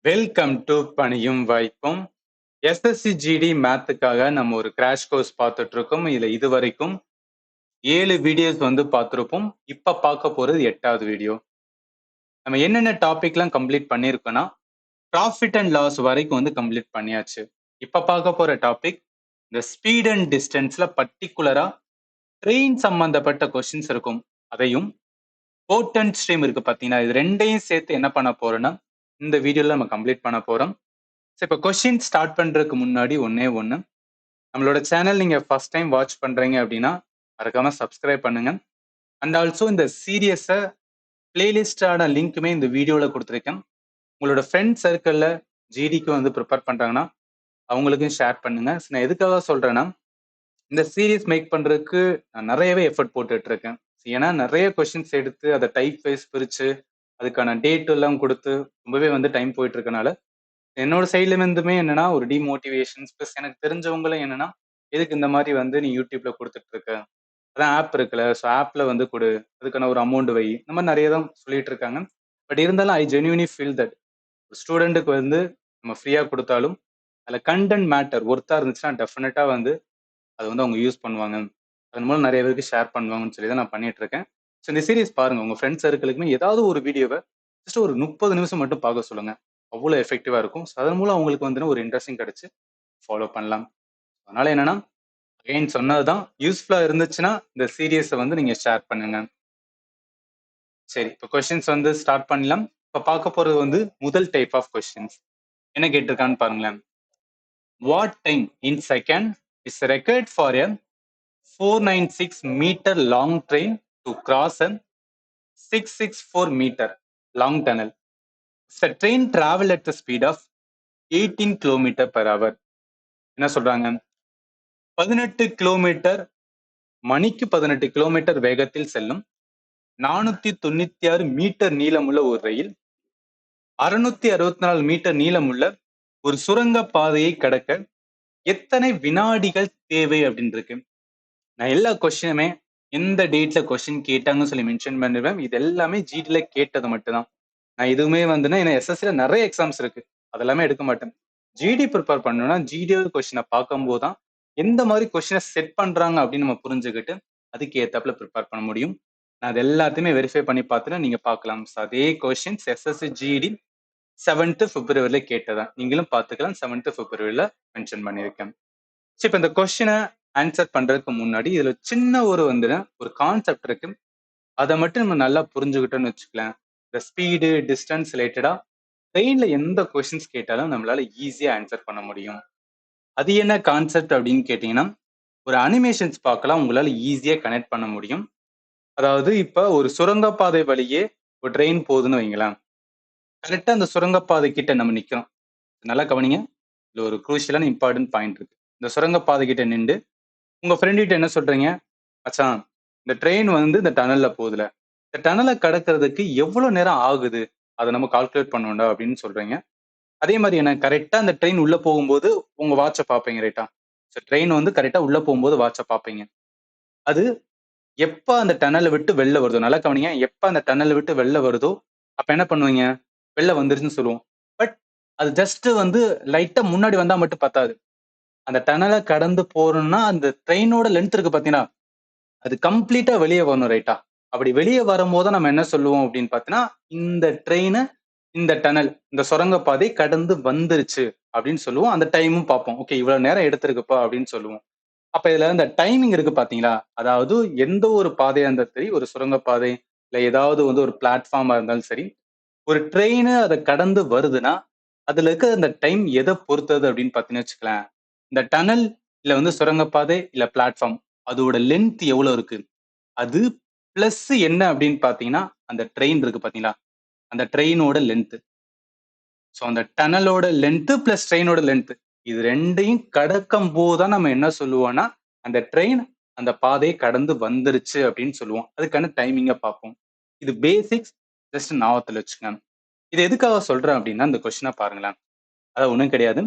Welcome to பணியும் வாய்ப்பும். SSC GD மேத்துக்காக நம்ம ஒரு கிராஷ் கோர்ஸ் பார்த்துட்டு இருக்கோம். இதுல இதுவரைக்கும் 7 வீடியோஸ் பார்த்திருப்போம். இப்ப பார்க்க போறது 8வது வீடியோ. நம்ம என்னென்ன டாபிக்லாம் கம்ப்ளீட் பண்ணியிருக்கோம்னா ப்ராஃபிட் அண்ட் லாஸ் வரைக்கும் கம்ப்ளீட் பண்ணியாச்சு. இப்ப பார்க்க போற டாபிக் இந்த ஸ்பீட் அண்ட் டிஸ்டன்ஸ்ல பர்டிகுலரா ட்ரெயின் சம்பந்தப்பட்ட கொஸ்டின்ஸ் இருக்கும். அதையும் போர்ட் அண்ட் ஸ்ட்ரீம் இருக்கு பாத்தீங்கன்னா, இது ரெண்டையும் சேர்த்து என்ன பண்ண போறோம்னா இந்த வீடியோல நம்ம கம்ப்ளீட் பண்ண போறோம். இப்போ கொஸ்டின் ஸ்டார்ட் பண்றதுக்கு முன்னாடி ஒண்ணே ஒண்ணு, நம்மளோட சேனல் நீங்க ஃபர்ஸ்ட் டைம் வாட்ச் பண்றீங்க அப்படின்னா மறக்காம சப்ஸ்கிரைப் பண்ணுங்க. அண்ட் ஆல்சோ இந்த சீரியஸை பிளேலிஸ்டான லிங்க்குமே இந்த வீடியோல கொடுத்துருக்கேன். உங்களோட ஃப்ரெண்ட் சர்க்கிள்ல ஜிடிக்கு ப்ரிப்பேர் பண்றாங்கன்னா அவங்களுக்கும் ஷேர் பண்ணுங்க. நான் எதுக்காக சொல்றேன்னா, இந்த சீரீஸ் மேக் பண்றதுக்கு நான் நிறையவே எஃபர்ட் போட்டுட்டு இருக்கேன். ஏன்னா நிறைய கொஸ்டின்ஸ் எடுத்து அதை டைப் வைஸ் பிரிச்சு அதுக்கான டேட் எல்லாம் கொடுத்து ரொம்பவே டைம் போயிட்டு இருக்கனால என்னோட சைட்ல இருந்துமே என்னன்னா ஒரு டிமோட்டிவேஷன்ஸ் பிளஸ் எனக்கு தெரிஞ்சவங்களும் என்னன்னா எதுக்கு இந்த மாதிரி நீ யூடியூப்ல கொடுத்துட்டு இருக்க, அதான் ஆப் இருக்குல்ல, ஸோ ஆப்ல கொடு, அதுக்கான ஒரு அமௌண்ட் வை, இந்த மாதிரி நிறைய தான் சொல்லிட்டு இருக்காங்க. பட் இருந்தாலும் ஐ ஜென்யூனி ஃபீல் தட் ஸ்டூடெண்ட்டுக்கு நம்ம ஃப்ரீயா கொடுத்தாலும் அதில் கண்டென்ட் மேட்டர் ஒர்த்தா இருந்துச்சுன்னா டெஃபினட்டா அது அவங்க யூஸ் பண்ணுவாங்க, அதன் மூலம் நிறைய பேருக்கு ஷேர் பண்ணுவாங்கன்னு சொல்லி தான் நான் பண்ணிட்டு இருக்கேன். ஸோ இந்த சீரிஸ் பாருங்க, உங்க ஃப்ரெண்ட்ஸ் சர்க்கிளுக்குமே ஏதாவது ஒரு வீடியோவை ஜஸ்ட் ஒரு 30 நிமிஷம் மட்டும் பார்க்க சொல்லுங்க. அவ்வளோ எஃபெக்டிவா இருக்கும். ஸோ அதன் மூலம் அவங்களுக்கு ஒரு இன்ட்ரெஸ்டிங் கிடைச்சு ஃபாலோ பண்ணலாம். அதனால என்னன்னா அகைன் சொன்னதுதான், யூஸ்ஃபுல்லா இருந்துச்சுன்னா இந்த சீரியஸை நீங்க ஷேர் பண்ணுங்க. சரி, இப்போ கொஸ்டின்ஸ் ஸ்டார்ட் பண்ணலாம். இப்போ பார்க்க போறது முதல் டைப் ஆஃப் கொஸ்டின்ஸ். என்ன கேட்டிருக்கான்னு பாருங்களேன். What time in second is record for a 496 meter long train to cross a 664 meter long tunnel. The train travel at the speed of 18 km per hour. என்ன சொல்றாங்க, 18 kilometre மணிக்கு 18 kilometre வேகத்தில் செல்லும் 496 metre நீளமுள்ள ஒரு ரயில் 664 metre நீளமுள்ள ஒரு சுரங்க பாதையை கடக்க எத்தனை வினாடிகள் தேவை அப்படின்னு இருக்கு. நான் எல்லா கொஸ்டினுமே எந்த டேட்ல கொஸ்டின் கேட்டாங்கன்னு சொல்லி மென்ஷன் பண்ணுவேன். இது எல்லாமே ஜிடில கேட்டது மட்டும்தான். நான் இதுவுமே ஏன்னா எஸ்எஸ்சில நிறைய எக்ஸாம்ஸ் இருக்கு, அதெல்லாமே எடுக்க மாட்டேன். ஜிடி ப்ரிப்பேர் பண்ணணும்னா ஜிடி கொஸ்டினை பார்க்கும்போது தான் எந்த மாதிரி கொஸ்டினை செட் பண்றாங்க அப்படின்னு நம்ம புரிஞ்சுக்கிட்டு அதுக்கு ஏத்தாப்புல ப்ரிப்பேர் பண்ண முடியும். நான் அது எல்லாத்தையுமே வெரிஃபை பண்ணி பார்த்துட்டு நீங்க பார்க்கலாம். அதே questions SSC GD 7th February கேட்டதான், நீங்களும் பார்த்துக்கலாம். 7th February மென்ஷன் பண்ணியிருக்கேன். சரி, இப்போ இந்த கொஸ்டினை ஆன்சர் பண்றதுக்கு முன்னாடி இதுல சின்ன ஒரு ஒரு கான்செப்ட் இருக்கு, அதை மட்டும் நம்ம நல்லா புரிஞ்சுக்கிட்டோம்னு வச்சுக்கலாம். இந்த ஸ்பீடு டிஸ்டன்ஸ் ரிலேட்டடா ட்ரெயின்ல எந்த கொஸ்டின்ஸ் கேட்டாலும் நம்மளால ஈஸியா ஆன்சர் பண்ண முடியும். அது என்ன கான்செப்ட் அப்படின்னு கேட்டீங்கன்னா, ஒரு அனிமேஷன்ஸ் பார்க்கலாம், உங்களால ஈஸியா கனெக்ட் பண்ண முடியும். அதாவது இப்ப ஒரு சுரங்கப்பாதை வழியே ஒரு ட்ரெயின் போகுதுன்னு வைங்களேன். கரெக்டா அந்த சுரங்கப்பாதை கிட்ட நம்ம நிக்கிறோம். நல்லா கவனிங்க, இதுல ஒரு குரூஷியலான இம்பார்ட்டன்ட் பாயிண்ட் இருக்கு. இந்த சுரங்கப்பாதை கிட்ட நின்று உங்க ஃப்ரெண்ட் கிட்ட என்ன சொல்றீங்க, மச்சான் இந்த ட்ரெயின் இந்த டனல்ல போகுதுல, இந்த டனலை கடக்கிறதுக்கு எவ்வளவு நேரம் ஆகுது, அதை நம்ம கால்குலேட் பண்ணணும்டா அப்படின்னு சொல்றீங்க. அதே மாதிரி என்ன, கரெக்டா அந்த ட்ரெயின் உள்ள போகும்போது உங்க வாட்சை பார்ப்பீங்க, ரைட்டா? ட்ரெயின் கரெக்டா உள்ள போகும்போது வாட்சை பார்ப்பீங்க. அது எப்ப அந்த டனலை விட்டு வெளில வருதோ, நல்லா கவனிங்க, எப்ப அந்த டனலை விட்டு வெளில வருதோ அப்ப என்ன பண்ணுவீங்க, வெளில வந்துருச்சுன்னு சொல்லுவோம். பட் அது ஜஸ்ட் லைட்டா முன்னாடி வந்தா மட்டும் பத்தாது. அந்த டனலை கடந்து போறோம்னா அந்த ட்ரெயினோட லென்த் இருக்கு பாத்தீங்கன்னா, அது கம்ப்ளீட்டா வெளியே வரணும், ரைட்டா? அப்படி வெளியே வரும்போது நம்ம என்ன சொல்லுவோம் அப்படின்னு பாத்தீங்கன்னா, இந்த ட்ரெயின் இந்த டனல் இந்த சுரங்கப்பாதை கடந்து வந்துருச்சு அப்படின்னு சொல்லுவோம். அந்த டைமும் பார்ப்போம், ஓகே இவ்வளவு நேரம் எடுத்திருக்குப்பா அப்படின்னு சொல்லுவோம். அப்ப இதுல இந்த டைமிங் இருக்கு பாத்தீங்களா, அதாவது எந்த ஒரு பாதையா இருந்தாலும் சரி, ஒரு சுரங்கப்பாதை இல்ல ஏதாவது ஒரு பிளாட்ஃபார்மா இருந்தாலும் சரி, ஒரு ட்ரெயின் அதை கடந்து வருதுன்னா அதுல இருக்க அந்த டைம் எதை பொறுத்தது அப்படின்னு பாத்தீங்கன்னு வச்சுக்கலாம். இந்த டனல் இல்ல சுரங்கப்பாதை இல்ல பிளாட்ஃபார்ம் அதோட லென்த் எவ்வளவு இருக்கு, அது பிளஸ் என்ன அப்படின்னு பாத்தீங்கன்னா அந்த ட்ரெயின் இருக்கு பாத்தீங்களா, அந்த ட்ரெயினோட லென்த். ஸோ அந்த டனலோட லென்த் பிளஸ் ட்ரெயினோட லென்த் இது ரெண்டையும் கடக்கும் போதுதான் நம்ம என்ன சொல்லுவோம்னா அந்த ட்ரெயின் அந்த பாதையை கடந்து வந்துருச்சு அப்படின்னு சொல்லுவோம். அதுக்கான டைமிங்கை பார்ப்போம். இது பேசிக்ஸ், ஜஸ்ட் ஞாபகத்துல வச்சுக்கோங்க. இது எதுக்காக சொல்றேன் அப்படின்னா இந்த கொஸ்டினை பாருங்களேன். அது ஒன்றும் கிடையாது.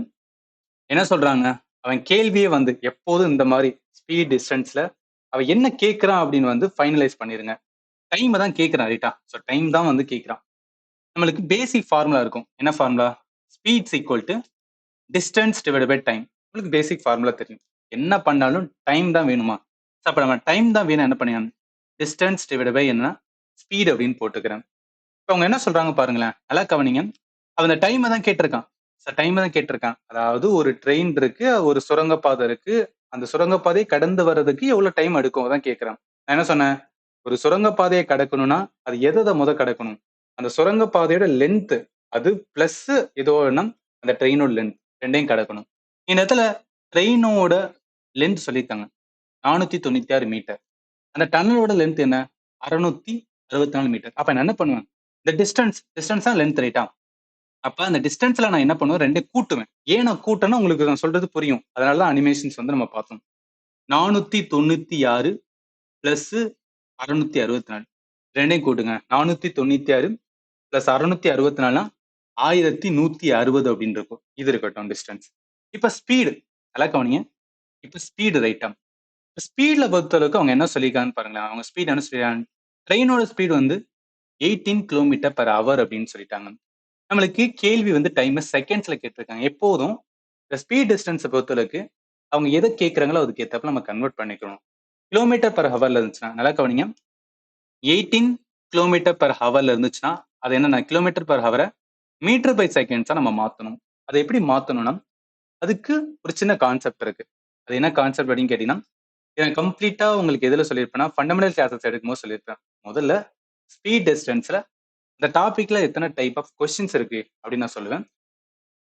என்ன சொல்றாங்க, அவன் கேள்வியே எப்போதும் இந்த மாதிரி ஸ்பீட் டிஸ்டன்ஸ்ல அவன் என்ன கேட்கிறான் அப்படின்னு ஃபைனலைஸ் பண்ணிருங்க. டைமை தான் கேட்கிறான், ரைட்டா? ஸோ டைம் தான் கேட்கிறான். நம்மளுக்கு பேசிக் ஃபார்முலா இருக்கும். என்ன formula, speeds equal to distance divide by time. உங்களுக்கு பேசிக் ஃபார்முலா தெரியும். என்ன பண்ணாலும் டைம் தான் வேணுமா? அப்ப நம்ம டைம் தான் வேணும், என்ன பண்ணியான் டிஸ்டன்ஸ் டிவைட் பை என்ன ஸ்பீட் அப்படின்னு போட்டுக்கிறேன். இப்ப அவங்க என்ன சொல்றாங்க பாருங்களேன், நல்லா கவனிங்க. அவன் டைமை தான் கேட்டிருக்கான். டைமை தான் கேட்டிருக்கான். அதாவது ஒரு ட்ரெயின் இருக்கு, ஒரு சுரங்கப்பாதை இருக்கு. அந்த சுரங்கப்பாதையை கடந்து வர்றதுக்கு எவ்வளவு டைம் எடுக்கும் தான் கேட்கிறான். நான் என்ன சொன்னேன், ஒரு சுரங்கப்பாதையை கடக்கணும்னா அது எதை முத கடக்கணும், அந்த சுரங்கப்பாதையோட லென்த் அது பிளஸ் ஏதோ அந்த ட்ரெயினோட லென்த் ரெண்டையும் கடக்கணும். இந்த இடத்துல ட்ரெயினோட லென்த் சொல்லியிருக்காங்க 496 மீட்டர். அந்த டன்னலோட லென்த் என்ன 664 மீட்டர். அப்ப நான் என்ன பண்ணுவேன், இந்த டிஸ்டன்ஸ் தான் லென்த் ரைட்டா. அப்ப அந்த டிஸ்டன்ஸ்ல நான் என்ன பண்ணுவேன், ரெண்டே கூட்டுவேன். ஏன் நான் கூட்டணும் உங்களுக்கு நான் சொல்றது புரியும். அதனாலதான் அனிமேஷன்ஸ் வந்து நம்ம பார்த்தோம். 496 பிளஸ் 664 ரெண்டையும் கூட்டுங்க. 496 பிளஸ் 664 1160 அப்படின்னு இருக்கும். இது இருக்கட்டும் டிஸ்டன்ஸ். இப்ப ஸ்பீடு நல்லா கவனிங்க. இப்ப ஸ்பீடு ரைட்டா. ஸ்பீட்ல பொறுத்தளவுக்கு அவங்க என்ன சொல்லியிருக்காங்கன்னு பாருங்களேன். அவங்க ஸ்பீட் என்ன சொல்லிருக்காங்க, ட்ரெயினோட ஸ்பீடு வந்து 18 கிலோமீட்டர் பர் ஹவர் அப்படின்னு சொல்லிட்டாங்க. நம்மளுக்கு கேள்வி வந்து டைம் செகண்ட்ஸ்ல கேட்டிருக்காங்க. எப்போதும் இந்த ஸ்பீட் டிஸ்டன்ஸை பொறுத்தளவுக்கு அவங்க எதை கேட்கறாங்களோ அதுக்கு ஏற்றப்ப நம்ம கன்வெர்ட் பண்ணிக்கணும். கிலோமீட்டர் பர் ஹவர்ல இருந்துச்சுன்னா நல்லா கவனிங்க, 18 கிலோமீட்டர் பர் ஹவர்ல இருந்துச்சுன்னா அது என்ன கிலோமீட்டர் பர் ஹவரை மீட்டர் பை செகண்ட்ஸா நம்ம மாத்தணும். அதை எப்படி மாத்தணும்னா அதுக்கு ஒரு சின்ன கான்செப்ட் இருக்கு. அது என்ன கான்செப்ட் அப்படின்னு கேட்டீங்கன்னா, எனக்கு கம்ப்ளீட்டா உங்களுக்கு எதுல சொல்லியிருப்பேன்னா ஃபண்டமெண்டல் கிளாஸஸ் எடுக்கும்போது சொல்லியிருப்பேன். முதல்ல ஸ்பீட் டிஸ்டன்ஸ்ல இந்த டாபிக்ல எத்தனை டைப் ஆஃப் கொஸ்டின்ஸ் இருக்கு அப்படின்னு நான் சொல்லுவேன்.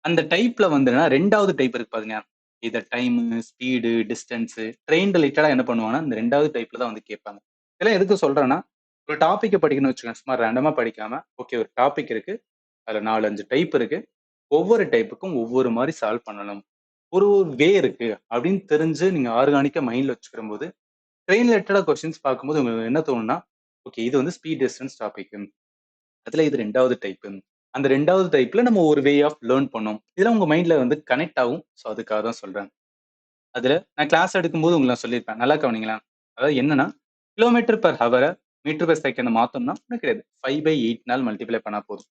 அந்த டைப்ல வந்து ரெண்டாவது டைப் இருக்கு பாருங்க, இத டைம் ஸ்பீடு டிஸ்டன்ஸ் ட்ரெயின் ரிலேட்டடா என்ன பண்ணுவாங்கன்னா இந்த ரெண்டாவது டைப்ல தான் வந்து கேட்பாங்க. இதெல்லாம் எதுக்கு சொல்றேன்னா, ஒரு டாபிக்கை படிக்கணும்னு வச்சுக்கோங்க, சும்மா ரேண்டமா படிக்காம ஓகே ஒரு டாபிக் இருக்கு, அதுல 4-5 டைப் இருக்கு, ஒவ்வொரு டைப்புக்கும் ஒவ்வொரு மாதிரி சால்வ் பண்ணணும், ஒரு வே இருக்கு அப்படின்னு தெரிஞ்சு நீங்க ஆர்கானிக்கா மைண்ட்ல வச்சுக்கிற போது ட்ரெயின் ரிலேட்டடா கொஸ்டின்ஸ் பார்க்கும்போது உங்களுக்கு என்ன தோணும்னா, ஓகே இது வந்து ஸ்பீட் டிஸ்டன்ஸ் டாபிக், அதுல இது ரெண்டாவது டைப், அந்த ரெண்டாவது டைப்ல நம்ம ஒரு வே ஆஃப் லேர்ன் பண்ணோம், இதெல்லாம் உங்க மைண்ட்ல வந்து கனெக்ட் ஆகும். ஸோ அதுக்காக தான் சொல்றேன். அதுல நான் கிளாஸ் எடுக்கும்போது உங்களுக்கு நான் சொல்லியிருப்பேன், நல்லா கவனிங்களா. அதாவது என்னன்னா, கிலோமீட்டர் பர் ஹவரை மீட்டர் பை செகண்ட் மாத்தோம்னா கிடையாது, 5/8 மல்டிப்ளை பண்ணா போதும்.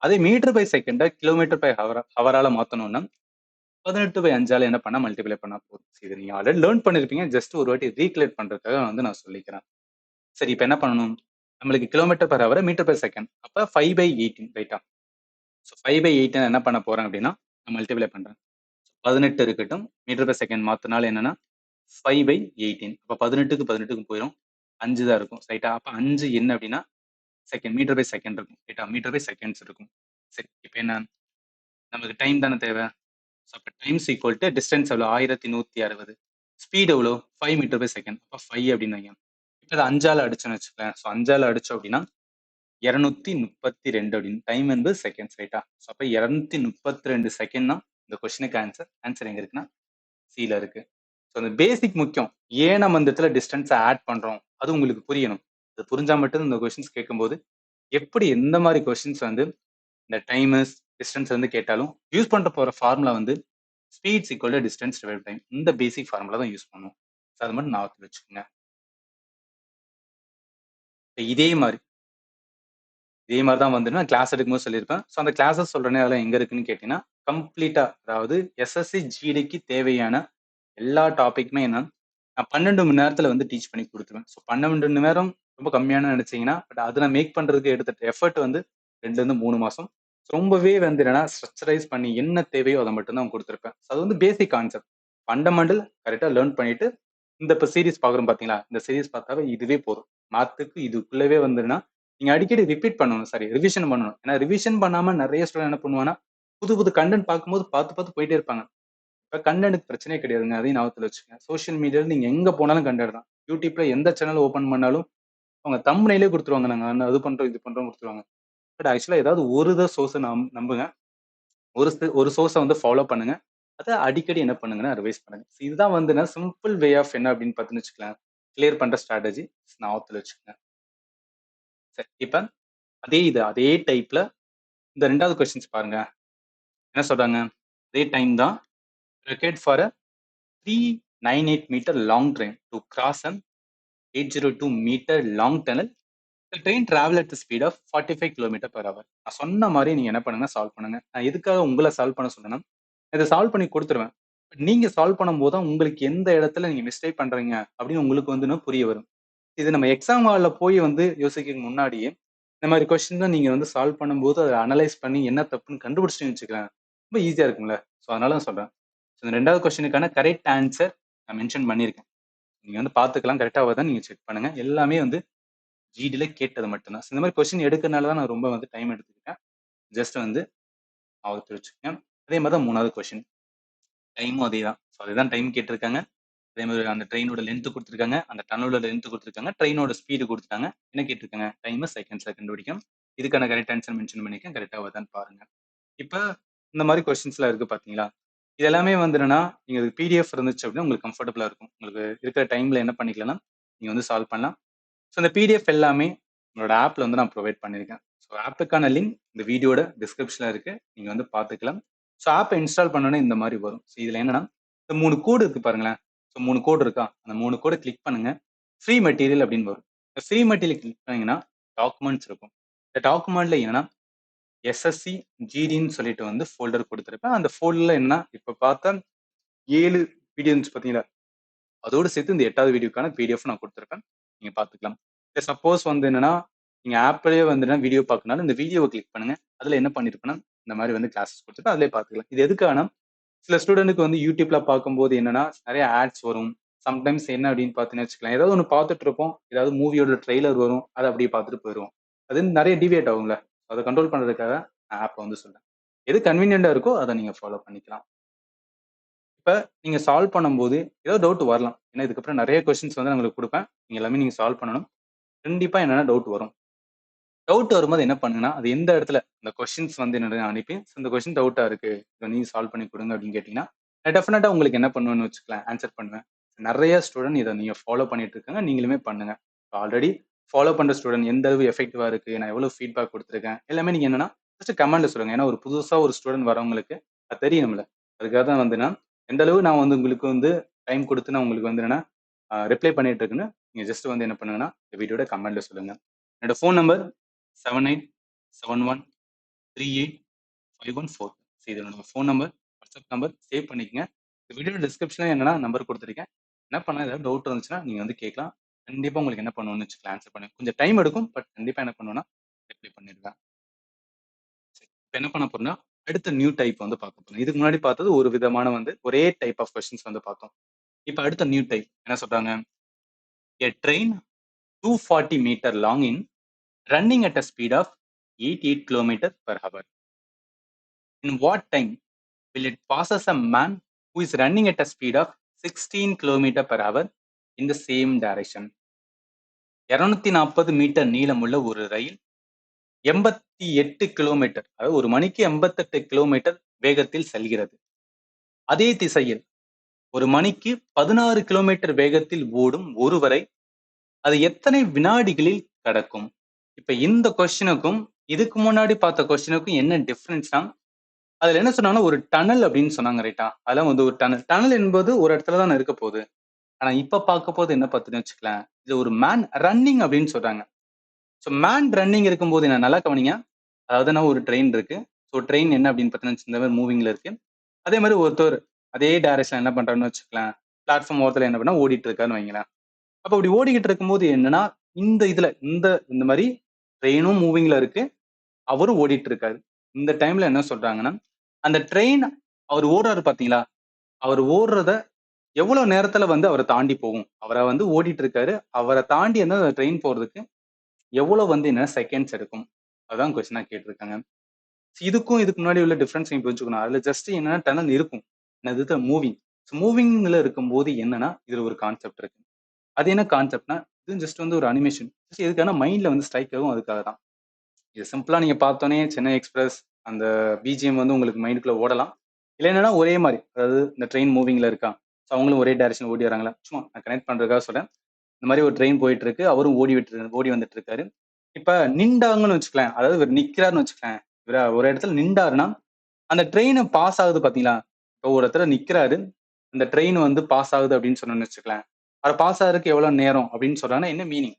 அதே மீட்டர் பை செகண்டை கிலோமீட்டர் பை ஹவரால மாத்தணும்னா 18/5 என்ன பண்ணா மல்டிப்ளை பண்ணா போதும். இது நீங்க ஆல்ரெடி லேர்ன் பண்ணிருப்பீங்க, ஜஸ்ட் ஒரு வாட்டி ரீகலெக்ட் பண்றதுக்காக வந்து நான் சொல்லிக்கிறேன். சரி, இப்ப என்ன பண்ணணும், நம்மளுக்கு kilometre per hour metre per second, அப்ப 5/18 ரைட்டா. ஸோ 5/8 என்ன பண்ண போறேன் அப்படின்னா நான் மல்டிப்ளை பண்றேன். 18 இருக்கட்டும், மீட்டர் பர் செகண்ட் மாத்தினால என்னன்னா 5/18. அப்ப 18க்கு 18க்கு போயிடும், 5 தான் இருக்கும் ரைட்டா. அப்ப 5 என்ன அப்படின்னா செகண்ட், மீட்டர் பை செகண்ட் இருக்கும் ரைட்டா, மீட்டர் பை செகண்ட்ஸ் இருக்கும். சரி, இப்போ என்ன நமக்கு டைம் தானே தேவை. ஸோ அப்போ டைம்ஸ் ஈக்குவல் டு டிஸ்டன்ஸ் எவ்வளோ 1160, ஸ்பீட் எவ்வளோ 5 மீட்டர் பை செகண்ட், அப்போ 5 அப்படின்னு வைங்க. இப்போ அதை 5ஆல அடிச்சோன்னு வச்சுக்கேன். ஸோ 5ஆல அடிச்சோம் அப்படின்னா 232 அப்படின்னு, டைம் என்பது செகண்ட்ஸ் ரைட்டா. ஸோ அப்போ 232 செகண்ட் தான் இந்த கொஸ்டினுக்கு ஆன்சர். ஆன்சர் எங்க இருக்குன்னா சில இருக்கு. ஸோ அந்த பேசிக் முக்கியம். ஏன் நம்ம இந்த இடத்துல டிஸ்டன்ஸை ஆட் பண்றோம் அது உங்களுக்கு புரியணும். அது புரிஞ்சா மட்டும் இந்த கொஸ்டின்ஸ் கேட்கும்போது எப்படி எந்த மாதிரி கொஸ்டின்ஸ் வந்து இந்த டைமஸ் டிஸ்டன்ஸ் வந்து கேட்டாலும் யூஸ் பண்ற போற ஃபார்முலா வந்து speeds equal to distance divide time. இந்த பேசிக் ஃபார்முலா தான் யூஸ் பண்ணுவோம். அது மட்டும் ஞாபகத்தில் வச்சுக்கோங்க. இதே மாதிரி தான் வந்து நான் கிளாஸ் எடுக்கும்போது சொல்லியிருப்பேன். ஸோ அந்த கிளாஸஸ் சொல்றேனே அதெல்லாம் எங்க இருக்குன்னு கேட்டீங்கன்னா, கம்ப்ளீட்டா அதாவது எஸ்எஸ்சி ஜிடிக்கு தேவையான எல்லா டாபிக்குமே என்ன நான் 12 மணி நேரத்துல வந்து டீச் பண்ணி கொடுத்துருவேன். ஸோ 12 மணி நேரம் ரொம்ப கம்மியான நினைச்சீங்கன்னா, பட் அதை நான் மேக் பண்றதுக்கு எடுத்த எஃபர்ட் வந்து 2-3 மாசம். ரொம்பவே வந்து என்னன்னா ஸ்ட்ரக்சரைஸ் பண்ணி என்ன தேவையோ அதை மட்டும் தான் கொடுத்துருப்பேன். அது வந்து பேசிக் கான்செப்ட், ஃபண்டமெண்டல் கரெக்டா லேர்ன் பண்ணிட்டு இந்த இப்போ சீரிஸ் பாக்குறோம் பாத்தீங்களா, இந்த சீரிஸ் பார்த்தாவே இதுவே போதும். மாத்துக்கு இதுக்குள்ளவே வந்துன்னா நீங்க அடிக்கடி ரிப்பீட் பண்ணணும், சாரி ரிவிஷன் பண்ணணும். ஏன்னா ரிவிஷன் பண்ணாம நிறைய ஸ்டூடெண்ட் என்ன பண்ணுவாங்கன்னா புது புது கண்டென்ட் பார்க்கும்போது பார்த்து பார்த்து போயிட்டே இருப்பாங்க. இப்ப கண்டென்ட்க்கு பிரச்சனையே கிடையாதுங்க, அதையும் ஞாபகத்துல வச்சுக்கோங்க. சோஷியல் மீடியால நீங்க எங்க போனாலும் கண்டென்ட் தான். யூடியூப்ல எந்த சேனல் ஓபன் பண்ணாலும் அவங்க தம்ப்நெயிலே கொடுத்துருவாங்க, நாங்க அது பண்றோம் இது பண்றோம் கொடுத்துருவாங்க. பட் ஆக்சுவலா ஏதாவது ஒரு சோர்ஸை நம்புங்க, ஒரு சோர்ஸை வந்து ஃபாலோ பண்ணுங்க, அதை அடிக்கடி என்ன பண்ணுங்கன்னா ரிவைஸ் பண்ணுங்க. இதுதான் வந்து சிம்பிள் வே ஆஃப் என்ன அப்படின்னு பார்த்துன்னு வச்சுக்கலாம், கிளியர் பண்ற ஸ்ட்ராட்டஜி ஞாபகத்துல வச்சுக்கோங்க. சரி, இப்ப அதே டைப்ல இந்த ரெண்டாவது கொஸ்டின்ஸ் பாருங்க. என்ன சொல்றாங்க, அதே டைம் தான் required for a 398 meter long train to cross an 802 meter long tunnel The train travel at the speed of 45 kilometre per hour. நான் சொன்ன மாதிரி நீங்க என்ன பண்ணுங்க, சால்வ் பண்ணுங்க. நான் எதுக்காக உங்களை சால்வ் பண்ண சொன்னேன்னா, இதை சால்வ் பண்ணி கொடுத்துருவேன். நீங்க சால்வ் பண்ணும்போது தான் உங்களுக்கு எந்த இடத்துல நீங்க மிஸ்டேக் பண்றீங்க அப்படின்னு உங்களுக்கு வந்து இன்னும் புரிய வரும். இது நம்ம எக்ஸாம் ஹால்ல போய் வந்து யோசிக்க முன்னாடியே இந்த மாதிரி கொஸ்டின் தான் நீங்க வந்து சால்வ் பண்ணும்போது அதை அனலைஸ் பண்ணி என்ன தப்புன்னு கண்டுபிடிச்சிட்டு வச்சுக்கலாம். ரொம்ப ஈஸியா இருக்கும்ல. ஸோ அதனால தான் சொல்றேன். ஸோ இந்த 2வது கொஸ்டினுக்கான கரெக்ட் ஆன்சர் நான் மென்ஷன் பண்ணியிருக்கேன். நீங்க வந்து பார்த்துக்கலாம், கரெக்டாக தான் நீங்க செக் பண்ணுங்க. எல்லாமே வந்து ஜிடில கேட்டது மட்டும்தான். இந்த மாதிரி கொஸ்டின் எடுக்கிறதுனால தான் நான் ரொம்ப வந்து டைம் எடுத்துக்கிட்டேன். ஜஸ்ட் வந்து ஞாபகத்தில் வச்சுக்கேன். அதே மாதிரி தான் 3வது கொஸ்டின். டைமும் அதே தான். ஸோ அதுதான் டைம் கேட்டிருக்காங்க. அதே மாதிரி அந்த ட்ரெயினோட லென்த் கொடுத்துருக்காங்க, அந்த டனலோட லென்த் கொடுத்துருக்காங்க, ட்ரெயினோட ஸ்பீடு கொடுத்துட்டாங்க. என்ன கேட்டிருக்காங்க? டைம் செகண்ட்ஸ்ல கண்டுபிடிக்கும். இதுக்கான கரெக்ட் ஆன்சர் மென்ஷன் பண்ணிருக்கேன். கரெக்டா வருதான்னு பாருங்க. இப்ப இந்த மாதிரி கொஸ்டின்ஸ்லாம் இருக்கு பாத்தீங்களா? இது எல்லாமே வந்து என்னன்னா, நீங்க பிடிஎஃப் இருந்துச்சு அப்படின்னா உங்களுக்கு கம்ஃபர்டபுளா இருக்கும். உங்களுக்கு இருக்கிற டைம்ல என்ன பண்ணிக்கலாம்னா, நீங்க வந்து சால்வ் பண்ணலாம். ஸோ இந்த பிடிஎஃப் எல்லாமே உங்களோட ஆப்ல வந்து நான் ப்ரொவைட் பண்ணியிருக்கேன். ஸோ ஆப்புக்கான லிங்க் இந்த வீடியோட டிஸ்கிரிப்ஷன்ல இருக்கு. நீங்க வந்து பார்த்துக்கலாம். ஸோ ஆப்பை இன்ஸ்டால் பண்ணோன்னே இந்த மாதிரி வரும். ஸோ இதுல என்னன்னா, இந்த 3 கோடு இருக்கு பாருங்களேன். ஸோ 3 கோடு இருக்கா? அந்த 3 கோடை கிளிக் பண்ணுங்க. ஃப்ரீ மெட்டீரியல் அப்படின்னு வரும். இந்த ஃப்ரீ மெட்டீரியல் கிளிக் பண்ணீங்கன்னா டாக்குமெண்ட்ஸ் இருக்கும். இந்த டாக்குமெண்ட்ல என்னன்னா எஸ்எஸ்சி ஜிடின்னு சொல்லிட்டு வந்து ஃபோல்டர் கொடுத்துருப்பேன். அந்த ஃபோல்டர்ல என்ன இப்ப பார்த்தா 7 வீடியோ இருந்துச்சு பார்த்தீங்களா? அதோடு சேர்த்து இந்த 8வது வீடியோக்கான பிடிஎஃப் நான் கொடுத்துருப்பேன். நீங்க பார்த்துக்கலாம். இல்ல சப்போஸ் வந்து என்னன்னா, நீங்க ஆப்லயே வந்து வீடியோ பார்க்கனாலும் இந்த வீடியோவை கிளிக் பண்ணுங்க. அதுல என்ன பண்ணிருப்பேன்னா, இந்த மாதிரி வந்து கிளாஸஸ் கொடுத்துருப்பேன். அதிலே பார்த்துக்கலாம். இது எதுக்கான சில ஸ்டூடெண்ட்டுக்கு வந்து யூடியூப்ல பார்க்கும்போது என்னன்னா, நிறைய ஆட்ஸ் வரும். சம்டைம்ஸ் என்ன அப்படின்னு பார்த்தீங்கன்னு வச்சுக்கலாம். ஏதாவது ஒண்ணு பார்த்துட்டு இருப்போம். ஏதாவது மூவியோட ட்ரெய்லர் வரும். அத அப்படியே பார்த்துட்டு போயிருவோம். அது நிறைய டிவியேட் ஆகும்ல. அத கண்ட்ரோல் பண்றதுக்காக நான் ஆப்ப வந்து சொல்றேன். எது கன்வீனியன்ட்டா இருக்கோ அத நீங்க ஃபாலோ பண்ணிக்கலாம். இப்ப நீங்க சால்வ் பண்ணும்போது ஏதோ டவுட் வரலாம். ஏன்னா இதுக்கப்புறம் நிறைய கொஸ்டின்ஸ் வந்து நான் உங்களுக்கு குடுப்பேன். நீங்க எல்லாமே நீங்க சால்வ் பண்ணணும். கண்டிப்பா என்னன்னா டவுட் வரும். டவுட் வரும்போது என்ன பண்ணுங்கன்னா, அது எந்த இடத்துல இந்த கொஸ்டின்ஸ் வந்து என்னோட அனுப்பி இந்த கொஸ்டின் டவுட்டா இருக்கு. இத நீங்க சால்வ் பண்ணி குடுங்க அப்படின்னு கேட்டீங்கன்னா, நான் டெஃபினட்டா உங்களுக்கு என்ன பண்ணுவேன்னு வச்சுக்கலாம், ஆன்சர் பண்ணுவேன். நெறைய ஸ்டூடெண்ட் இத நீங்க ஃபாலோ பண்ணிட்டு இருக்காங்க. நீங்களுமே பண்ணுங்க. ஆல்ரெடி ஃபாலோ பண்ற ஸ்டூடெண்ட் எந்த அளவு எஃபெக்டிவா இருக்கு, நான் எவ்வளவு ஃபீட்பேக் குடுத்துருக்கேன், எல்லாமே நீங்க என்னன்னா ஜஸ்ட் கமெண்ட்ல சொல்லுங்க. ஏன்னா ஒரு புதுசா ஒரு ஸ்டூடெண்ட் வரவங்களுக்கு அது தெரியணும்ல. அதுக்காக தான் வந்து நான் எந்த அளவு நான் வந்து உங்களுக்கு வந்து டைம் குடுத்து நான் உங்களுக்கு வந்து என்னன்னா ரிப்ளை பண்ணிட்டு இருக்குன்னு நீங்க ஜஸ்ட் வந்து என்ன பண்ணுங்கன்னா, இந்த வீடியோட கமெண்ட்ல சொல்லுங்க. என்னோட ஃபோன் நம்பர் 787138514514. இது என்னோட phone number, WhatsApp number save பண்ணிக்கங்க. இந்த வீடியோ டிஸ்கிரிப்ஷன்ல என்னன்னா நம்பர் கொடுத்துருக்கேன். என்ன பண்ணலாம், ஏதாவது டவுட் இருந்துச்சுன்னா நீங்க வந்து கேட்கலாம். கண்டிப்பா உங்களுக்கு என்ன பண்ணுவேன்னு வச்சுக்கலாம், ஆன்சர் பண்ணுவேன். கொஞ்சம் டைம் எடுக்கும். பட் கண்டிப்பா என்ன பண்ணுவேன்னா, ரிப்ளை பண்ணிடுவேன். சரி. இப்ப என்ன பண்ண போறோம்னா, அடுத்த நியூ டைப் வந்து பார்க்க போறோம். இதுக்கு முன்னாடி பார்த்தது ஒரு விதமான வந்து ஒரே டைப் ஆஃப் கொஸ்டின்ஸ் வந்து பார்த்தோம். இப்ப அடுத்த நியூ டைப் என்ன சொல்றாங்க? A train 240 meter long in running at a speed of 88 kilometers per hour. In what time will it passes a man who is running at a speed of 16 kilometers per hour in the same direction? 240 metre நீளமுள்ள ஒரு ரயில் 88 kilometre, அதாவது ஒரு மணிக்கு 88 kilometre வேகத்தில் செல்கிறது. அதே திசையில் ஒரு மணிக்கு 16 கிலோமீட்டர் வேகத்தில் ஓடும் ஒருவரை அது எத்தனை வினாடிகளில் கடக்கும்? இப்ப இந்த கொஸ்டினுக்கும் இதுக்கு முன்னாடி பார்த்த கொஸ்டினுக்கும் என்ன டிஃபரன்ஸ்னா, அதுல என்ன சொன்னாங்கன்னா ஒரு டனல் அப்படின்னு சொன்னாங்க, ரைட்டா? அதெல்லாம் வந்து ஒரு டனல். டனல் என்பது ஒரு இடத்துல தான் இருக்க போகுது. ஆனா இப்ப பார்க்க போது என்ன பார்த்துன்னு வச்சுக்கலாம், இது ஒரு மேன் ரன்னிங் அப்படின்னு சொல்றாங்க. ஸோ மேன் ரன்னிங் இருக்கும்போது என்ன நல்லா கவனிங்க. அதாவது ஒரு ட்ரெயின் இருக்கு. ஸோ ட்ரெயின் என்ன அப்படின்னு பார்த்தீங்கன்னா இந்த மாதிரி மூவிங்ல இருக்கு. அதே மாதிரி ஒருத்தர் அதே டைரக்ஷன் என்ன பண்றாருன்னு வச்சுக்கலாம், பிளாட்ஃபார்ம் ஓரத்துல என்ன பண்ணா ஓடிட்டு இருக்காருன்னு வைங்களேன். அப்ப அப்படி ஓடிக்கிட்டு இருக்கும்போது என்னன்னா, இந்த இதுல இந்த இந்த மாதிரி ட்ரெயினும் மூவிங்ல இருக்கு. அவரும் ஓடிட்டு இருக்காரு. இந்த டைம்ல என்ன சொல்றாங்கன்னா, அந்த ட்ரெயின் அவர் ஓடுறாரு பாத்தீங்களா? அவர் ஓடுறத எவ்வளவு நேரத்துல வந்து அவர தாண்டி போகும்? அவர வந்து ஓடிட்டு இருக்காரு. அவர தாண்டி அந்த ட்ரெயின் போறதுக்கு எவ்வளவு வந்து என்ன செகண்ட்ஸ் எடுக்கும்? அதான் கொஸ்டினா கேட்டிருக்காங்க. இதுக்கும் இதுக்கு முன்னாடி உள்ள டிஃபரன்ஸ் நீங்க புரிஞ்சுக்கணும். அதுல ஜஸ்ட் என்னன்னா டனல் இருக்கும். இது மூவிங். மூவிங்ல இருக்கும்போது என்னன்னா, இதுல ஒரு கான்செப்ட் இருக்கு. அது என்ன கான்செப்ட்னா, இது ஜஸ்ட் வந்து ஒரு அனிமேஷன். எதுக்கான மைண்ட்ல வந்து ஸ்ட்ரைக் ஆகும் அதுக்காக தான். இது சிம்பிளா நீங்க பார்த்தோனே சென்னை எக்ஸ்பிரஸ் அந்த பிஜிஎம் வந்து உங்களுக்கு மைண்டுக்குள்ள ஓடலாம். இல்ல என்னன்னா ஒரே மாரி, அதாவது இந்த ட்ரெயின் மூவிங்ல இருக்கா, ஸோ அவங்களும் ஒரே டைரக்ஷன் ஓடி வராங்களா, சும்மா நான் கனெக்ட் பண்றதுக்காக சொல்றேன். இந்த மாதிரி ஒரு ட்ரெயின் போயிட்டு இருக்கு, அவரும் ஓடி வந்துட்டு இருக்காரு. இப்ப நின்றாங்கன்னு வச்சுக்கலாம், அதாவது இவர் நிக்கிறாருன்னு வச்சுக்கலாம். இவர் ஒரு இடத்துல நின்றாருன்னா, அந்த ட்ரெயின் பாஸ் ஆகுது பாத்தீங்களா? இப்போ ஒரு இடத்துல நிக்கிறாரு, அந்த ட்ரெயின் வந்து பாஸ் ஆகுது அப்படின்னு சொன்னோம்னு வச்சுக்கலாம். அவர் பாஸ் ஆகுறதுக்கு எவ்வளவு நேரம் அப்படின்னு சொல்றாங்கன்னா என்ன மீனிங்?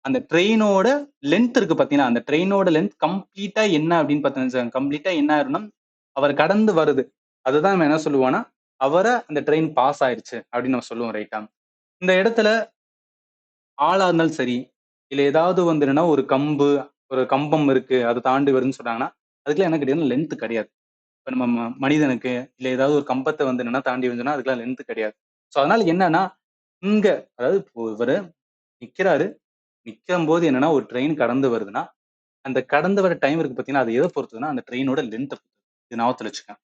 அந்த ட்ரெயினோட லென்த் இருக்கு பாத்தீங்களா, அந்த ட்ரெயினோட லென்த் கம்ப்ளீட்டா என்ன அப்படின்னு பார்த்தீங்கன்னா கம்ப்ளீட்டா என்ன ஆயிரும்னா அவர் கடந்து வருது. அதுதான் நம்ம என்ன சொல்லுவோம்னா அவர அந்த ட்ரெயின் பாஸ் ஆயிருச்சு அப்படின்னு நம்ம சொல்லுவோம் ரைட்டா. இந்த இடத்துல ஆளா இருந்தாலும் சரி, இல்ல ஏதாவது வந்து என்னன்னா ஒரு கம்பம் இருக்கு அதை தாண்டி வருதுன்னு சொன்னாங்கன்னா அதுக்கெல்லாம் என்ன கிடையாது, லென்த் கிடையாது. இப்ப நம்ம மனிதனுக்கு இல்ல ஏதாவது ஒரு கம்பத்தை வந்து என்னன்னா தாண்டி வந்துன்னா அதுக்கெல்லாம் லென்த் கிடையாது. சோ அதனால என்னன்னா இங்க அதாவது இப்போ இவரு நிக்கிறாரு, நிக்கும் போது என்னன்னா ஒரு ட்ரெயின் கடந்து வருதுன்னா அந்த கடந்து வர டைம் இருக்கு பாத்தீங்கன்னா அது எதை பொறுத்ததுன்னா அந்த ட்ரெயினோட லென்த் இது ஞாபகத்துல வச்சுக்கேன்.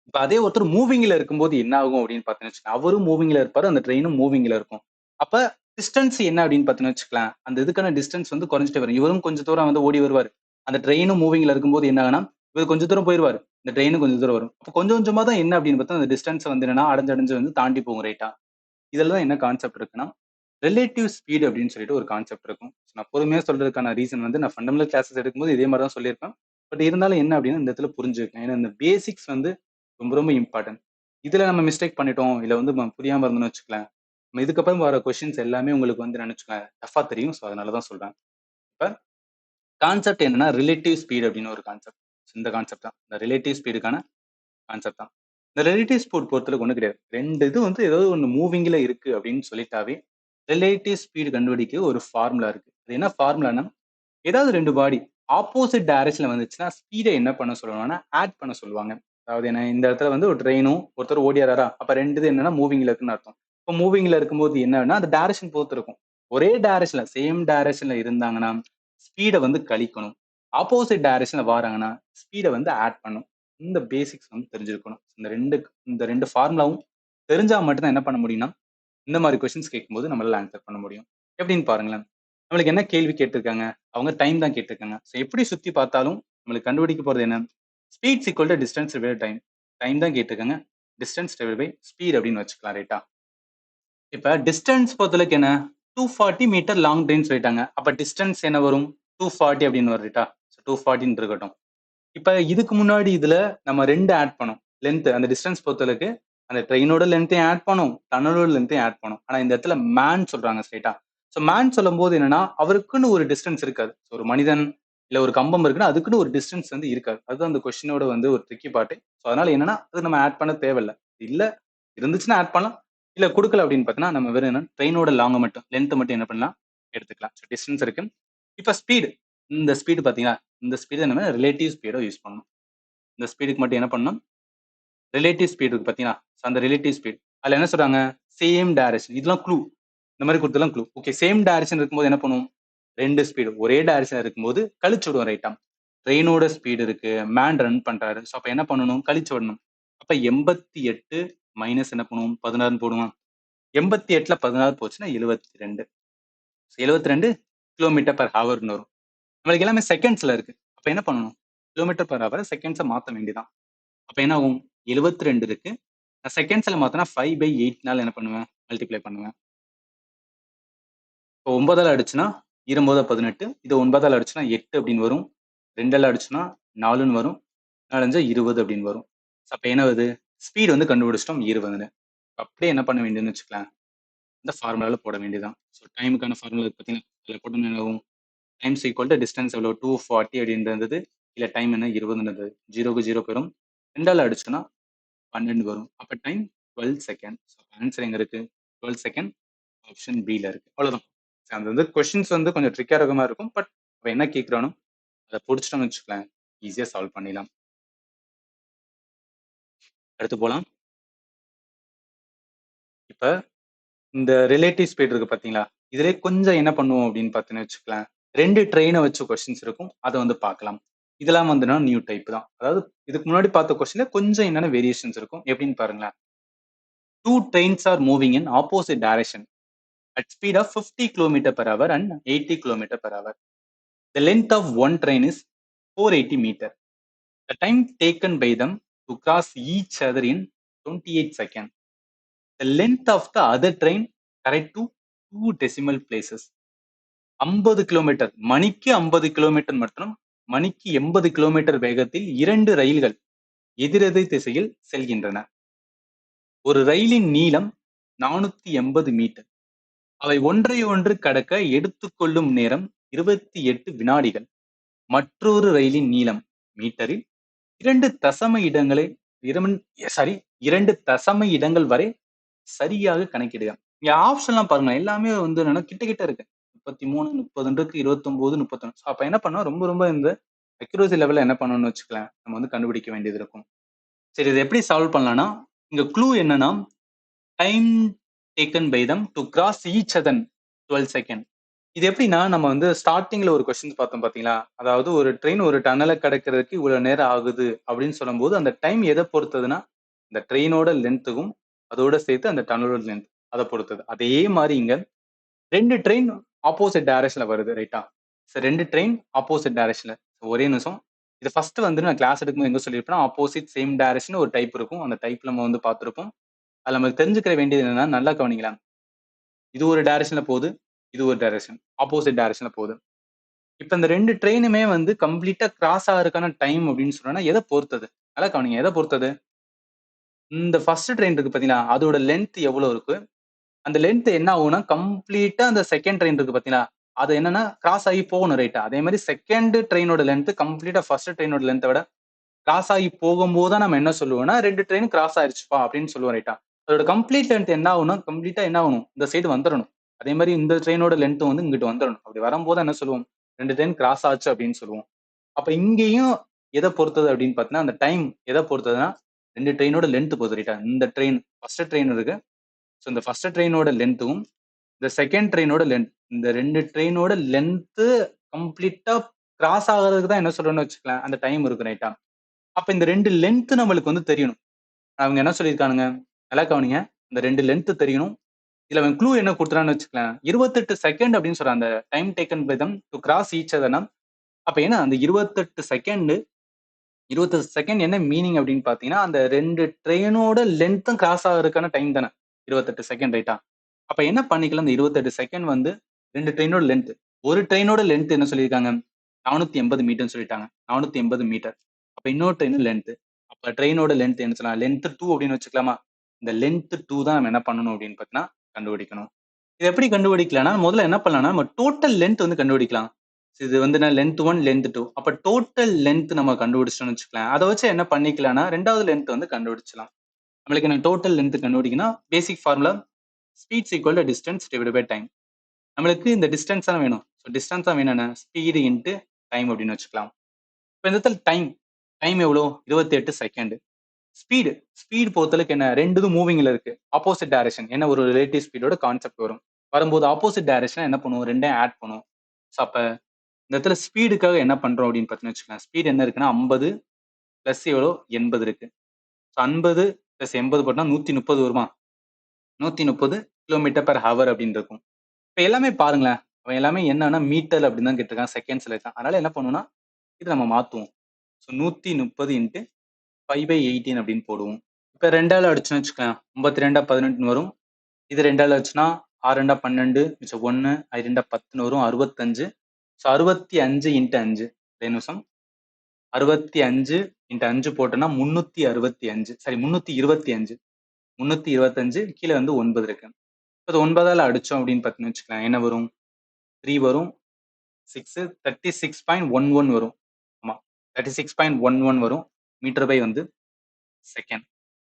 இப்ப அதே ஒருத்தர் மூவிங்ல இருக்கும்போது என்ன ஆகும் அப்படின்னு பாத்தீங்கன்னு வச்சுக்கோங்க, அவரும் மூவிங்ல இருப்பாரு, அந்த ட்ரெயினும் மூவிங்ல இருக்கும். அப்ப டிஸ்டன்ஸ் என்ன அப்படின்னு பாத்தீங்கன்னு வச்சுக்கலாம், அந்த இதுக்கான டிஸ்டன்ஸ் வந்து குறைஞ்சிட்டே வரும். இவரும் கொஞ்சம் தூரம் வந்து ஓடி வருவாரு, அந்த ட்ரெயினும் மூவிங்ல இருக்கும்போது என்ன ஆகும்னா இவர் கொஞ்சம் தூரம் போயிருவாரு, இந்த ட்ரெயினும் கொஞ்சம் தூரம் வரும். அப்ப கொஞ்சம் கொஞ்சமா தான் என்ன அப்படின்னு பார்த்தா அந்த டிஸ்டன்ஸ் வந்து என்னன்னா அடைஞ்சு வந்து தாண்டி போகும் ரைட்டா. இதெல்லாம் என்ன கான்செப்ட் இருக்குன்னா ரிலேட்டிவ் ஸ்பீட் அப்படின்னு சொல்லிட்டு ஒரு கான்செப்ட் இருக்கும். நான் பொறுமையா சொல்றதுக்கான ரீசன் வந்து நான் ஃபண்டமெண்டல் கிளாஸஸ் எடுக்கும்போது இதே மாதிரி தான் சொல்லியிருப்பேன். பட் இருந்தாலும் என்ன அப்படின்னா இந்த இடத்துல புரிஞ்சுக்கணும். ஏன்னா இந்த பேசிக்ஸ் வந்து ரொம்ப ரொம்ப இம்பார்ட்டன்ட். இதுல நம்ம மிஸ்டேக் பண்ணிட்டோம், இல்ல வந்து புரியாம இருந்தோம்னு வச்சுக்கலாம், நம்ம இதுக்கப்புறம் வர கொஸ்டின்ஸ் எல்லாமே உங்களுக்கு வந்து நினைச்சுக்கலாம் டஃபா தெரியும். ஸோ அதனால தான் சொல்றேன். இப்ப கான்செப்ட் என்னன்னா ரிலேட்டிவ் ஸ்பீட் அப்படின்னு ஒரு கான்செப்ட். இந்த கான்செப்ட் தான் இந்த ரிலேட்டிவ் ஸ்பீடுக்கான கான்செப்ட் தான். இந்த ரிலேட்டிவ் ஸ்பீட் பொறுத்தளவுக்கு ஒண்ணும் கிடையாது. 2 இது வந்து ஏதாவது ஒண்ணு மூவிங்ல இருக்கு அப்படின்னு சொல்லிட்டாவே ரிலேட்டிவ் ஸ்பீடு கண்டுபிடிக்க ஒரு ஃபார்முலா இருக்கு. அது என்ன ஃபார்முலான்னா ஏதாவது 2 பாடி ஆப்போசிட் டைரக்ஷன்ல வந்துச்சுன்னா ஸ்பீட என்ன பண்ண சொல்லுவாங்கன்னா ஆட் பண்ண சொல்லுவாங்க. அதாவது என்ன, இந்த இடத்துல வந்து ஒரு ட்ரெயினும் ஒருத்தர் ஓடியாரா, அப்ப 2 இது என்னன்னா மூவிங்ல இருக்குன்னு அர்த்தம். இப்போ மூவிங்ல இருக்கும்போது என்னன்னா அந்த டைரக்ஷன் பொறுத்து இருக்கும். ஒரே டைரக்ஷன்ல சேம் டைரக்ஷன்ல இருந்தாங்கன்னா ஸ்பீட வந்து கழிக்கணும். ஆப்போசிட் டைரக்ஷன்ல வாராங்கன்னா ஸ்பீட வந்து ஆட் பண்ணும். இந்த பேசிக்ஸ் வந்து தெரிஞ்சிருக்கணும். இந்த ரெண்டு ஃபார்முலாவும் தெரிஞ்சா மட்டும் தான் என்ன பண்ண முடியும்னா இந்த மாதிரி கொஸ்டின்ஸ் கேட்கும்போது நம்மளால ஆன்சர் பண்ண முடியும். எப்படின்னு பாருங்களேன். நம்மளுக்கு என்ன கேள்வி கேட்டிருக்காங்க? அவங்க டைம் தான் கேட்டிருக்காங்க. ஸோ எப்படி சுத்தி பார்த்தாலும் நம்மளுக்கு கண்டுபிடிக்க போறது என்ன? Speed equal to distance divided time. Time தான் கேட்டிருக்காங்க. டிஸ்டன்ஸ் டிவைடட் பை ஸ்பீட் அப்படின்னு வச்சுக்கலாம் ரைட்டா. இப்ப டிஸ்டன்ஸ் பொறுத்தளவுக்கு என்ன? 240 மீட்டர் லாங் ட்ரெயின் சொல்லிட்டாங்க. அப்ப டிஸ்டன்ஸ் என்ன வரும்? 240 அப்படின்னு வரும் ரைட்டா. ஸோ 240 இருக்கட்டும். இப்ப இதுக்கு முன்னாடி இதுல நம்ம 2 ஆட் பண்ணோம். லென்த் அந்த டிஸ்டன்ஸ் பொறுத்தளவுக்கு அந்த ட்ரெயினோட லென்த்தையும் ஆட் பண்ணும், டனலோட லென்த்தையும் ஆட் பண்ணும். ஆனா இந்த இடத்துல மேன் சொல்றாங்க ஸ்ட்ரைட்டா. ஸோ மேன் சொல்லும்போது என்னன்னா அவருக்குன்னு ஒரு டிஸ்டன்ஸ் இருக்காது. So, ஒரு மனிதன் இல்ல ஒரு கம்பம் இருக்குன்னா அதுக்குன்னு ஒரு டிஸ்டன்ஸ் வந்து இருக்காது. அதுதான் அந்த கொஸ்டினோட வந்து ஒரு ட்ரிக்கி பார்ட். ஸோ அதனால என்னன்னா அது நம்ம ஆட் பண்ண தேவையில்ல. இல்ல இருந்துச்சுன்னா ஆட் பண்ணலாம். இல்ல குடுக்கல அப்படின்னு பார்த்தீங்கன்னா நம்ம வெறும் என்ன ட்ரெயினோட லாங்க மட்டும் லென்த் மட்டும் என்ன பண்ணலாம் எடுத்துக்கலாம். ஸோ டிஸ்டன்ஸ் இருக்கு. இப்ப ஸ்பீடு, இந்த ஸ்பீடு பார்த்தீங்களா, இந்த ஸ்பீடு நம்ம ரிலேட்டிவ் ஸ்பீட யூஸ் பண்ணணும். இந்த ஸ்பீடுக்கு மட்டும் என்ன பண்ணணும், ரிலேட்டிவ் ஸ்பீடு இருக்கு பார்த்தீங்களா, so அந்த ரிலேட்டிவ் ஸ்பீட் அதுல என்ன சொல்றாங்க, சேம் டைரக்ஷன். இதெல்லாம் க்ளூ. இந்த மாதிரி கொடுத்ததெல்லாம் க்ளூ. ஓகே, சேம் டைரக்ஷன் இருக்கும்போது என்ன பண்ணுவோம், 2 ஸ்பீடு ஒரே டைரக்ஷன் இருக்கும்போது கழிச்சு விடுவோம் ரைட்டா. ட்ரெயினோட ஸ்பீடு இருக்கு, மேன் ரன் பண்றாரு. ஸோ அப்ப என்ன பண்ணணும், கழிச்சு விடணும். அப்ப 88 மைனஸ் என்ன பண்ணுவோம், 16 போடுவோம். 88ல 16 போச்சுன்னா 72. 72 கிலோமீட்டர் பர் ஹவர்னு வரும். நம்மளுக்கு எல்லாமே செகண்ட்ஸ்ல இருக்கு. அப்ப என்ன பண்ணணும், கிலோமீட்டர் பர் ஹவர் செகண்ட்ஸை மாத்த வேண்டியதான். அப்ப என்ன ஆகும், 72 இருக்கு. நான் செகண்ட்ஸ்ல மாத்தினா 5/8 என்ன பண்ணுவேன், மல்டிப்ளை பண்ணுவேன். இப்போ 9ஆல அடிச்சுன்னா 20 18, இது 9ஆல அடிச்சுன்னா 8 அப்படின்னு வரும். 2ஆல அடிச்சுன்னா 4ன்னு வரும். 4 20 அப்படின்னு வரும். அப்ப என்ன வருது, ஸ்பீட் வந்து கண்டுபிடிச்சிட்டோம் 20ன்னு. அப்படியே என்ன பண்ண வேண்டியதுன்னு வச்சுக்கலாம், இந்த ஃபார்முலால போட வேண்டியதான். ஸோ டைமுக்கான ஃபார்முலா பார்த்தீங்கன்னா அதில் போட்டோம்னா என்ன ஆகும், டைம்ஸ் ஈக்குவல் டு டிஸ்டன்ஸ் எவ்வளோ 240 அப்படின்றது, இல்ல டைம் என்ன 20ன்றது, 0க்கு 0 போயிடும். 2ஆல அடிச்சுன்னா 12 வரும். அப்ப டைம் 12 செகண்ட். ஸோ ஆன்சர் எங்க இருக்கு, 12 செகண்ட் ஆப்ஷன் பி ல இருக்கு. அவ்வளவுதான். அது வந்து கொஸ்டின்ஸ் வந்து கொஞ்சம் ட்ரிக்கா இருக்க மாதிரி இருக்கும். பட் அவன் என்ன கேட்கிறானோ அதை பிடிச்சிட்டோம்னு வச்சுக்கலாம், ஈஸியா சால்வ் பண்ணிடலாம். அடுத்து போலாம். இப்ப இந்த ரிலேட்டிவ் ஸ்பீட் இருக்கு பாத்தீங்களா, இதுல கொஞ்சம் என்ன பண்ணுவோம் அப்படின்னு பார்த்தீங்கன்னு வச்சுக்கலாம், 2 ட்ரெயினை வச்சு கொஸ்டின்ஸ் இருக்கும், அதை வந்து பார்க்கலாம். இதெல்லாம் வந்து நியூ டைப் தான். அதாவது இதுக்கு முன்னாடி பார்த்த கொஸ்டின்ல கொஞ்சம் என்னென்ன வேரியேஷன்ஸ் இருக்கும் எப்படின்னு பாருங்களேன். 2 trains are moving in opposite direction at speed of 50 km per hour and 80 km per hour. The length of one train is 480 meter. The time taken by them to cross each other in 28 seconds. The length of the other train correct to 2 decimal places. 50 kilometre மணிக்கு 50 kilometre மற்றும் மணிக்கு 80 kilometre வேகத்தில் 2 ரயில்கள் எதிரெதிர் திசையில் செல்கின்றன. ஒரு ரயிலின் நீளம் 480 மீட்டர். அவை ஒன்றை ஒன்று கடக்க எடுத்துக்கொள்ளும் நேரம் 28 வினாடிகள். மற்றொரு ரயிலின் நீளம் மீட்டரில் 2 தசம இடங்கள் வரை சரியாக கணக்கிடுக. இங்க ஆப்ஷன்லாம் பாருங்க, எல்லாமே வந்து என்னன்னா கிட்ட கிட்ட இருக்கு. 33, 30 இருக்கு, 29, 31. அப்ப என்ன பண்ணோம், ரொம்ப ரொம்ப இந்த அக்யூரசி லெவல்ல என்ன பண்ணணும்னு வச்சுக்கலாம், நம்ம வந்து கண்டுபிடிக்க வேண்டியது இருக்கும். சரி, இதை எப்படி சால்வ் பண்ணலாம்னா, இங்க க்ளூ என்னன்னா, time taken by them to cross each அதன் 12 செகண்ட். இது எப்படின்னா, நம்ம வந்து ஸ்டார்டிங்ல ஒரு கொஸ்டின் பார்த்தோம் பாத்தீங்களா, அதாவது ஒரு ட்ரெயின் ஒரு டனலை கடக்கிறதுக்கு இவ்வளவு நேரம் ஆகுது அப்படின்னு சொல்லும்போது அந்த டைம் எதை பொறுத்ததுன்னா, இந்த ட்ரெயினோட லென்த்துக்கும் அதோட சேர்த்து அந்த டனலோட லென்த் அதை பொறுத்தது. அதே மாதிரி இங்க 2 ட்ரெயின் ஆப்போசிட் டைரக்ஷன்ல வருது, ரைட்டா? சரி, 2 ட்ரெயின் ஆப்போசிட் டைரக்ஷன்ல. ஒரே நிமிஷம். இது ஃபர்ஸ்ட் வந்து நான் கிளாஸ் எடுக்கும்போது எங்க சொல்லியிருப்பேன், ஆப்போசிட் சேம் டைரக்ஷன் ஒரு டைப் இருக்கும். அந்த டைப் நம்ம வந்து பார்த்திருப்போம். அதுல நமக்கு தெரிஞ்சுக்கிற வேண்டியது என்னன்னா, நல்லா கவனிக்கலாம். இது ஒரு டைரக்ஷன்ல போகுது, இது ஒரு டைரக்ஷன், ஆப்போசிட் டைரக்ஷன்ல போகுது. இப்ப இந்த 2 ட்ரெயினுமே வந்து கம்ப்ளீட்டா கிராஸ் ஆகிறதுக்கான டைம் அப்படின்னு சொன்னா எதை பொறுத்தது? நல்லா கவனிங்க, எதை பொறுத்தது? இந்த ஃபர்ஸ்ட் ட்ரெயின் இருக்கு பாத்தீங்களா, அதோட லென்த் எவ்வளவு இருக்கு? அந்த லென்த் என்ன ஆகும்னா, கம்ப்ளீட்டா அந்த செகண்ட் ட்ரெயின் இருக்கு பாத்தீங்களா, அது என்னன்னா கிராஸ் ஆகி போகணும், ரைட்டா? அதே மாதிரி செகண்ட் ட்ரெயினோட லென்த் கம்ப்ளீட்டா ஃபர்ஸ்ட் ட்ரெயினோட லென்த்தை விட கிராஸ் ஆகி போகும்போது தான் நம்ம என்ன சொல்லுவோம்னா, 2 ட்ரெயின் கிராஸ் ஆயிருச்சுப்பா அப்படின்னு சொல்லுவோம், ரைட்டா? அதோட கம்ப்ளீட் லென்த் என்ன ஆகும்னா, கம்ப்ளீட்டா என்ன ஆகணும், இந்த சைடு வந்துடணும். அதே மாதிரி இந்த ட்ரெயினோட லென்த் வந்து இங்கிட்டு வந்துடணும். அப்படி வரும்போது என்ன சொல்லுவோம், 2 ட்ரெயின் கிராஸ் ஆச்சு அப்படின்னு சொல்லுவோம். அப்ப இங்கேயும் எதை பொறுத்தது அப்படின்னு பார்த்தீங்கன்னா, அந்த டைம் எதை பொறுத்ததுன்னா, 2 ட்ரெயினோட லென்த் பொறுத்து, ரைட்டா? இந்த ட்ரெயின் ஃபர்ஸ்ட் ட்ரெயின் இருக்கு. ஸோ இந்த ஃபர்ஸ்ட் ட்ரெயினோட லென்த்தும் இந்த செகண்ட் ட்ரெயினோட லென்த், இந்த 2 ட்ரெயினோட லென்த் கம்ப்ளீட்டா கிராஸ் ஆகிறதுக்கு தான் என்ன சொல்றோம்னு வச்சுக்கலாம், அந்த டைம் இருக்கு, ரைட்டா? அப்ப இந்த 2 லென்த் நம்மளுக்கு வந்து தெரியணும். அவங்க என்ன சொல்லியிருக்கானுங்க, நல்லா கவனிங்க. இந்த 2 லென்த் தெரியணும். இதுல அவன் க்ளூ என்ன குடுத்துறான்னு வச்சுக்கலாம், 28 செகண்ட் அப்படின்னு சொல்றான். அந்த time taken by them to cross each அதர்னா, அப்ப என்ன அந்த 28 செகண்ட் 28 செகண்ட் என்ன மீனிங் அப்படின்னு பாத்தீங்கன்னா, அந்த 2 ட்ரெயினோட லென்த்தும் கிராஸ் ஆகிறதுக்கான டைம் தானே 28 செகண்ட், ரைட்டா? அப்ப என்ன பண்ணிக்கலாம், இந்த 28 செகண்ட் வந்து 2 ட்ரெயினோட லென்த். ஒரு ட்ரெயினோட லென்த் என்ன சொல்லியிருக்காங்க, 480 மீட்டர்னு சொல்லிட்டாங்க. 480 மீட்டர். அப்ப இன்னொரு ட்ரெயின் லென்த். அப்ப ட்ரெயினோட லென்த் என்ன சொல்லலாம், லென்த் 2 அப்படின்னு வச்சுக்கலாமா? இந்த லென்த் 2 தான் நம்ம என்ன பண்ணணும் அப்படின்னு பார்த்தீங்கன்னா கண்டுபிடிக்கணும். இது எப்படி கண்டுபிடிக்கலாம்னா, முதல்ல என்ன பண்ணலாம்னா, நம்ம டோட்டல் லென்த் வந்து கண்டுபிடிக்கலாம். இது வந்து நான் லென்த் 1, லென்த் 2. அப்ப டோட்டல் லென்த் நம்ம கண்டுபிடிச்சிட்டோம்னு வச்சுக்கலாம். அதை வச்சு என்ன பண்ணிக்கலாம்னா, 2வது லென்த் வந்து கண்டுபிடிச்சலாம். நம்மளுக்கு என்ன டோட்டல் லென்த் கண்டுபிடிக்கணும், basic formula speeds equal to distance divided by time. நம்மளுக்கு இந்த டிஸ்டன்ஸ் தான் வேணும். ஸோ டிஸ்டன்ஸ் தான் வேணும், என்ன ஸ்பீடு இன்ட்டு டைம் அப்படின்னு வச்சுக்கலாம். இப்போ இந்த இடத்துல டைம் டைம் எவ்வளோ, 28 செகண்ட். ஸ்பீடு ஸ்பீடு பொறுத்தளவுக்கு என்ன, 2 மூவிங்ல இருக்கு, ஆப்போசிட் டைரக்ஷன். என்ன ஒரு ரிலேட்டிவ் ஸ்பீடோட கான்செப்ட் வரும். வரும்போது ஆப்போசிட் டைரக்ஷன் என்ன பண்ணுவோம், 2 ஆட் பண்ணுவோம். ஸோ அப்ப இந்த இடத்துல ஸ்பீடுக்காக என்ன பண்றோம் அப்படின்னு பார்த்தீங்கன்னு வச்சுக்கலாம், ஸ்பீடு என்ன இருக்குன்னா 50 பிளஸ் எவ்வளோ 80 இருக்கு. ஸோ 50 பிளஸ் 80 போட்டா 130 வருமா, 130 கிலோமீட்டர் பெர் ஹவர் அப்படின்னு இருக்கும். இப்போ எல்லாமே பாருங்களேன், அவன் எல்லாமே என்னன்னா மீட்டர் அப்படின்னு தான் கேட்டிருக்கான், செகண்ட்ஸ்ல இருக்கான். அதனால என்ன பண்ணுவோம்னா, இது நம்ம மாத்துவோம். ஸோ 130 இன்ட்டு 5/18 அப்படின்னு போடுவோம். இப்போ 2ஆல அடிச்சோன்னு வச்சுக்கலாம், 52 18 வரும். இது 2ஆல அடிச்சுன்னா 6 2 12 மிச்சம் 1, 2 10 வரும், 65. ஸோ 65 இன்ட்டு 5, நிமிஷம் 65 இன்ட்டு 5 போட்டோம்னா 365, சாரி 325. 325 கீழே வந்து 9 இருக்கு. இப்போ 9ஆல அடிச்சோம் அப்படின்னு பார்த்தீங்கன்னு வச்சுக்கலாம், என்ன வரும், 3 வரும், 6 36.11 வரும். ஆமா, 36.11 வரும். மீட்டர் பை வந்து செகண்ட்.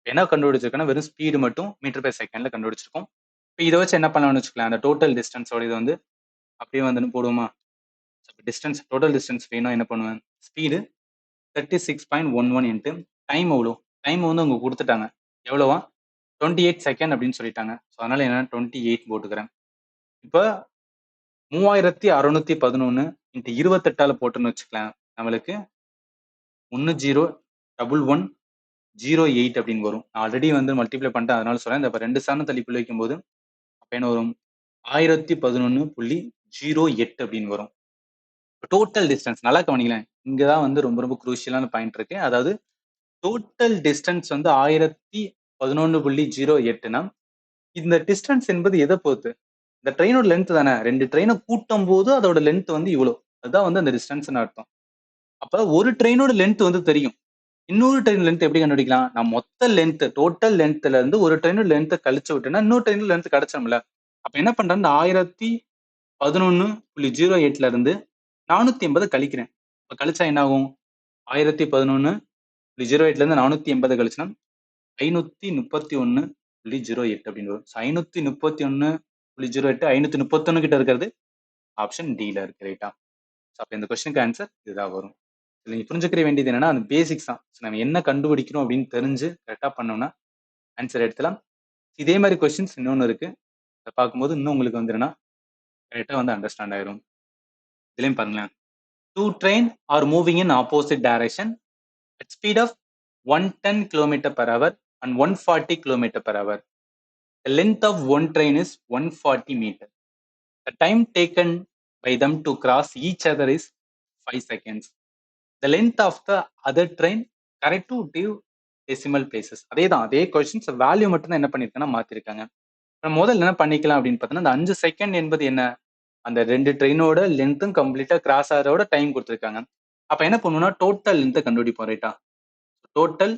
என்ன கண்டுபிடிச்சிருக்கோம்னா, வெறும் ஸ்பீடு மட்டும் மீட்டர் பை செகண்ட்ல கண்டுபிடிச்சிருக்கோம். இப்போ இதை வச்சு என்ன பண்ணலாம்னு வச்சுக்கலாம், அந்த டோட்டல் டிஸ்டன்ஸோட இது வந்து அப்படியே வந்து போடுவோமா. டிஸ்டன்ஸ் டோட்டல் டிஸ்டன்ஸ் வேணும், என்ன பண்ணுவேன், ஸ்பீடு 36.11 இன்ட்டு டைம் எவ்வளோ, டைம் வந்து அவங்க கொடுத்துட்டாங்க எவ்வளோவா, 28 செகண்ட் அப்படின்னு சொல்லிட்டாங்க. ஸோ அதனால என்ன 28 போட்டுக்கிறேன். இப்போ 3611 இன்ட்டு 28ஆல போட்டுன்னு வச்சுக்கலாம், நம்மளுக்கு 101108 அப்படின்னு வரும். நான் ஆல்ரெடி வந்து மல்டிப்ளை பண்ணிட்டேன், அதனால சொல்றேன். இந்த 2 சாணம் தள்ளி புள்ளி வைக்கும்போது அப்ப என்ன வரும், 1011.08 அப்படின்னு வரும். டோட்டல் டிஸ்டன்ஸ் நல்லா கவனிங்களேன், இங்கதான் வந்து ரொம்ப ரொம்ப குரூஷியலான பாயிண்ட் இருக்கு. அதாவது டோட்டல் டிஸ்டன்ஸ் வந்து 1011.08னா, இந்த டிஸ்டன்ஸ் என்பது எதை பொறுத்து, இந்த ட்ரெயினோட லென்த் தானே. 2 ட்ரெயினை கூட்டும் போது அதோட லென்த் வந்து இவ்வளவு, அதுதான் வந்து அந்த டிஸ்டன்ஸ்னு அர்த்தம். அப்ப ஒரு ட்ரெயினோட லென்த் வந்து தெரியும். இன்னொரு ட்ரெயின் லென்த் எப்படி கண்டுபிடிக்கலாம், நான் மொத்த லென்த் டோட்டல் லென்த்ல இருந்து ஒரு ட்ரெயினோட லென்த் கழிச்சு விட்டேன்னா இன்னொரு ட்ரெயினோட லென்த் கிடைச்சோம்ல. அப்ப என்ன பண்றேன், இந்த 1011.08ல இருந்து 480 கழிக்கிறேன். இப்ப கழிச்சா என்ன ஆகும்? 1011.08ல இருந்து 480 கழிச்சுனா 531.08 அப்படின்னு வரும். 531.08 531 கிட்ட இருக்கிறது ஆப்ஷன் டில இருக்கு. ரைட்டா? அப்ப இந்த கொஸ்டினுக்கு ஆன்சர் இதுதான் வரும். நீங்க புரிஞ்சுக்கிற வேண்டியது என்னன்னா, அந்த பேசிக்ஸ் தான். நம்ம என்ன கண்டுபிடிக்கிறோம் அப்படின்னு தெரிஞ்சு கரெக்டா பண்ணோம்னா ஆன்சர் எடுத்துலாம். இதே மாதிரி கொஸ்டின்ஸ் இன்னொன்னு இருக்கு. அதை பார்க்கும்போது இன்னும் உங்களுக்கு வந்து என்னன்னா கரெக்டா வந்து அண்டர்ஸ்டாண்ட் ஆயிரும். இதுலயும் பாருங்களேன். Two train are moving in opposite direction at speed of 110 km per hour and 140 km per hour. The length of one train is 140 meter. The time taken by them to cross each other is 5 seconds. The length of the other train correct to give decimal places. அதே questions value மட்டும் தான் என்ன பண்ணிருக்காங்கன்னா மாத்திருக்காங்க. முதல்ல என்ன பண்ணிக்கலாம் அப்படின்னு பார்த்தோம்னா, அந்த 5 செகண்ட் என்பது என்ன? அந்த 2 ட்ரெயினோட லென்த்தும் கம்ப்ளீட்டா கிராஸ் ஆகிறோட டைம் கொடுத்துருக்காங்க. அப்ப என்ன பண்ணுவோம்னா டோட்டல் லென்த்தை கண்டுபிடிப்போம். ரைட்டா? டோட்டல்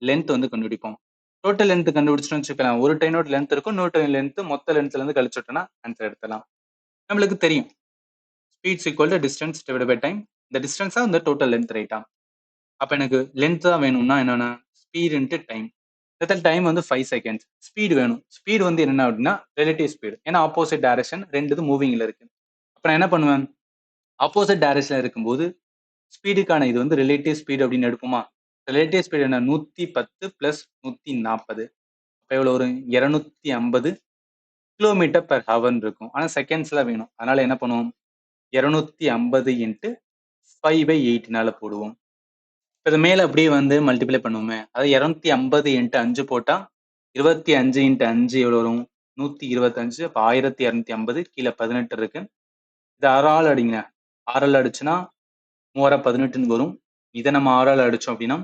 லென்த் வந்து கண்டுபிடிப்போம். டோட்டல் லென்த் கண்டுபிடிச்சோம்னு வச்சுக்கலாம். ஒரு ட்ரெயினோட லென்த் இருக்கும், இன்னொரு ட்ரெயின் லென்த் மொத்த லென்த்ல இருந்து கழிச்சுட்டோம்னா ஆன்சர் எடுத்துலாம். நம்மளுக்கு தெரியும் speeds equal to distance divide by time. இந்த டிஸ்டன்ஸா இந்த டோட்டல் லென்த். ரைட்டா? அப்ப எனக்கு லென்த் தான் வேணும்னா என்னன்னா ஸ்பீட் இன்ட்டு டைம். இதில் டைம் வந்து 5 செகண்ட்ஸ். ஸ்பீடு வேணும். ஸ்பீடு வந்து என்ன அப்படின்னா ரிலேட்டிவ் ஸ்பீடு. ஏன்னா ஆப்போசிட் டைரக்ஷன் ரெண்டு மூவிங்ல இருக்கு. அப்ப நான் என்ன பண்ணுவேன், ஆப்போசிட் டைரக்ஷன்ல இருக்கும்போது ஸ்பீடுக்கான இது வந்து ரிலேட்டிவ் ஸ்பீடு அப்படின்னு எடுப்போமா. ரிலேட்டிவ் ஸ்பீடு என்ன 110 பிளஸ் 140. அப்ப எவ்வளவு வரும்? 250 கிலோமீட்டர் பெர் ஹவர் இருக்கும். ஆனா செகண்ட்ஸ்ல வேணும். அதனால என்ன பண்ணுவோம், 250 இன்ட்டு 5/8னால போடுவோம். இது மேல அப்படியே வந்து மல்டிப்ளை பண்ணுவோமே. அதாவது 250 இன்ட்டு 5 போட்டா 25 இன்ட்டு 5 எவ்வளவு வரும்? 125. அப்ப 1250. கீழே 18 இருக்கு. இது 6ஆல் அடிங்க. 6ஆல் அடிச்சுன்னா 318 வரும். இதை நம்ம 6ஆல் அடிச்சோம் அப்படின்னா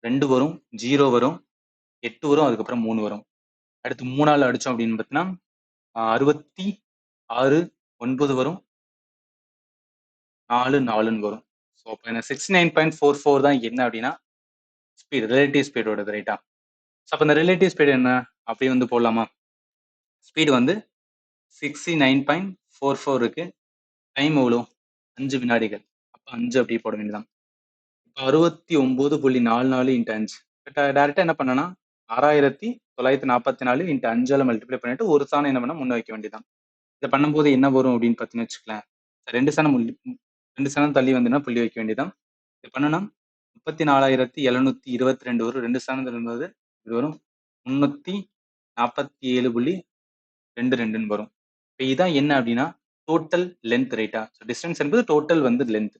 2 வரும், 0 வரும், 8 வரும், அதுக்கப்புறம் 3 வரும். அடுத்து 3ஆல் அடிச்சோம் அப்படின்னு பார்த்தீங்கன்னா 66, 9 வரும், 4 4ன்னு வரும். ஸோ அப்போ என்ன 69.44 தான் என்ன அப்படின்னா ஸ்பீடு, ரிலேட்டிவ் ஸ்பீடோடது. ரைட்டா? ஸோ அப்போ இந்த ரிலேட்டிவ் ஸ்பீடு என்ன அப்படி வந்து போடலாமா? ஸ்பீடு வந்து 69.44 இருக்கு. டைம் எவ்வளோ? 5 வினாடிகள். அப்போ 5 அப்படி போட வேண்டியதான். இப்போ 69.44 இன்ட்டு 5. டேரெக்டாக என்ன பண்ணனா 6944 இன்ட்டு 5ஆல் மல்டிப்ளை பண்ணிட்டு ஒரு சாணம் என்ன பண்ணா முன்ன வைக்க வேண்டியதான். இதை பண்ணும்போது என்ன வரும் அப்படின்னு பார்த்தீங்கன்னு வச்சுக்கலாம். 2 சனம் தள்ளி வந்துன்னா புள்ளி வைக்க வேண்டியதான். இது பண்ணனா 34,722 வரும். 2 சனம் தள்ளும்போது இது வரும் 347.22ன்னு வரும். இப்போ இதான் என்ன அப்படின்னா டோட்டல் லென்த். ரைட்டா? ஸோ டிஸ்டன்ஸ் என்பது டோட்டல் வந்து லென்த்.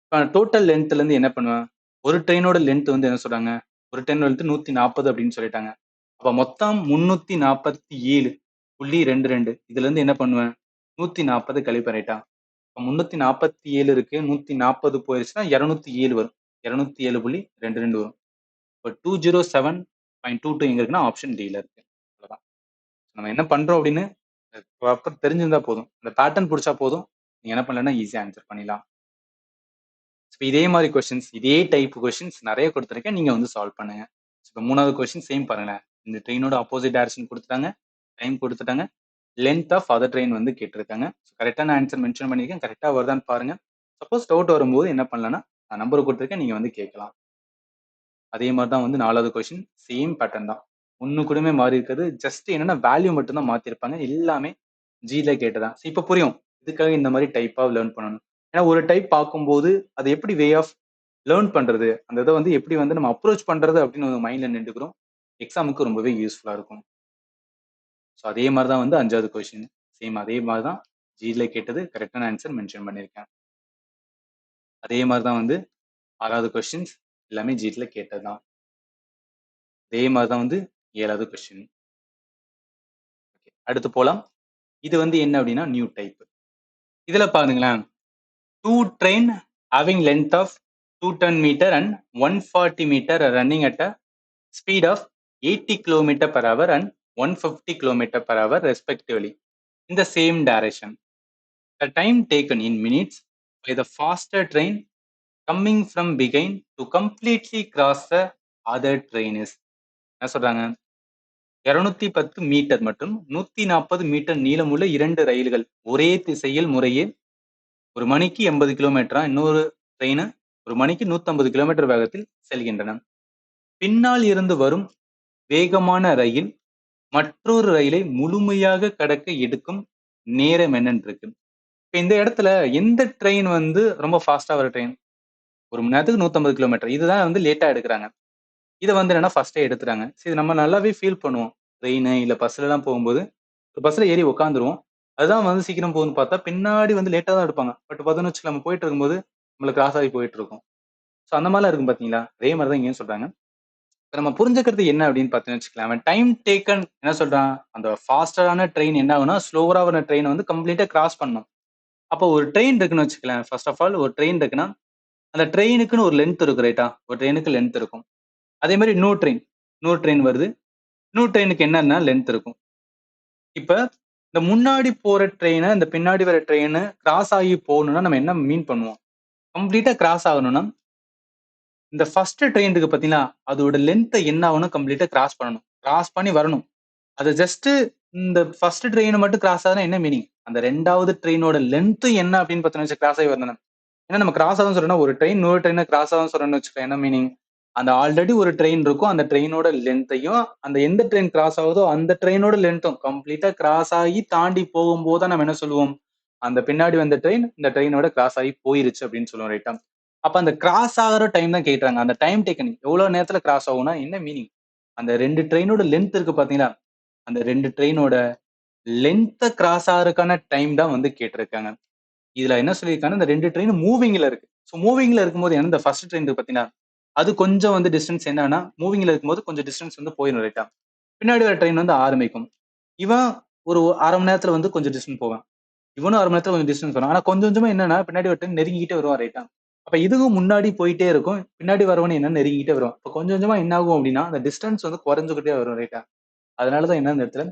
இப்போ டோட்டல் லென்த்ல இருந்து என்ன பண்ணுவேன், ஒரு ட்ரெயினோட லென்த் வந்து என்ன சொல்றாங்க, ஒரு ட்ரெயினோட லென்த் 140 அப்படின்னு சொல்லிட்டாங்க. அப்ப மொத்தம் 347.22. இதுல இருந்து என்ன பண்ணுவேன், 140 கழிப்பேன். ரைட்டா? 347 இருக்கு, 140 போயிருச்சுன்னா 207 வரும். 207.22 வரும். இப்போ 207.22 எங்க இருக்குன்னா ஆப்ஷன் டில இருக்கு. அவ்வளவுதான். நம்ம என்ன பண்றோம் அப்படின்னு ப்ராப்பர் தெரிஞ்சிருந்தா போதும். இந்த பேட்டர்ன் பிடிச்சா போதும். நீங்க என்ன பண்ணலன்னா ஈஸியா ஆன்சர் பண்ணிடலாம். இதே மாதிரி கொஸ்டின்ஸ், இதே டைப் கொஸ்டின்ஸ் நிறைய கொடுத்துருக்கேன். நீங்க வந்து சால்வ் பண்ணுங்க. இப்போ 3வது கொஸ்டின் சேம் பாருங்களேன். இந்த ட்ரெயினோட ஆப்போசிட் டைரக்ஷன் கொடுத்துட்டாங்க, டைம் கொடுத்துட்டாங்க, லென்த் ஆஃப் அதர் ட்ரெயின் வந்து கேட்டிருக்காங்க. கரெக்டான ஆன்சர் மென்ஷன் பண்ணியிருக்கேன். கரெக்டா வருதான்னு பாருங்க. சப்போஸ் டவுட் வரும்போது என்ன பண்ணலாம்னா நான் நம்பர் கொடுத்துருக்கேன், நீங்க வந்து கேட்கலாம். அதே மாதிரி தான் வந்து 4வது கொஸ்டின் சேம் பேட்டர்ன் தான். ஒண்ணு கூடமே மாறி இருக்கிறது. ஜஸ்ட் என்னன்னா வேல்யூ மட்டும் தான் மாத்திருப்பாங்க. எல்லாமே ஜில கேட்டதான். இப்போ புரியும் இதுக்காக இந்த மாதிரி டைப்பா லேர்ன் பண்ணணும். ஏன்னா ஒரு டைப் பார்க்கும்போது அது எப்படி வே ஆஃப் லேர்ன் பண்றது, அந்த இதை வந்து எப்படி வந்து நம்ம அப்ரோச் பண்றது அப்படின்னு மைண்ட்ல நின்றுக்கிறோம். எக்ஸாமுக்கு ரொம்பவே யூஸ்ஃபுல்லா இருக்கும். ஸோ அதே மாதிரி தான் வந்து 5வது கொஸ்டின் சேம் அதே மாதிரி தான் ஜில கேட்டது. கரெக்டான ஆன்சர் மென்ஷன் பண்ணியிருக்கேன். அதே மாதிரி தான் வந்து 6வது கொஸ்டின்ஸ் எல்லாமே ஜில கேட்டது தான். அதே மாதிரி தான் வந்து 7வது கொஸ்டின். அடுத்து போலாம். இது வந்து என்ன அப்படின்னா நியூ டைப். இதுல பாருங்களேன், 2 train having length of 210 meter and 140 meter are running at a speed of 80 km per hour and 150 km per hour respectively in the same direction. The time taken in minutes by the faster train coming from behind to completely cross the other train is. என்ன சொல்றாங்க, 210 metre மற்றும் 140 metre நீளமுள்ள 2 ரயில்கள் ஒரே திசையில் முறையே ஒரு மணிக்கு 80 கிலோமீட்டரா, இன்னொரு ட்ரெயின் ஒரு மணிக்கு 150 கிலோமீட்டர் வேகத்தில் செல்கின்றன. பின்னால் இருந்து வரும் வேகமான ரயில் மற்றொரு ரயிலை முழுமையாக கடக்க எடுக்கும் நேரம் என்னன்னு இருக்கு. இப்ப இந்த இடத்துல எந்த ட்ரெயின் வந்து ரொம்ப ஃபாஸ்டா வர ட்ரெயின்? ஒரு மணி நேரத்துக்கு 150 கிலோமீட்டர். இதுதான் வந்து லேட்டா எடுக்குறாங்க. இத வந்து என்னன்னா ஃபர்ஸ்ட்டே எடுத்துட்டாங்க. சரி, நம்ம நல்லாவே ஃபீல் பண்ணுவோம். ட்ரெயினு இல்ல பஸ்லலாம் போகும்போது, பஸ்ல ஏறி உட்காந்துருவோம். அதுதான் வந்து சீக்கிரம் போகுதுன்னு பார்த்தா, பின்னாடி வந்து லேட்டா தான் எடுப்பாங்க. பட் பார்த்தோம்னு வச்சுக்கோங்க, நம்ம போயிட்டு இருக்கும்போது நம்மள கிராஸ் ஆகி போயிட்டு இருக்கும். ஸோ அந்த மாரிலாம் இருக்கும் பார்த்தீங்களா? அதே மாரி தான் இங்கேயும் சொல்றாங்க. இப்ப நம்ம புரிஞ்சுக்கிறது என்ன அப்படின்னு பார்த்தீங்கன்னு வச்சுக்கோங்களேன், அவன் டைம் டேக்கன் என்ன சொல்றான்? அந்த ஃபாஸ்டரான ட்ரெயின் என்ன ஆகும்னா, ஸ்லோவரா வர ட்ரெயின வந்து கம்ப்ளீட்டா கிராஸ் பண்ணணும். அப்போ ஒரு ட்ரெயின் இருக்குன்னு வச்சுக்கோங்களேன், ஃபர்ஸ்ட் ஆஃப் ஆல் ஒரு ட்ரெயின் இருக்குன்னா, அந்த ட்ரெயினுக்குன்னு ஒரு லென்த் இருக்கும் ரைட்டா? ஒரு ட்ரெயினுக்கு லென்த் இருக்கும். அதே மாரி இன்னொரு ட்ரெயின் வருது. இன்னொரு ட்ரெயினுக்கு என்னன்னா லென்த் இருக்கும். இப்ப இந்த முன்னாடி போற ட்ரெயின, இந்த பின்னாடி வர ட்ரெயின கிராஸ் ஆகி போகணும்னா நம்ம என்ன மீன் பண்ணுவோம்? கம்ப்ளீட்டா கிராஸ் ஆகணும்னா, இந்த ஃபர்ஸ்ட் ட்ரெயின் இருக்கு பார்த்தீங்களா? அதோட லென்த்த என்ன ஆகணும்? கம்ப்ளீட்டா கிராஸ் பண்ணணும். கிராஸ் பண்ணி வரணும். அது ஜஸ்ட் இந்த ஃபர்ஸ்ட் ட்ரெயின் மட்டும் கிராஸ் ஆகுதுன்னா என்ன மீனிங்? அந்த 2வது ட்ரெயினோட லென்த் என்ன அப்படின்னு பார்த்தோம்னு வச்சுக்க கிராஸ் ஆகி வரணும். ஏன்னா நம்ம கிராஸ் ஆகுதுன்னு சொல்றோம்னா, ஒரு ட்ரெயின் இன்னொரு ட்ரெயின கிராஸ் ஆகுதுன்னு சொல்றோம்னு வச்சுக்கோங்க. என்ன மீனிங்? அந்த ஆல்ரெடி ஒரு ட்ரெயின் இருக்கும். அந்த ட்ரெயினோட லென்த்தையும், அந்த எந்த ட்ரெயின் கிராஸ் ஆகுதோ அந்த ட்ரெயினோட லென்த்தும் கம்ப்ளீட்டா கிராஸ் ஆகி தாண்டி போகும்போது தான் நம்ம என்ன சொல்லுவோம்? அந்த பின்னாடி வந்த ட்ரெயின் இந்த ட்ரெயினோட கிராஸ் ஆகி போயிருச்சு அப்படின்னு சொல்லுவோம் ரைட்டா? அப்ப அந்த கிராஸ் ஆகுற டைம் தான் கேட்கறாங்க. அந்த டைம் டேக்கன் எவ்வளவு நேரத்துல கிராஸ் ஆகும்னா என்ன மீனிங்? அந்த 2 ட்ரெயினோட லென்த் இருக்கு பார்த்தீங்களா? அந்த 2 ட்ரெயினோட லென்த்த கிராஸ் ஆகுறதுக்கான டைம் தான் வந்து கேட்டிருக்காங்க. இதுல என்ன சொல்லியிருக்காங்கன்னா, இந்த 2 ட்ரெயின் மூவிங்ல இருக்கு. ஸோ மூவிங்ல இருக்கும்போது இந்த ஃபர்ஸ்ட் ட்ரெயின் இருக்கு பார்த்தீங்களா? அது கொஞ்சம் வந்து டிஸ்டன்ஸ் என்னன்னா, மூவிங்ல இருக்கும்போது கொஞ்சம் டிஸ்டன்ஸ் வந்து போயிரும் ரைட்டா? பின்னாடி வர ட்ரெயின் வந்து ஆரம்பிக்கும். இவன் ஒரு 1/2 மணி நேரத்துல வந்து கொஞ்சம் டிஸ்டன்ஸ் போவான். இவனும் 1/2 மணி நேரத்துல கொஞ்சம் டிஸ்டன்ஸ் வரும். ஆனா கொஞ்சம் கொஞ்சமா என்னன்னா, பின்னாடி ஒரு ட்ரெயின் நெருங்கிக்கிட்டே வருவான் ரைட்டா? அப்ப இதுவும் முன்னாடி போயிட்டே இருக்கும். பின்னாடி வரவனும் என்ன நெருங்கிக்கிட்டே வருவான். அப்ப கொஞ்சம் கொஞ்சமா என்ன ஆகும் அப்டின்னா, அந்த டிஸ்டன்ஸ் வந்து குறைஞ்சுகிட்டே வரும் ரைட்டா? அதனால தான் என்ன இந்த இடத்துல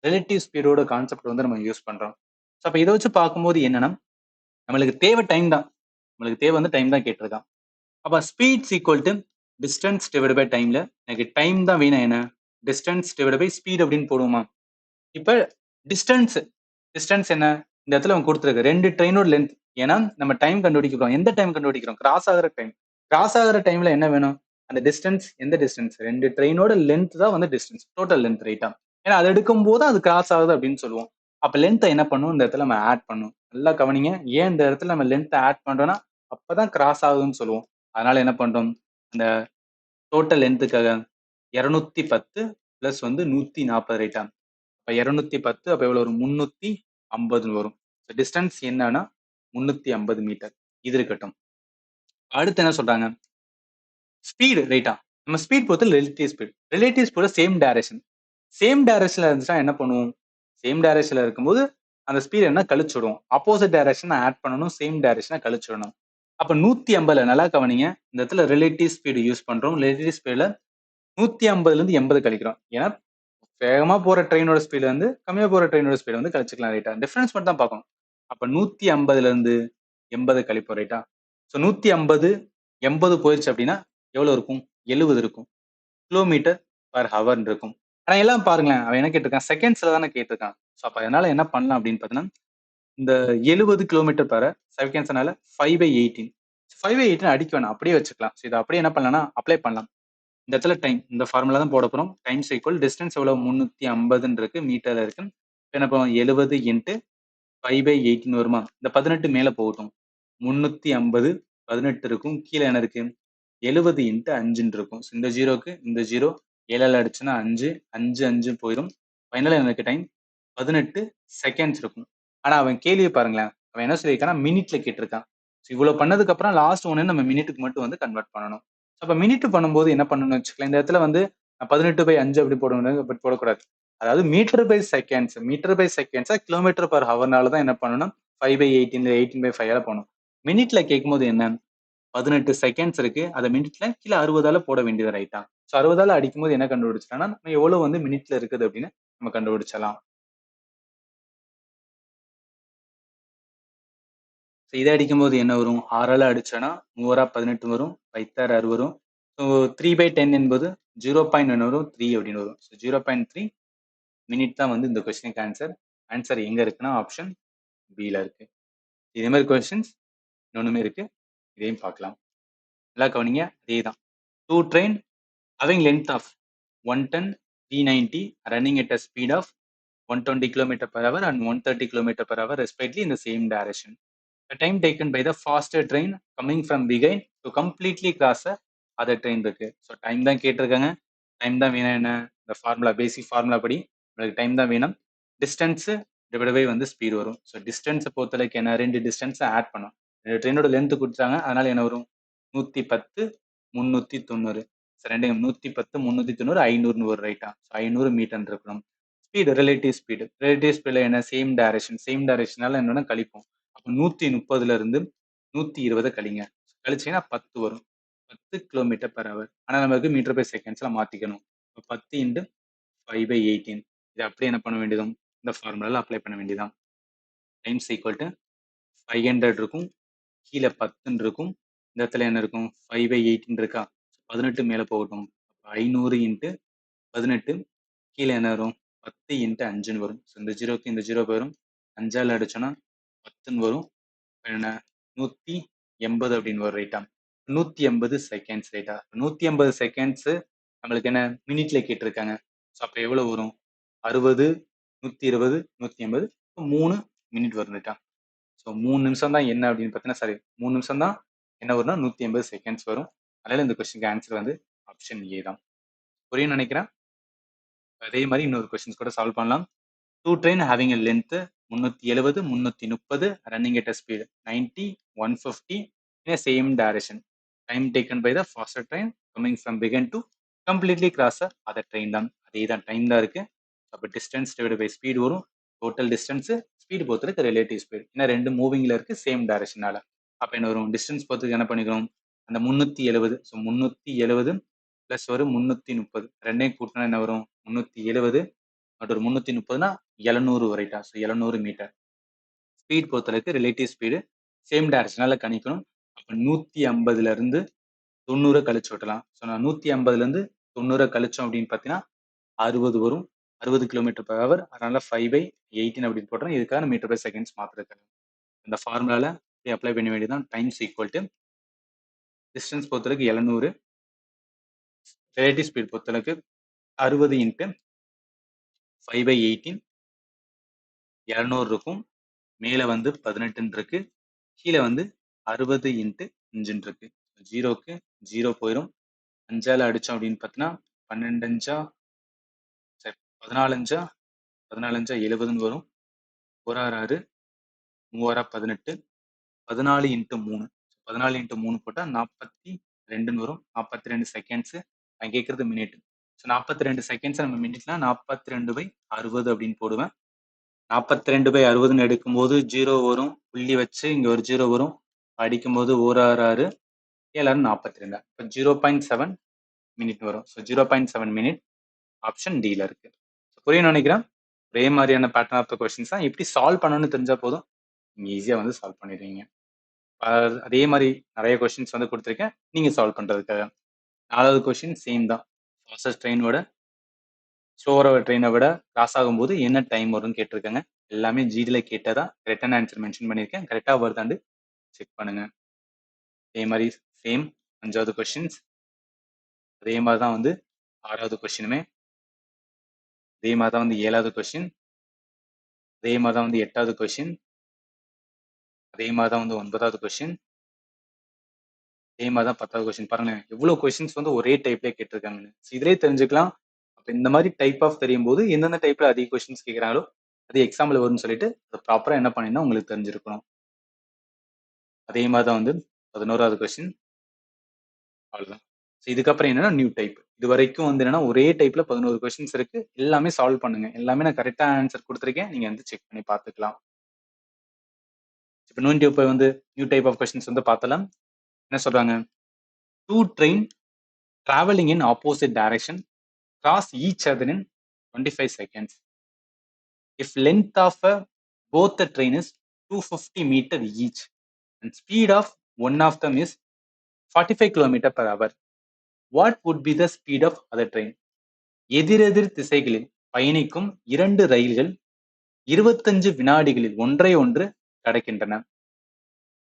ரிலேட்டிவ் ஸ்பீடோட கான்செப்ட் வந்து நம்ம யூஸ் பண்றோம். ஸோ அப்ப இத வச்சு பார்க்கும்போது என்னன்னா, நம்மளுக்கு தேவை டைம் தான். நம்மளுக்கு தேவை வந்து டைம் தான் கேட்டிருக்கான். அப்ப speeds equal to distance divided by டைம்ல எனக்கு டைம் தான் வேணும் என்ன? டிஸ்டன்ஸ் டிவைடட் பை ஸ்பீட் அப்படின்னு போடுவோமா? இப்ப டிஸ்டன்ஸ் டிஸ்டன்ஸ் என்ன? இந்த இடத்துல அவன் குடுத்திருக்கு. 2 ட்ரெயினோட லென்த். ஏன்னா நம்ம டைம் கண்டுபிடிக்க போறோம். எந்த டைம் கண்டுபிடிக்கிறோம்? கிராஸ் ஆகுற டைம். கிராஸ் ஆகுற டைம்ல என்ன வேணும்? அந்த டிஸ்டன்ஸ் எந்த டிஸ்டன்ஸ்? 2 ட்ரெயினோட லென்த் தான் வந்து டிஸ்டன்ஸ். டோட்டல் லென்த் ரைட்டா? ஏன்னா அத எடுக்கும்போது அது கிராஸ் ஆகுது அப்படின்னு சொல்லுவோம். அப்ப லென்த்த என்ன பண்ணும்? இந்த இடத்துல நம்ம ஆட் பண்ணும். நல்லா கவனிங்க. ஏன் இந்த இடத்துல நம்ம லென்த்த ஆட் பண்றோம்னா, அப்பதான் கிராஸ் ஆகுதுன்னு சொல்லுவோம். அதனால என்ன பண்றோம்? அந்த டோட்டல் லென்த்துக்காக 210 பிளஸ் வந்து 140 ரைட்டா? அப்ப 210 அப்ப எவ்வளவு வரும்? 350 வரும். டிஸ்டன்ஸ் என்னன்னா 350 மீட்டர். இது இருக்கட்டும். அடுத்து என்ன சொல்றாங்க? ஸ்பீடு ரைட்டா? நம்ம ஸ்பீட் பொறுத்து ரிலேட்டிவ் ஸ்பீட். ரிலேட்டிவ் ஸ்பீட சேம் டைரக்ஷன். சேம் டைரக்ஷன்ல இருந்துச்சுன்னா என்ன பண்ணுவோம்? சேம் டைரக்ஷன்ல இருக்கும்போது அந்த ஸ்பீட் என்ன கழிச்சுடுவோம். ஆப்போசிட் டைரக்ஷன் ஆட் பண்ணணும். சேம் டைரக்ஷன கழிச்சுடணும். அப்ப 150ல நல்லா கவனிங்க. இந்த இடத்துல ரிலேட்டிவ் ஸ்பீடு யூஸ் பண்றோம். ரிலேட்டிவ் ஸ்பீடுல 150ல 80 கழிக்கிறோம். ஏன்னா வேகமா போற ட்ரெயினோட ஸ்பீடு வந்து கம்மியா போற ட்ரெயினோட ஸ்பீடு வந்து கழிச்சுக்கலாம் ரைட்டா? டிஃபரன்ஸ் மட்டும் தான் பார்க்கணும். அப்ப 150ல 80 கழிப்போம் ரைட்டா? ஸோ 150 80 போயிருச்சு அப்படின்னா எவ்வளவு இருக்கும்? 70 இருக்கும். கிலோமீட்டர் பெர் ஹவர்ன்னு இருக்கும். ஆனா எல்லாம் பாருங்களேன், அவன் என்ன கேட்டிருக்கான்? செகண்ட்ஸ்ல தானே கேட்டிருக்கான். ஸோ அப்ப அதனால என்ன பண்ணலாம் அப்படின்னு பார்த்தீங்கன்னா, இந்த 70 கிலோமீட்டர் பெர் செகண்ட்ஸ்னால 5/18. 5/18 அடிக்க வேணாம். அப்படியே வச்சுக்கலாம். ஸோ இத அப்படியே என்ன பண்ணலாம்னா அப்ளை பண்ணலாம். இந்த இடத்துல டைம். இந்த ஃபார்முலா தான் போட போறோம். டைம்ஸ் ஈக்குவல் டிஸ்டன்ஸ் எவ்வளவு? 350ன்னு இருக்கு. மீட்டர்ல இருக்கு. என்ன பண்ணுவோம்? 70 இன்டு 5/18 வருமா? இந்த 18 மேல போகட்டும். 350 18 இருக்கும். கீழ என்ன இருக்கு? 70 இன்டு 5ன்னு இருக்கும். இந்த 0க்கு இந்த 0 7ஆல அடிச்சுன்னா 5 5 5 போயிரும். ஃபைனலா எனக்கு டைம் 18 செகண்ட்ஸ் இருக்கும். ஆனா அவன் கேள்விய பாருங்களேன். அவன் என்ன சொல்லியிருக்கான்னா, மினிட்ல கேட்டிருக்கான். இவ்வளவு பண்ணதுக்கு அப்புறம் லாஸ்ட் ஒண்ணு நம்ம மினிட்டுக்கு மட்டும் வந்து கன்வெர்ட் பண்ணணும். அப்ப மினிட் பண்ணும்போது என்ன பண்ணணும்னு வச்சுக்கலாம். இந்த இடத்துல வந்து 18/5 அப்படி போடணும். அப்படி போடக்கூடாது. அதாவது மீட்டர் பை செகண்ட்ஸ கிலோமீட்டர் பெர் ஹவர்னால தான் என்ன பண்ணணும்? 5/18 18/5ஆல போணும். மினிட்ல கேட்கும்போது என்ன? 18 செகண்ட்ஸ் இருக்கு. அத மினிட்ல கீழ 60ஆல போட வேண்டியது ரைட்டா? ஸோ 60ஆல அடிக்கும்போது என்ன கண்டுபிடிச்சலாம்னா, நம்ம எவ்வளவு வந்து மினிட்ல இருக்குது அப்படின்னு நம்ம கண்டுபிடிச்சலாம். ஸோ இத அடிக்கும்போது என்ன வரும்? 6ஆல அடிச்சோம்னா 3 18 வரும். 5 6 வரும். ஸோ 3/10 என்பது 0.1 வரும், 3 அப்படின்னு வரும். ஸோ 0.3 மினிட் தான் வந்து இந்த கொஸ்டினுக்கு ஆன்சர். ஆன்சர் எங்க இருக்குன்னா ஆப்ஷன் பில இருக்கு. இதே மாதிரி கொஸ்டின்ஸ் இன்னொன்னுமே இருக்கு, இதையும் பார்க்கலாம். நல்லா கவனிங்க. அதே தான். 2 train having length of 110, 390 running at a speed of 120 km per hour and 130 km per hour respectively in the same direction. The time taken by the faster train coming from behind to completely cross a other train இருக்கு. So time தான் கேட்டிருக்காங்க. Time தான் வேணும். என்ன இந்த formula, பேசிக் formula படி உங்களுக்கு time தான் வேணும். டிஸ்டன்ஸ் டிவைட் பை வந்து ஸ்பீடு வரும். ஸோ டிஸ்டன்ஸை பொறுத்தளவுக்கு என்ன, ரெண்டு டிஸ்டன்ஸை ஆட் பண்ணும். ரெண்டு ட்ரெயினோட லென்த் கொடுத்தாங்க, அதனால என்ன வரும், 110 390. ரெண்டு 110 390 500 வரும். ரைட்டா? 500 மீட்டர் இருக்கணும். ஸ்பீடு ரிலேட்டிவ் ஸ்பீடில் என்ன, சேம் டைரக்ஷனால என்னன்னா கழிப்போம். அப்போ 130ல இருந்து 120 கழிங்க. கழிச்சீங்கன்னா 10 வரும். 10 கிலோமீட்டர் பர் ஹவர். ஆனால் நமக்கு மீட்டர் பை செகண்ட்ஸ்ல மாத்திக்கணும். 10 இன்டு 5/18. இதை அப்படியே என்ன பண்ண வேண்டியதும், இந்த ஃபார்முலால அப்ளை பண்ண வேண்டியதான். டைம்ஸ் ஈக்குவல் டு 500 இருக்கும், கீழே 10 இருக்கும், இந்த இடத்துல என்ன இருக்கும், 5/18 இருக்கா, 18 மேலே போகட்டும். 500 இன்ட்டு 18, கீழே என்ன வரும், 10 இன்ட்டு 5ன்னு வரும். ஸோ இந்த ஜீரோக்கு இந்த ஜீரோ வரும், 5ஆல் அடிச்சோன்னா 10ன்னு வரும். என்ன 180 அப்படின்னு வரும். ரைட்டா? 180 செகண்ட்ஸ். ரைட்டா? 180 செகண்ட்ஸ் நம்மளுக்கு என்ன, மினிட்ல கேட்டிருக்காங்க. ஸோ அப்போ எவ்வளோ வரும், 60 120 180 3 மினிட் வரும். ரைட்டா? ஸோ 3 நிமிஷம் தான் என்ன அப்படின்னு பார்த்தீங்கன்னா, சாரி 3 நிமிஷம் தான் என்ன வரும்னா 180 செகண்ட்ஸ் வரும். அதனால இந்த கொஸ்டினுக்கு ஆன்சர் வந்து ஆப்ஷன் ஏ தான். புரியும் நினைக்கிறேன். அதே மாதிரி இன்னொரு கொஸ்டின்ஸ் கூட சால்வ் பண்ணலாம். 2 train having a length 370 330 running at a speed 90 150 in a same direction. Time taken by the faster train coming from behind to completely cross the other train தான். அதே தான், டைம் தான் இருக்கு. அப்போ டிஸ்டன்ஸ் டிவைட் பை ஸ்பீடு வரும். Total distance speed பொறுத்தருக்கு relative speed, ஏன்னா ரெண்டு மூவிங்ல இருக்கு சேம் டைரக்ஷனால. அப்போ என்ன வரும், டிஸ்டன்ஸ் பொறுத்துக்கு என்ன பண்ணிக்கிறோம், அந்த 370. ஸோ 370 பிளஸ் வரும் 330, ரெண்டையும் கூட்டினா என்ன வரும், 370 மற்றும் 330னா 700 ரைட்டா? So 700 metre. ஸ்பீட் பொறுத்தளவுக்கு ரிலேட்டிவ் ஸ்பீடு சேம் டைரக்ஷனால கணிக்கணும். அப்போ 150ல இருந்து 90 கழிச்சு விட்டலாம். ஸோ நான் 150ல இருந்து 90 கழிச்சோம் அப்படின்னு பார்த்தீங்கன்னா 60 வரும். 60 கிலோமீட்டர் பர் ஹவர். அதனால 5/18 அப்படின்னு போடுறேன். இதுக்கான மீட்டர் பை செகண்ட்ஸ் மாத்திருக்காங்க. இந்த ஃபார்முலால அப்ளை பண்ண வேண்டியதான். டைம்ஸ் ஈக்குவல் டு டிஸ்டன்ஸ் பொறுத்தளவுக்கு 700, ரிலேட்டிவ் ஸ்பீட் பொறுத்தளவுக்கு 60 இன்ட்டு 5/18 200 இருக்கும். மேலே வந்து 18 இருக்கு, கீழே வந்து 60 இன்ட்டு 5 இருக்கு. ஜீரோக்கு ஜீரோ போயிடும். 5ஆல் அடிச்சோம் அப்படின்னு பார்த்தீங்கன்னா 12 சரி 14 14 70ன்னு வரும். 1 6 3 18 14 இன்ட்டு 3 14 இன்ட்டு 3 போட்டால் 42ன்னு வரும். 42 செகண்ட்ஸ். நான் கேட்கறது மினிட். ஸோ 42 செகண்ட்ஸ் நம்ம மினிட்னா 42/60 அப்படின்னு போடுவேன். 42/60ன்னு எடுக்கும்போது ஜீரோ வரும், புள்ளி வச்சு இங்க ஒரு ஜீரோ வரும். அடிக்கும்போது 1 6 6 7 42. இப்போ 0.7 மினிட் வரும். ஸோ 0.7 மினிட் ஆப்ஷன் டில இருக்கு. புரியும் நினைக்கிறேன். ஒரே மாதிரியான பேட்டர்ன் ஆஃப் த கொஸ்டின்ஸ் தான். எப்படி சால்வ் பண்ணணும்னு தெரிஞ்சா போதும், நீங்க ஈஸியா வந்து சால்வ் பண்ணிடுவீங்க. அதே மாதிரி நிறைய கொஸ்டின்ஸ் வந்து கொடுத்துருக்கேன் நீங்க சால்வ் பண்றதுக்காக. 4வது கொஸ்டின் சேம் தான். ஃபாஸ்டஸ்ட் ட்ரெயினோட ஸ்லோவராக ட்ரெயினை விட கிராஸ் ஆகும்போது என்ன டைம் வரும்னு கேட்டிருக்காங்க. எல்லாமே ஜிடில கேட்டதா ரிட்டன் ஆன்சர் மென்ஷன் பண்ணியிருக்கேன். கரெக்டாக வருதாண்டு செக் பண்ணுங்க. அதே மாதிரி சேம் 5வது கொஸ்டின்ஸ் அதே மாதிரி தான் வந்து 6வது கொஸ்டினுமே அதே மாதிரி தான் வந்து 7வது கொஸ்டின் அதே மாதிரி தான் வந்து 8வது கொஸ்டின் அதே மாதிரி தான் வந்து 9வது கொஸ்டின் அதே மாதிரி தான் 10வது கொஸ்டின். பாருங்களேன் எவ்வளவு கொஸ்டின்ஸ் வந்து ஒரே டைப்லேயே கேட்டிருக்காங்க. இதுலேயே தெரிஞ்சுக்கலாம். அப்போ இந்த மாதிரி டைப் ஆஃப் தெரியும் போது எந்தெந்த டைப்ல அதிக கொஸ்டின்ஸ் கேட்குறாங்களோ அது எக்ஸாம்பிள் வரும்னு சொல்லிட்டு அதை ப்ராப்பராக என்ன பண்ணினா உங்களுக்கு தெரிஞ்சிருக்கணும். அதே மாதிரி தான் வந்து 11வது கொஸ்டின் அவ்வளோதான். ஸோ இதுக்கப்புறம் என்னன்னா நியூ டைப். இது வரைக்கும் வந்து என்னன்னா ஒரே டைப்ல 11 கொஸ்டின்ஸ் இருக்கு. எல்லாமே சால்வ் பண்ணுங்க. எல்லாமே நான் கரெக்டா ஆன்சர் கொடுத்துருக்கேன். நீங்க வந்து செக் பண்ணி பார்த்துக்கலாம். இப்போ நியூ டைப் ஆஃப் கொஸ்டின்ஸ் வந்து பார்த்தலாம். என்ன சொல்றாங்க, 2 train traveling in opposite direction cross each other in 25 seconds. If length of both the train is 250 meter each and speed of one of them is 45 km per hour, what would be the speed of other train? எதிரெதிர் திசைகளில் பயணிக்கும் 2 ரயில்கள் 25 வினாடிகளில் ஒன்றை ஒன்று கடக்கின்றன.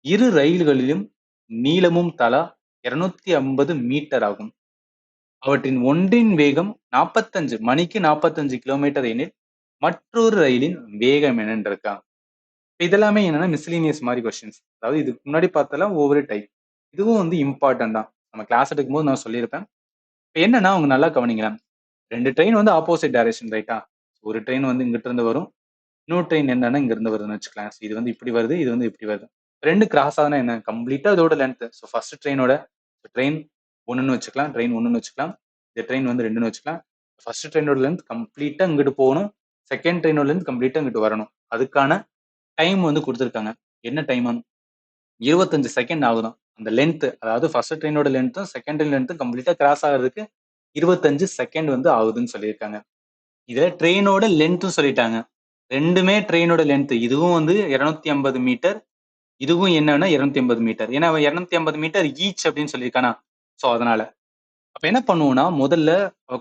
இரு ரயில்களிலும் நீளமும் தலா 250 மீட்டர் ஆகும். அவற்றின் ஒன்றின் வேகம் 45 மணிக்கு 45 கிலோமீட்டர் எனில் மற்றொரு ரயிலின் வேகம் என்னன்னு இருக்கா? இதெல்லாமே என்னன்னா மிஸ்லினியஸ் மாதிரி கொஸ்டின்ஸ். அதாவது இதுக்கு முன்னாடி பார்த்தெல்லாம் ஒவ்வொரு டைப். இதுவும் வந்து இம்பார்ட்டன்ட் தான். நம்ம கிளாஸ் எடுக்கும்போது நான் சொல்லியிருப்பேன். இப்ப என்னன்னா அவங்க நல்லா கவனிக்கலாம். 2 ட்ரெயின் வந்து ஆப்போசிட் டைரக்ஷன் ரைட்டா? ஒரு ட்ரெயின் வந்து இங்கிட்ட இருந்து வரும். இன்னொரு ட்ரெயின் என்னன்னா இங்க இருந்து வருதுன்னு வச்சுக்கலாம். இது வந்து இப்படி வருது, இது வந்து இப்படி வருது. 2 கிராஸ் ஆகுதுன்னா என்ன? கம்ப்ளீட்டா அதோட லென்த். ஸோ ஃபர்ஸ்ட் ட்ரெயினோட ட்ரெயின் 1ன்னு வச்சுக்கலாம். ட்ரெயின் 1ன்னு வச்சுக்கலாம். இந்த ட்ரெயின் வந்து 2ன்னு வச்சுக்கலாம். ஃபர்ஸ்ட் ட்ரெயினோட லென்த் கம்ப்ளீட்டா இங்கிட்டு போகணும். செகண்ட் ட்ரெயினோட லென்த் கம்ப்ளீட்டா இங்கிட்டு வரணும். அதுக்கான டைம் வந்து கொடுத்துருக்காங்க. என்ன டைம்? 25 செகண்ட் ஆகுதாம். அந்த லென்த் அதாவது ஃபர்ஸ்ட் ட்ரெயினோட லென்த்தும் செகண்ட் ட்ரெயின் லென்த்தும் கம்ப்ளீட்டா கிராஸ் ஆகிறதுக்கு 25 செகண்ட் வந்து ஆகுதுன்னு சொல்லியிருக்காங்க. இதுல ட்ரெயினோட லென்த்தும் சொல்லிட்டாங்க. ரெண்டுமே ட்ரெயினோட லென்த். இதுவும் வந்து 250 மீட்டர். இதுவும் என்னன்னா 250 மீட்டர். ஏன்னா அவன் 250 மீட்டர் ஈச் அப்படின்னு சொல்லியிருக்கானா. ஸோ அதனால. அப்ப என்ன பண்ணுவோம்னா முதல்ல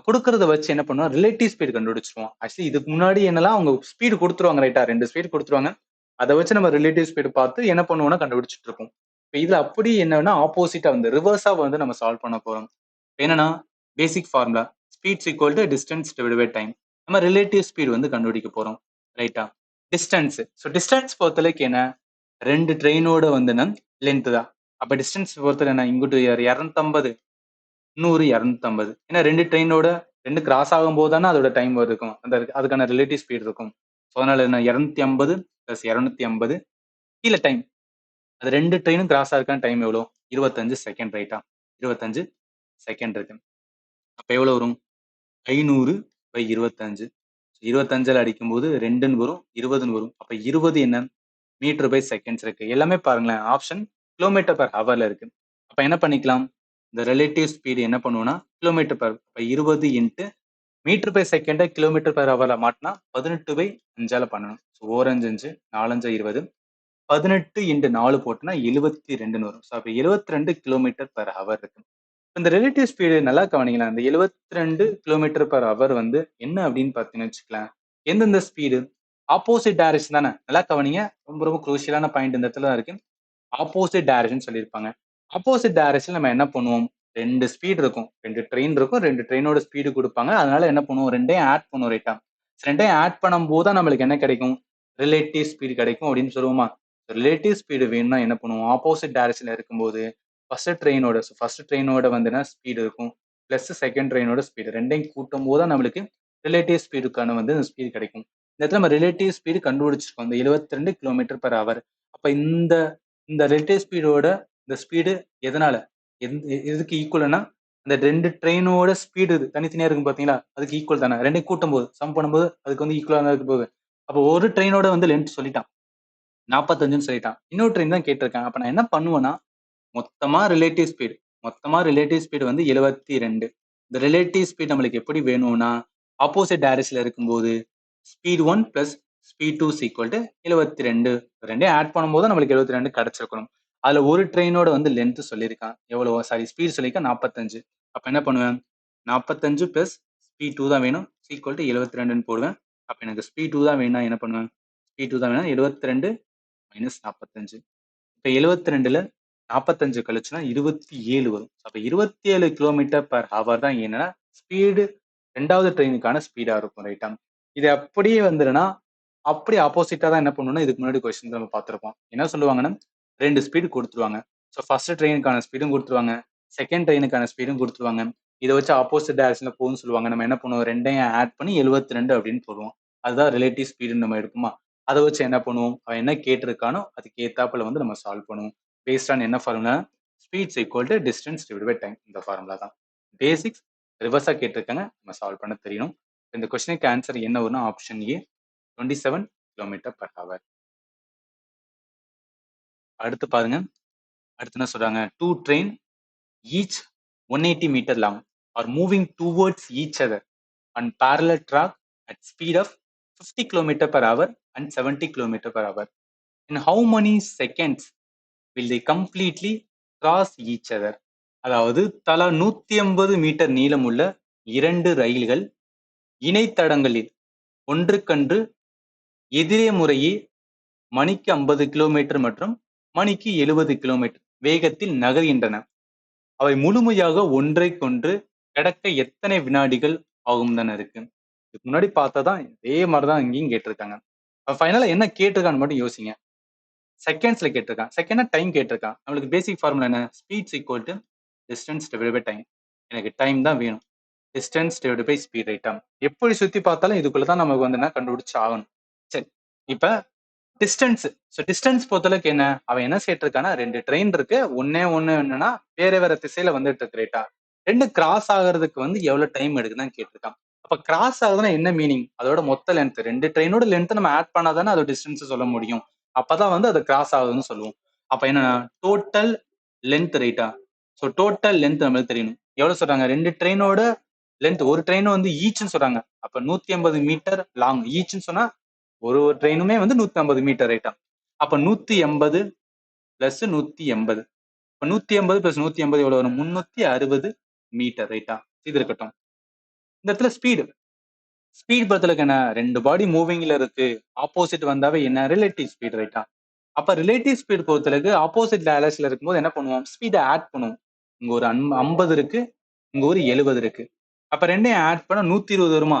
கொடுக்கறத வச்சு என்ன பண்ணுவோம் ரிலேட்டிவ் ஸ்பீடு கண்டுபிடிச்சிருவோம். ஆக்சுவலி இதுக்கு முன்னாடி என்னெல்லாம் அவங்க ஸ்பீடு கொடுத்துருவாங்க ரைட்டா 2 ஸ்பீடு கொடுத்துருவாங்க. அதை வச்சு நம்ம ரிலேட்டிவ் ஸ்பீடு பார்த்து என்ன பண்ணுவோம்னா கண்டுபிடிச்சிட்டு இருக்கோம். இப்போ இதுல அப்படி என்னன்னா ஆப்போசிட்டா வந்து ரிவர்ஸா வந்து நம்ம சால்வ் பண்ண போறோம். என்னன்னா basic formula speeds equal to distance divide by time. நம்ம ரிலேட்டிவ் ஸ்பீடு வந்து கண்டுபிடிக்க போறோம் ரைட்டா. டிஸ்டன்ஸ். ஸோ டிஸ்டன்ஸ் பொறுத்தளவுக்கு என்ன 2 ட்ரெயினோட வந்து லென்த் தான். அப்ப டிஸ்டன்ஸ் பொறுத்தல என்ன இங்குட்டு 250 100 250. ஏன்னா 2 ட்ரெயினோட 2 கிராஸ் ஆகும்போது தானே அதோட டைம் இருக்கும். அந்த அதுக்கான ரிலேட்டிவ் ஸ்பீட் இருக்கும். ஸோ அதனால என்ன 250 பிளஸ் 250 கீழே டைம். அது 2 ட்ரெயினும் கிராஸ் ஆகிறதுக்கான டைம் எவ்வளோ? 25 செகண்ட் ரைட்டா. 25 செகண்ட் இருக்கு. அப்ப எவ்வளவு வரும்? 500 பை 25. 25ல அடிக்கும்போது 2ன்னு வரும் 20ன்னு வரும். அப்ப 20 என்ன? மீட்டர் பை செகண்ட்ஸ் இருக்கு. எல்லாமே பாருங்களேன் ஆப்ஷன் கிலோமீட்டர் பர் ஹவர்ல இருக்கு. அப்ப என்ன பண்ணிக்கலாம்? இந்த ரிலேட்டிவ் ஸ்பீடு என்ன பண்ணுவோம்னா kilometre per 20 into metre by செகண்டை கிலோமீட்டர் பர் ஹவர்ல மாட்டினா 18 பை 5ஆல பண்ணணும். ஸோ 4 5 5 4 5 20 18 இன்ட்டு 4 போட்டுனா 72ன்னு வரும். ஸோ அப்ப 72 கிலோமீட்டர் பர் ஹவர் இருக்கு. இந்த ரிலேட்டிவ் ஸ்பீடு நல்லா கவனிக்கலாம். இந்த 72 கிலோமீட்டர் பர் ஹவர் வந்து என்ன அப்படின்னு பார்த்தீங்கன்னு வச்சுக்கலாம். எந்தெந்த ஸ்பீடு ஆப்போசிட் டைரக்ஷன் தானே. நல்லா கவனிங்க. ரொம்ப ரொம்ப குரூஷியலான பாயிண்ட் இந்த இடத்துல தான் இருக்கு. ஆப்போசிட் டைரக்ஷன் சொல்லியிருப்பாங்க. ஆப்போசிட் டைரக்ஷன் நம்ம என்ன பண்ணுவோம்? 2 ஸ்பீடு இருக்கும். 2 ட்ரெயின் இருக்கும். 2 ட்ரெயினோட ஸ்பீடு கொடுப்பாங்க. அதனால என்ன பண்ணுவோம்? 2யும் ஆட் பண்ணுவோம் ரைட்டா. 2யும் ஆட் பண்ணும்போது தான் நம்மளுக்கு என்ன கிடைக்கும்? ரிலேட்டிவ் ஸ்பீடு கிடைக்கும் அப்படின்னு சொல்லுவோமா? ரிலேட்டிவ் ஸ்பீடு வேணும்னா என்ன பண்ணுவோம்? ஆப்போசிட் டைரக்ஷன்ல இருக்கும்போது ஃபர்ஸ்ட் ட்ரெயினோட வந்து என்ன ஸ்பீடு இருக்கும் பிளஸ் செகண்ட் ட்ரெயினோட ஸ்பீடு 2யும் கூட்டும் போது தான் நம்மளுக்கு ரிலேட்டிவ் ஸ்பீடுக்கான வந்து ஸ்பீடு கிடைக்கும். இந்த இடத்துல நம்ம ரிலேட்டிவ் ஸ்பீடு கண்டுபிடிச்சிருக்கோம். இந்த 72 கிலோமீட்டர் பர் ஹவர். அப்ப இந்த இந்த ரிலேட்டிவ் ஸ்பீடோட இந்த ஸ்பீடு எதனால எதுக்கு ஈக்குவல்னா அந்த 2 ட்ரெயினோட ஸ்பீடு தனித்தனியா இருக்கும் பாத்தீங்களா அதுக்கு ஈக்குவல் தானே. 2யும் கூட்டும் போது சம் பண்ணும்போது அதுக்கு வந்து ஈக்குவலா தான் இருக்க போகுது. அப்போ ஒரு ட்ரெயினோட வந்து லென்த் சொல்லிட்டான் 45ன்னு சொல்லிட்டான். இன்னொரு ட்ரெயின் தான் கேட்டிருக்காங்க. அப்ப நான் என்ன பண்ணுவேன்னா மொத்தமா ரிலேட்டிவ் ஸ்பீடு வந்து 72. இந்த ரிலேட்டிவ் ஸ்பீட் நம்மளுக்கு எப்படி வேணும்னா ஆப்போசிட் டைரக்ஷன்ல இருக்கும்போது speed 1 plus speed 2 equal to 72. ரெண்டையும் ஆட் பண்ணும்போது நம்மளுக்கு 72 கிடைச்சிருக்கணும். அதுல ஒரு ட்ரெயினோட வந்து லென்த் சொல்லியிருக்கான். எவ்வளவு சாரி ஸ்பீட் சொல்லியிருக்கான் 45. அப்ப என்ன பண்ணுவேன்? 45 பிளஸ் ஸ்பீட் 2 தான் வேணும் ஈக்குவல் டு 72ன்னு போடுவேன். அப்ப எனக்கு ஸ்பீட் 2 தான் வேணும்னா என்ன பண்ணுவேன்? ஸ்பீட் 2 தான் வேணும் 72 மைனஸ் 45. இப்ப 72ல 45 கழிச்சுனா 27 வரும். அப்ப 27 கிலோமீட்டர் பர் ஹவர் தான் என்னன்னா ஸ்பீடு 2வது ட்ரெயினுக்கான ஸ்பீடா இருக்கும் ரைட்டா. இது அப்படியே வந்துருன்னா அப்படியே ஆப்போசிட்டா தான் என்ன பண்ணணும்னா இதுக்கு முன்னாடி கொஸ்டின் நம்ம பார்த்திருப்போம். என்ன சொல்லுவாங்கன்னா 2 ஸ்பீடு கொடுத்துருவாங்க. ஸோ ஃபர்ஸ்ட் ட்ரெயினுக்கான ஸ்பீடும் கொடுத்துருவாங்க. செகண்ட் ட்ரெயினுக்கான ஸ்பீடும் கொடுத்துருவாங்க. இதை வச்சு ஆப்போசிட் டைரக்ஷன்ல போகும்னு சொல்லுவாங்க. நம்ம என்ன பண்ணுவோம்? 2யும் ஆட் பண்ணி 72 அப்படின்னு போடுவோம். அதுதான் ரிலேட்டிவ் ஸ்பீடுன்னு நம்ம எடுப்போமா? அதை வச்சு என்ன பண்ணுவோம்? அவன் என்ன கேட்டிருக்கானோ அதுக்கு ஏத்தாப்புல வந்து நம்ம சால்வ் பண்ணுவோம். பேஸ்ட் ஆன் என்ன formula? Speeds equal to distance divide by time. இந்த ஃபார்முலா தான். பேசிக்ஸ் ரிவர்ஸா கேட்டிருக்காங்க. நம்ம சால்வ் பண்ண தெரியணும். இந்த கொஸ்டினுக்கு ஆன்சர் என்ன வரும்னா option A 27 kilometre per hour. அடுத்து பாருங்க. அடுத்து என்ன சொல்றாங்க? 2 train each 180 meter long are moving towards each other on parallel track at speed of 50 km per hour and 70 km per hour. In how many seconds will they completely cross each other? அதாவது தலா 150 metre நீளமுள்ள 2 ரயில்கள் இணைத்தடங்களில் ஒன்றுக்கொன்று எதிரே முறையே மணிக்கு 50 kilometre மற்றும் மணிக்கு 70 கிலோமீட்டர் வேகத்தில் நகர்கின்றன. அவை முழுமையாக ஒன்றைக்கொன்று கடக்க எத்தனை வினாடிகள் ஆகும் தானே இருக்கு. இதுக்கு முன்னாடி பார்த்ததான் இதே மாதிரிதான் இங்கேயும் கேட்டிருக்காங்க. ஃபைனலா என்ன கேட்டிருக்கான்னு மட்டும் யோசிங்க. செகண்ட்ஸ்ல கேட்டிருக்கான். செகண்டா டைம் கேட்டிருக்கான். நம்மளுக்கு பேசிக் ஃபார்முலா என்ன? Speed equal to distance divide by time. எனக்கு டைம் தான் வேணும். டிஸ்டன்ஸ் டிவைட் பை ஸ்பீட் ரைட்டா. எப்படி சுத்தி பார்த்தாலும் இதுக்குள்ளதான் நமக்கு வந்து என்ன கண்டுபிடிச்சு ஆகணும். சரி, இப்ப டிஸ்டன்ஸ். டிஸ்டன்ஸ் பொறுத்தளவுக்கு என்ன, அவன் என்ன கேட்டிருக்கானா, 2 ட்ரெயின் இருக்கு. ஒண்ணு என்னன்னா வேற வேற திசையில வந்துட்டு இருக்கு ரைட்டா. 2 கிராஸ் ஆகுறதுக்கு வந்து எவ்வளவு டைம் எடுக்குதுன்னு கேட்டிருக்கான். அப்ப கிராஸ் ஆகுதுன்னா என்ன மீனிங்? அதோட மொத்த லென்த் 2 ட்ரெயினோட லென்த் நம்ம ஆட் பண்ணாதானே அதோட டிஸ்டன்ஸ் சொல்ல முடியும். அப்பதான் வந்து அது கிராஸ் ஆகுதுன்னு சொல்லுவோம். அப்ப என்ன, டோட்டல் லென்த் ரைட்டா. சோ டோட்டல் லென்த் நம்மளுக்கு தெரியணும். எவ்வளவு சொல்றாங்க? 2 ட்ரெயினோட லென்த், ஒரு ட்ரெயின் வந்து ஈச்னு சொல்றாங்க. அப்ப 150 மீட்டர் லாங். ஈச்னு சொன்னா ஒரு ட்ரெயினுமே வந்து 150 மீட்டர் ரைட்டா. அப்ப 180 பிளஸ் 180. இப்ப 180 பிளஸ் 180 எவ்வளவு வரும்? 360 மீட்டர் ரைட்டா. இது இருக்கட்டும். இந்த இடத்துல ஸ்பீடு. ஸ்பீட் பொறுத்தளவுக்கு என்ன, 2 பாடி மூவிங்ல இருக்கு. ஆப்போசிட் வந்தாவே என்ன, ரிலேட்டிவ் ஸ்பீட் ரைட்டா. அப்ப ரிலேட்டிவ் ஸ்பீட் பொறுத்தளவுக்கு ஆப்போசிட் டைரக்ஷன்ல இருக்கும்போது என்ன பண்ணுவோம்? ஸ்பீட ஆட் பண்ணுவோம். இங்க ஒரு 50 இருக்கு, இங்க ஒரு 70 இருக்கு. அப்ப ரெண்டையும் ஆட் பண்ணா 120 வருமா?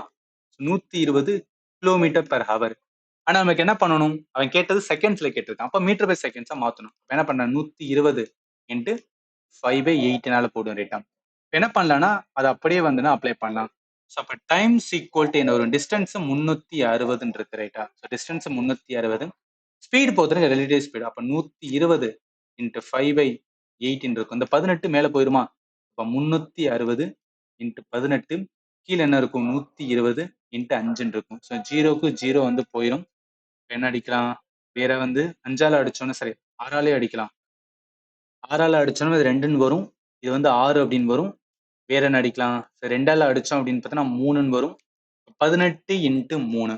120 கிலோமீட்டர் பெர் ஹவர். ஆனா நமக்கு என்ன பண்ணணும்? அவன் கேட்டது செகண்ட்ஸ்ல கேட்டிருக்கான். அப்ப மீட்டர் பை செகண்ட்ஸா மாத்தணும். அப்ப என்ன பண்றேன்? 120 இன்ட்டு 5/8னால போடும் ரைட்டா. என்ன பண்ணலாம்னா அது அப்படியே வந்து அப்ளை பண்ணலாம். ஸோ அப்ப டைம்ஸ் ஈக்குவல் டு என்ன வரும்? டிஸ்டன்ஸ் 360 இருக்கு ரைட்டா. So distance 360. ஸ்பீடு பொறுத்தவரைக்கும் ரிலேட்டிவ் ஸ்பீடு. அப்ப 120 இன்ட்டு 5/8 இருக்கும். இந்த 18 மேல போயிருமா? அப்ப 360 இன்ட்டு 18 கீழே என்ன இருக்கும்? 120 இன்ட்டு 5 இருக்கும். ஸோ 0க்கு 0 வந்து போயிடும். என்ன அடிக்கலாம்? வேற வந்து 5ஆல அடிச்சோம்னா சரி 6ஆலே அடிக்கலாம். 6ஆல அடிச்சோம்னா இது 2ன்னு வரும். இது வந்து 6 அப்படின்னு வரும். வேற என்ன அடிக்கலாம்? 2ஆல அடிச்சோம் அப்படின்னு பார்த்தோம்னா 3ன்னு வரும். 18 இன்ட்டு 3.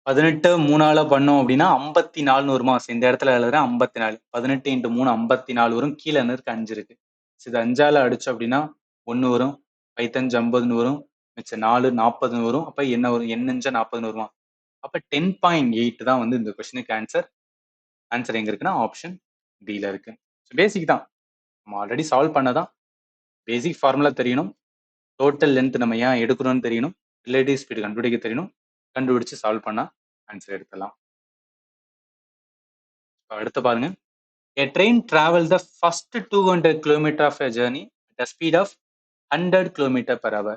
18 3ஆல பண்ணோம் அப்படின்னா 54ன்னு வருமா? இந்த இடத்துல எழுதுறேன் 54. 18 இன்ட்டு 3 54 வரும். கீழே என்ன இருக்கு? 5 இருக்கு. இது 5ஆல அடிச்சோம் அப்படின்னா 1 வரும். 5×5 50ன்னு வரும். மிச்சம் 4 40ன்னு வரும். அப்ப என்ன வரும்? n×5 40ன்னு வருமா? அப்ப 10.8 தான் வந்து இந்த கொஸ்டினுக்கு ஆன்சர். ஆன்சர் எங்க இருக்குன்னா ஆப்ஷன் டில இருக்கு. பேசிக் தான். நம்ம ஆல்ரெடி சால்வ் பண்ணதான். பேசிக் ஃபார்முலா தெரியணும். டோட்டல் லென்த் நம்ம ஏன் எடுக்கணும்னு தெரியணும். ரிலேட்டிவ் ஸ்பீடு கண்டுபிடிக்க தெரியணும். கண்டுபிடிச்சு சால்வ் பண்ணா ஆன்சர் எடுக்கலாம். அடுத்து பாருங்க. A train traveled the first 200 km of a journey at a speed of 100 km per hour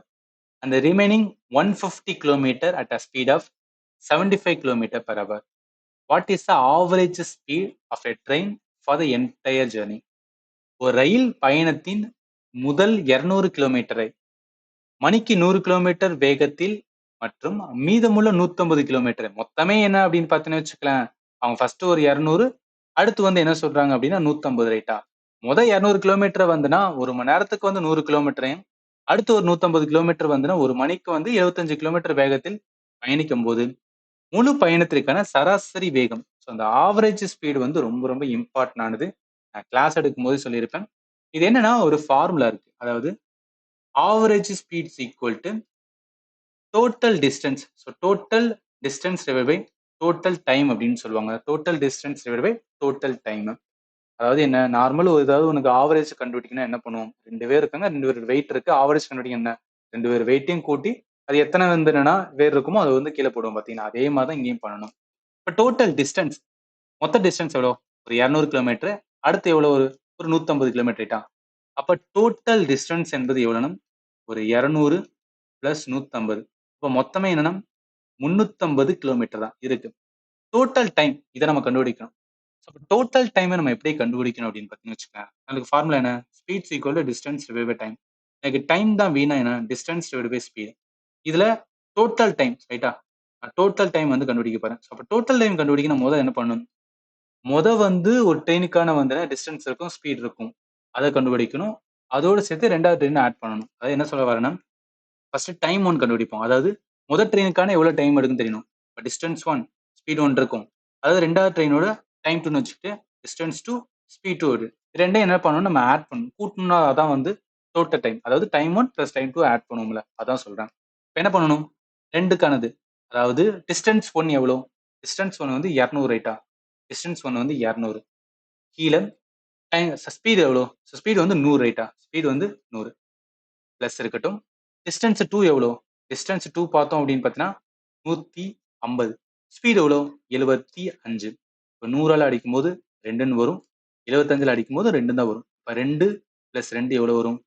and the remaining 150 km at a speed of 75 km per hour. What is the average speed of a train for the entire journey? ஒரு ரயில் பயணத்தின் முதல் 200 கிலோமீட்டரை மணிக்கு 100 kilometre வேகத்தில் மற்றும் மீதமுள்ள 150 kilometre மொத்தமே என்ன அப்படின்னு பார்த்தீங்கன்னு வச்சுக்கலாம். அவங்க ஃபர்ஸ்ட் ஒரு 200, அடுத்து வந்து என்ன சொல்றாங்க அப்படின்னா 150 ரைட்டா. முதல் 200 கிலோமீட்டர் வந்துன்னா ஒரு மணி நேரத்துக்கு வந்து 100 கிலோமீட்டரையும், அடுத்து ஒரு 150 கிலோமீட்டர் வந்துன்னா ஒரு மணிக்கு வந்து 75 கிலோமீட்டர் வேகத்தில் பயணிக்கும் போது முழு பயணத்திற்கான சராசரி வேகம். ஸோ அந்த ஆவரேஜ் ஸ்பீடு வந்து ரொம்ப ரொம்ப இம்பார்ட்டன்ட் ஆனது. நான் கிளாஸ் எடுக்கும் போது சொல்லியிருப்பேன். இது என்னன்னா ஒரு ஃபார்முலா இருக்கு. அதாவது average speed equal to total distance. So total distance divide by total time அப்படின்னு சொல்லுவாங்க. Total distance divide by total time. அதாவது என்ன, நார்மல் ஏதாவது உனக்கு ஆவரேஜ் கண்டுபிடிக்கணும் என்ன பண்ணுவோம்? 2 பேர் இருக்காங்க, 2 பேர் வெயிட் இருக்கு. ஆவரேஜ் கண்டுபிடிக்க என்ன? 2 பேர் வெயிட்டையும் கூட்டி அது எத்தனை வந்து என்னன்னா வேர் இருக்குமோ அதை வந்து கீழே போடுவோம். பார்த்தீங்கன்னா அதே மாதிரி தான் இங்கேயும் பண்ணணும். இப்போ டோட்டல் டிஸ்டன்ஸ், மொத்த டிஸ்டன்ஸ் எவ்வளோ? ஒரு 200 கிலோமீட்டர். அடுத்து எவ்வளோ? ஒரு 150 கிலோமீட்டர் ரைட்டா. அப்ப டோட்டல் டிஸ்டன்ஸ் என்பது எவ்வளோனா ஒரு 200 பிளஸ் 150. இப்போ மொத்தமே என்னன்னா 350 கிலோமீட்டர் தான் இருக்கு. டோட்டல் டைம் இதை நம்ம கண்டுபிடிக்கணும். டோட்டல் டைமை நம்ம எப்படி கண்டுபிடிக்கணும் அப்படின்னு பார்த்தீங்கன்னு வச்சுக்கோங்க. அதுக்கு ஃபார்முலா என்ன? Speed equal to distance divide by time. எனக்கு டைம் தான் வீணா என்ன? Distance divide by speed. இதுல டோட்டல் டைம் ரைட்டா. டோட்டல் டைம் வந்து கண்டுபிடிக்க போறேன். அப்போ டோட்டல் டைம் கண்டுபிடிக்கணும் முதல் என்ன பண்ணணும்? வந்து ஒரு ட்ரெயினுக்கான வந்து டிஸ்டன்ஸ் இருக்கும், ஸ்பீட் இருக்கும். அதை கண்டுபிடிக்கணும். அதோட சேர்த்து 2வது ட்ரெயின் ஆட் பண்ணணும். அதாவது என்ன சொல்ல வரேன்னா, ஃபர்ஸ்ட் டைம் 1 கண்டுபிடிப்போம். அதாவது முதல் ட்ரெயினுக்கான எவ்வளவு டைம் எடுக்குன்னு தெரியணும். இப்போ டிஸ்டன்ஸ் 1, ஸ்பீட் 1 இருக்கும். அதாவது 2வது ட்ரெயினோட டைம் 2ன்னு வச்சுக்கிட்டு டிஸ்டன்ஸ் 2, ஸ்பீட் 2 ரெண்டையும் என்ன பண்ணணும், நம்ம ஆட் பண்ணணும். கூட்டணும்னா அதான் வந்து டோட்டல் டைம். அதாவது டைம் 1 பிளஸ் டைம் 2 ஆட் பண்ணுவோம்ல, அதான் சொல்றேன். இப்போ என்ன பண்ணணும், ரெண்டுக்கானது. அதாவது டிஸ்டன்ஸ் 1 எவ்வளோ? டிஸ்டன்ஸ் 1 வந்து 200 ரைட்டா? டிஸ்டன்ஸ் 1 வந்து 200. கீழ டைம் ஸ்பீடு எவ்வளோ? ஸ்பீடு வந்து 100 ரைட்டா? ஸ்பீடு வந்து 100 பிளஸ் இருக்கட்டும். டிஸ்டன்ஸ் 2 எவ்வளோ? டிஸ்டன்ஸ் 2 பார்த்தோம் அப்படின்னு பார்த்தீங்கன்னா 150. ஸ்பீடு எவ்வளோ? 75. இப்போ 100ஆல அடிக்கும்போது 2ன்னு வரும். 75ல அடிக்கும்போது 2 தான் வரும். இப்போ 2 பிளஸ் 2 எவ்வளோ வரும்?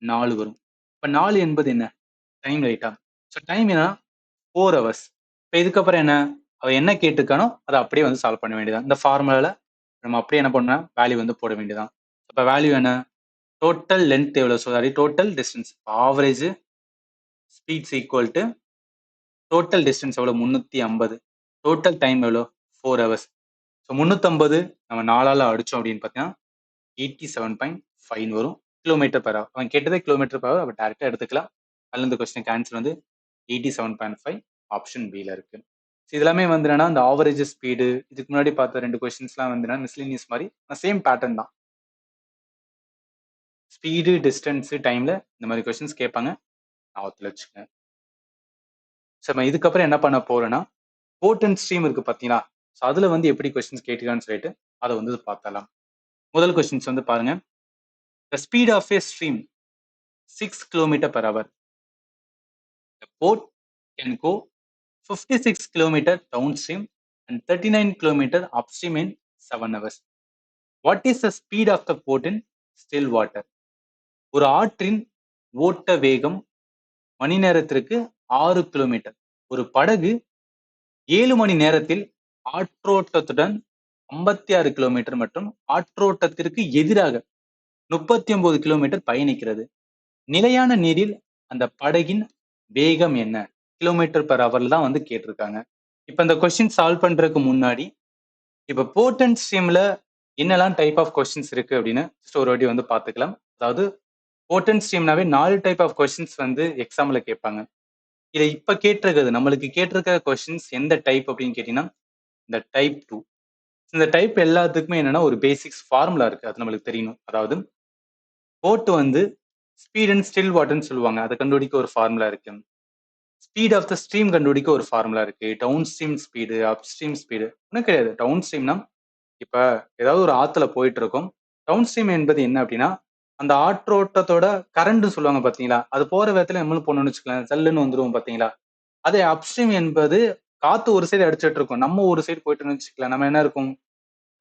4 வரும். இப்போ 4 என்பது என்ன? டைம் ரைட்டா? ஸோ டைம் என்ன? 4 ஹவர்ஸ். இப்போ இதுக்கப்புறம் என்ன? அவன் என்ன கேட்டிருக்கானோ அதை அப்படியே வந்து சால்வ் பண்ண வேண்டியதான். இந்த ஃபார்முலால நம்ம அப்படியே என்ன பண்ணலாம், வேல்யூ வந்து போட வேண்டியதான். இப்போ வேல்யூ என்ன? டோட்டல் லென்த் எவ்வளோ? Sorry, total distance. Average speeds equal to total distance எவ்வளோ? 350. டோட்டல் டைம் எவ்வளோ? 4 ஹவர்ஸ். ஸோ 350 நம்ம 4ஆல அடிச்சோம் அப்படின்னு பார்த்தீங்கன்னா 87.5 வரும். Kilometre per hour. அவன் கேட்டதே கிலோமீட்டர் பெர் ஹவர். அப்போ டேரெக்டாக எடுத்துக்கலாம். அதில் இந்த கொஸ்டினுக்கு ஆன்சர் வந்து 87.5 ஆப்ஷன் பில இருக்கு. ஸோ இதெல்லாமே வந்து என்னன்னா இந்த ஆவரேஜ் ஸ்பீடு, இதுக்கு முன்னாடி பார்த்த 2 கொஸ்டின்ஸ்லாம் வந்து மிஸ்லினியஸ் மாதிரி சேம் பேட்டர்ன் தான். ஸ்பீடு, டிஸ்டன்ஸ், டைம்ல இந்த மாதிரி கொஸ்டின்ஸ் கேட்பாங்க, ஞாபகத்தில் வச்சுக்கோங்க. ஸோ நம்ம இதுக்கப்புறம் என்ன பண்ண போறோம்னா, போர்ட் அண்ட் ஸ்ட்ரீம் இருக்கு பார்த்தீங்களா? ஸோ அதுல வந்து எப்படி கொஸ்டின்ஸ் கேட்கிறான்னு சொல்லிட்டு அதை வந்து பார்த்தலாம். முதல் கொஸ்டின்ஸ் வந்து பாருங்க. The speed of a stream 6 km per hour. The boat can go 56 km downstream and 39 km upstream in 7 hours. What is the speed of the boat in still water? ஒரு ஆற்றின் ஓட்ட வேகம் மணி நேரத்திற்கு 6 கிலோமீட்டர். ஒரு படகு 7 மணி நேரத்தில் ஆற்றோட்டத்துடன் 56 கிலோமீட்டர் மற்றும் ஆற்றோட்டத்திற்கு எதிராக 39 கிலோமீட்டர் பயணிக்கிறது. நிலையான நீரில் அந்த படகின் வேகம் என்ன? கிலோமீட்டர் பெர் ஹவர்ல தான் வந்து கேட்டிருக்காங்க. இப்ப இந்த கொஸ்டின் சால்வ் பண்றதுக்கு முன்னாடி இப்ப போர்ட் அண்ட் ஸ்ட்ரீம்ல என்னெல்லாம் டைப் ஆஃப் கொஸ்டின்ஸ் இருக்கு அப்படின்னு ஒரு வாட்டி வந்து பாத்துக்கலாம். அதாவது போர்ட் அண்ட் ஸ்ட்ரீம்னாவே 4 டைப் ஆஃப் கொஸ்டின்ஸ் வந்து எக்ஸாம்ல கேட்பாங்க. இதை இப்ப கேட்டிருக்கிறது நம்மளுக்கு கேட்டிருக்கிற கொஸ்டின்ஸ் எந்த டைப் அப்படின்னு கேட்டீங்கன்னா இந்த டைப் 2. இந்த டைப் எல்லாத்துக்குமே என்னன்னா ஒரு பேசிக்ஸ் ஃபார்முலா இருக்கு, அது நம்மளுக்கு தெரியணும். அதாவது போட் வந்து ஸ்பீட் அண்ட் ஸ்டில் வாட்டர்னு சொல்லுவாங்க, அதை கண்டுபிடிக்க ஒரு ஃபார்முலா இருக்கு. ஸ்பீட் ஆஃப் த ஸ்ட்ரீம் கண்டுபிடிக்க ஒரு ஃபார்முலா இருக்கு. Downstream speed, upstream speed ஒன்றும் கிடையாது. டவுன் ஸ்ட்ரீம்னா இப்ப ஏதாவது ஒரு ஆத்துல போயிட்டு இருக்கும். டவுன் ஸ்ட்ரீம் என்பது என்ன அப்படின்னா அந்த ஆற்றோட்டத்தோட கரண்ட் சொல்லுவாங்க பாத்தீங்களா, அது போற விதத்துல நம்மளும் போனோம்னு வச்சுக்கலாம், ஜல்லுன்னு வந்துருவோம் பாத்தீங்களா. அதே அப்ஸ்ட்ரீம் என்பது காத்து ஒரு சைடு அடிச்சிட்டு இருக்கும், நம்ம ஒரு சைடு போயிட்டோம்னு வச்சுக்கலாம், நம்ம என்ன இருக்கும்